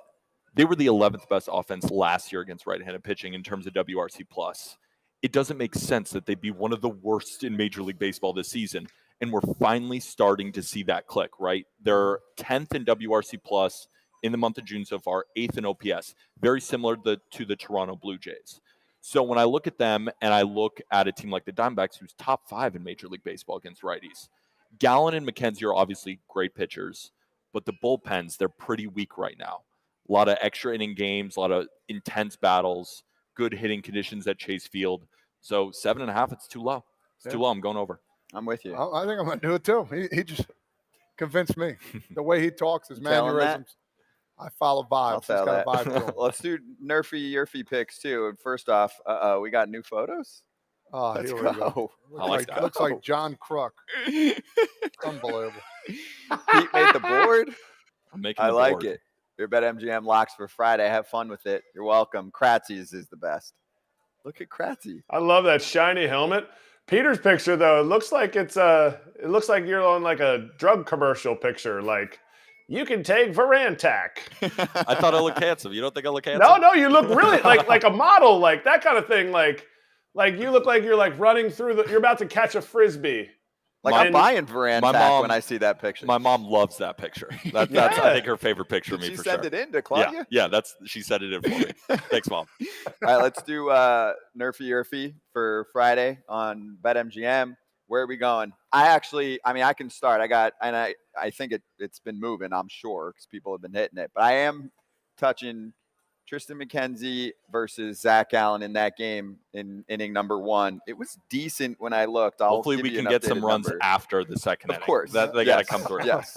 they were the 11th best offense last year against right-handed pitching in terms of WRC plus. It doesn't make sense that they'd be one of the worst in Major League Baseball this season. And we're finally starting to see that click, right? They're 10th in WRC plus in the month of June so far, 8th in OPS, very similar to the Toronto Blue Jays. So when I look at them and I look at a team like the Diamondbacks, who's top 5 in Major League Baseball against righties, Gallen and McKenzie are obviously great pitchers, but the bullpens, they're pretty weak right now. A lot of extra inning games, a lot of intense battles, good hitting conditions at Chase Field. So 7.5, it's too low. It's too low. I'm going over. I'm with you. I think I'm going to do it too. He just convinced me. The way he talks, his mannerisms. I follow vibes. I'll tell that. Let's do Nerfy picks too. And first off, we got new photos. Oh, let's here go. We go. I like that. Looks like John Kruk. Unbelievable. Pete made the board. I'm making I the like board. it. Your BetMGM locks for Friday. Have fun with it. You're welcome. Kratzy's is the best. Look at Kratzy. I love that shiny helmet. Peter's picture though, it looks like you're on like a drug commercial picture. Like, you can take Varantac. I thought I looked handsome. You don't think I look handsome? No, you look really like a model, like that kind of thing. Like you look like you're like running through you're about to catch a Frisbee. Like I'm buying Varantac when I see that picture. My mom loves that picture. That's I think her favorite picture of me for sure. She sent it in to Claudia? Yeah, she sent it in for me. Thanks, Mom. All right, let's do Nerfy for Friday on BetMGM. Where are we going? I can start. I think it's been moving, I'm sure, because people have been hitting it. But I am touching Tristan McKenzie versus Zach Allen in that game in inning number 1. It was decent when I looked. Hopefully we can get some runs after the second inning. Of course. They got to come through. Yes.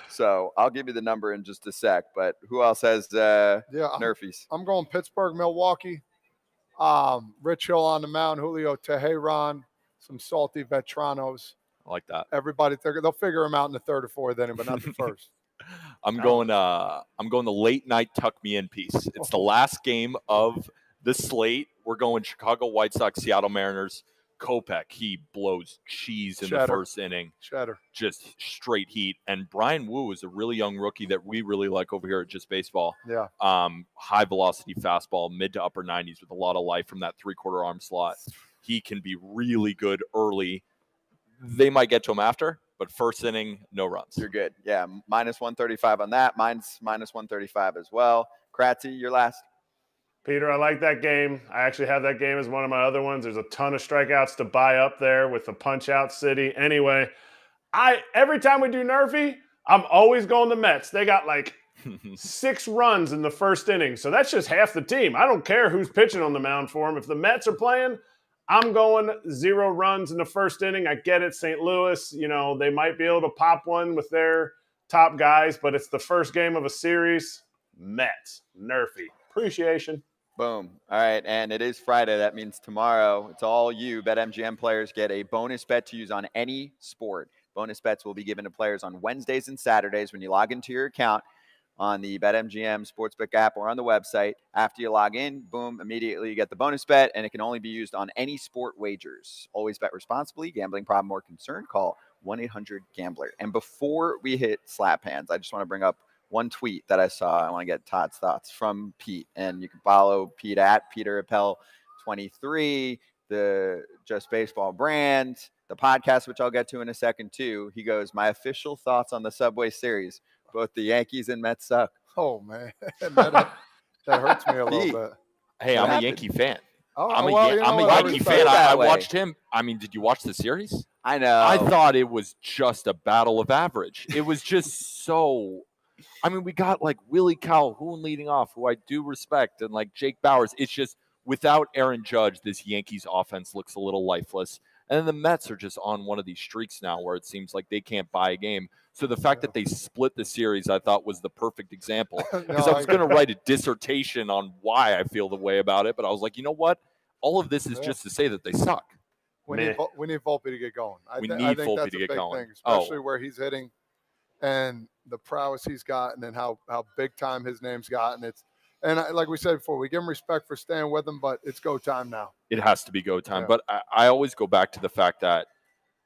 So I'll give you the number in just a sec. But who else has Nerfies? I'm going Pittsburgh, Milwaukee. Rich Hill on the mound, Julio Teheran, some salty veteranos. I like that. Everybody, they'll figure him out in the 3rd or 4th inning, but not the first. I'm going the late night tuck me in piece. It's the last game of the slate. We're going Chicago White Sox, Seattle Mariners. Kopech, he blows cheese in Cheddar. the first inning. Cheddar. Just straight heat. And Brian Wu is a really young rookie that we really like over here at Just Baseball. Yeah. High velocity fastball, mid to upper 90s with a lot of life from that 3/4 arm slot. He can be really good early. They might get to him after, but first inning, no runs. You're good. Yeah, minus 135 on that. Mine's minus 135 as well. Kratzy, your last. Peter, I like that game. I actually have that game as one of my other ones. There's a ton of strikeouts to buy up there with the Punch-Out City. Anyway, every time we do Nerfy, I'm always going the Mets. They got like 6 runs in the first inning, so that's just half the team. I don't care who's pitching on the mound for them. If the Mets are playing, I'm going 0 runs in the first inning. I get it, St. Louis. They might be able to pop one with their top guys, but it's the first game of a series. Mets, Nerfy. Appreciation. Boom. All right, and it is Friday. That means tomorrow it's all you. BetMGM players get a bonus bet to use on any sport. Bonus bets will be given to players on Wednesdays and Saturdays when you log into your account on the BetMGM Sportsbook app or on the website. After you log in, boom, immediately you get the bonus bet, and it can only be used on any sport wagers. Always bet responsibly. Gambling problem or concern, call 1-800-GAMBLER. And before we hit slap hands, I just want to bring up one tweet that I saw. I want to get Todd's thoughts from Pete. And you can follow Pete at Peter Appel 23, the Just Baseball brand, the podcast, which I'll get to in a second too. He goes, my official thoughts on the Subway Series. Both the Yankees and Mets suck. Oh, man. that hurts me a little bit. Hey, I'm a Yankee fan. I'm a Yankee fan. I watched him. I mean, did you watch the series? I know. I thought it was just a battle of average. It was just so... I mean, we got like Willie Calhoun leading off, who I do respect, and like Jake Bauers. It's just without Aaron Judge, this Yankees offense looks a little lifeless. And then the Mets are just on one of these streaks now where it seems like they can't buy a game. So the fact that they split the series, I thought was the perfect example. Because I was going to write a dissertation on why I feel the way about it. But I was like, you know what? All of this is just to say that they suck. We need Volpe to get going. I think Volpe to get going. Thing, especially where he's hitting and the prowess he's gotten and how big time his name's gotten. Like we said before, we give him respect for staying with him, but it's go time now. It has to be go time. Yeah. But I always go back to the fact that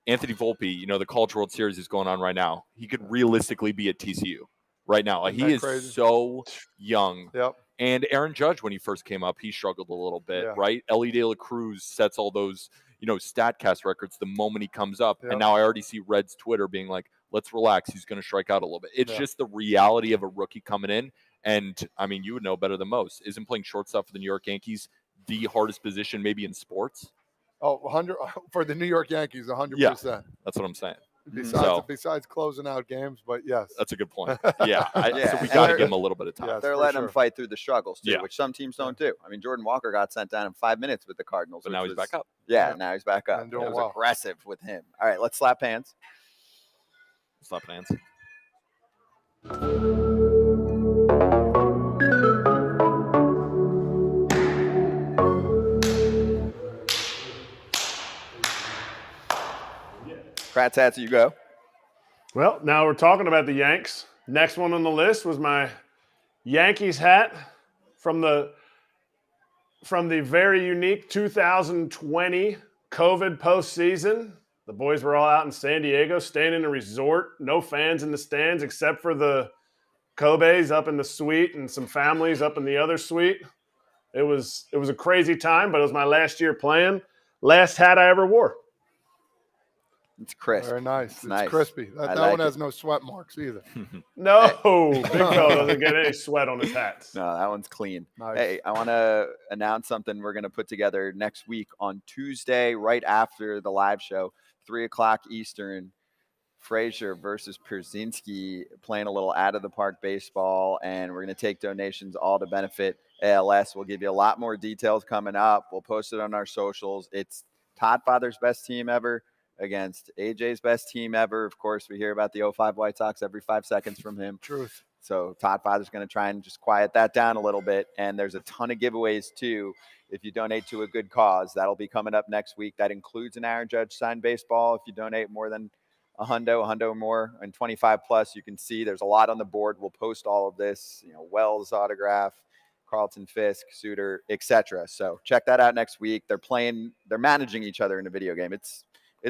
Anthony Volpe, the College World Series is going on right now. He could realistically be at TCU right now. Like, he is crazy? So young. Yep. And Aaron Judge, when he first came up, he struggled a little bit, right? Ellie De La Cruz sets all those, StatCast records the moment he comes up. Yep. And now I already see Red's Twitter being like, let's relax. He's going to strike out a little bit. It's just the reality of a rookie coming in. And, I mean, you would know better than most. Isn't playing shortstop for the New York Yankees the hardest position maybe in sports? Oh, 100 for the New York Yankees, 100%. Yeah, that's what I'm saying. Besides closing out games, but yes. That's a good point. Yeah. So we got to give him a little bit of time. Yes, they're letting him fight through the struggles, too, which some teams don't do. I mean, Jordan Walker got sent down in 5 minutes with the Cardinals. But now he's back up. Yeah, now he's back up. It was aggressive with him. All right, let's slap hands. Slap hands. Kratz hats, you go. Well, now we're talking about the Yanks. Next one on the list was my Yankees hat from the very unique 2020 COVID postseason. The boys were all out in San Diego, staying in a resort. No fans in the stands except for the Kobe's up in the suite and some families up in the other suite. It was a crazy time, but it was my last year playing. Last hat I ever wore. It's crisp. Very nice. It's nice. Crispy. That one has no sweat marks either. No, Big Fella doesn't get any sweat on his hats. No, that one's clean. Nice. Hey, I want to announce something we're going to put together next week on Tuesday, right after the live show, 3:00 Eastern. Frazier versus Pierzynski, playing a little out-of-the-park baseball, and we're going to take donations all to benefit ALS. We'll give you a lot more details coming up. We'll post it on our socials. It's Todd Father's best team ever against AJ's best team ever. Of course, we hear about the 05 White Sox every 5 seconds from him. Truth. So Todd Father's going to try and just quiet that down a little bit. And there's a ton of giveaways, too, if you donate to a good cause. That'll be coming up next week. That includes an Aaron Judge signed baseball. If you donate more than a hundo or more, and 25 plus, you can see there's a lot on the board. We'll post all of this, Wells autograph, Carlton Fisk, Suter, etc. So check that out next week. They're managing each other in a video game. It's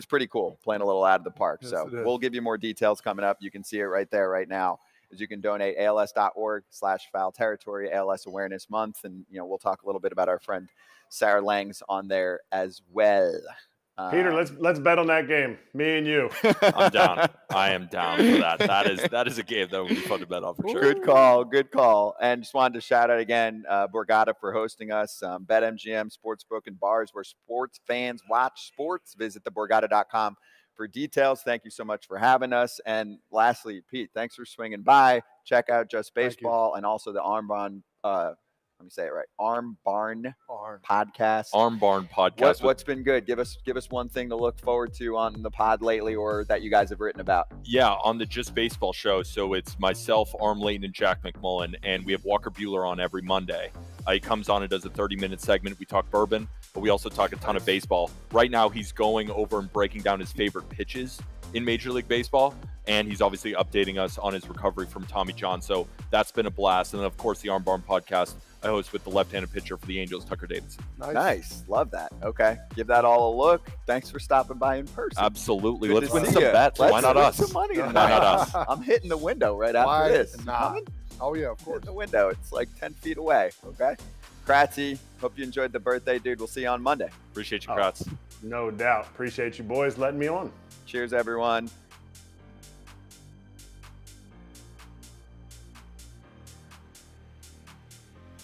pretty cool, playing a little out of the park. Yes, So it is. we'll give you more details coming up. You can see it right there, right now, as you can donate als.org/foul territory, ALS Awareness Month. And, we'll talk a little bit about our friend Sarah Lang's on there as well. Peter, let's bet on that game. Me and you. I'm down. I am down for that. That is a game that would be fun to bet on for sure. Good call. And just wanted to shout out again, Borgata for hosting us. BetMGM Sportsbook and bars where sports fans watch sports. Visit theborgata.com for details. Thank you so much for having us. And lastly, Pete, thanks for swinging by. Check out Just Baseball and also the Arm Barn. Let me say it right. Arm Barn podcast. Arm Barn podcast. What's been good? Give us one thing to look forward to on the pod lately, or that you guys have written about. Yeah, on the Just Baseball show. So it's myself, Arm Layton, and Jack McMullen, and we have Walker Buehler on every Monday. He comes on and does a 30-minute segment. We talk bourbon, but we also talk a ton of baseball. Right now, he's going over and breaking down his favorite pitches in Major League Baseball, and he's obviously updating us on his recovery from Tommy John. So that's been a blast. And then, of course, the Arm Barn podcast I host with the left-handed pitcher for the Angels, Tucker Davidson. Nice. Love that. Okay. Give that all a look. Thanks for stopping by in person. Absolutely. Good Let's to win see some ya. bets. Let's Why not win us? some money Why tonight. not us? I'm hitting the window right after this. Coming? Oh, yeah, of course. Hitting the window. It's like 10 feet away. Okay. Kratzy, hope you enjoyed the birthday, dude. We'll see you on Monday. Appreciate you, Kratz. No doubt. Appreciate you boys letting me on. Cheers, everyone.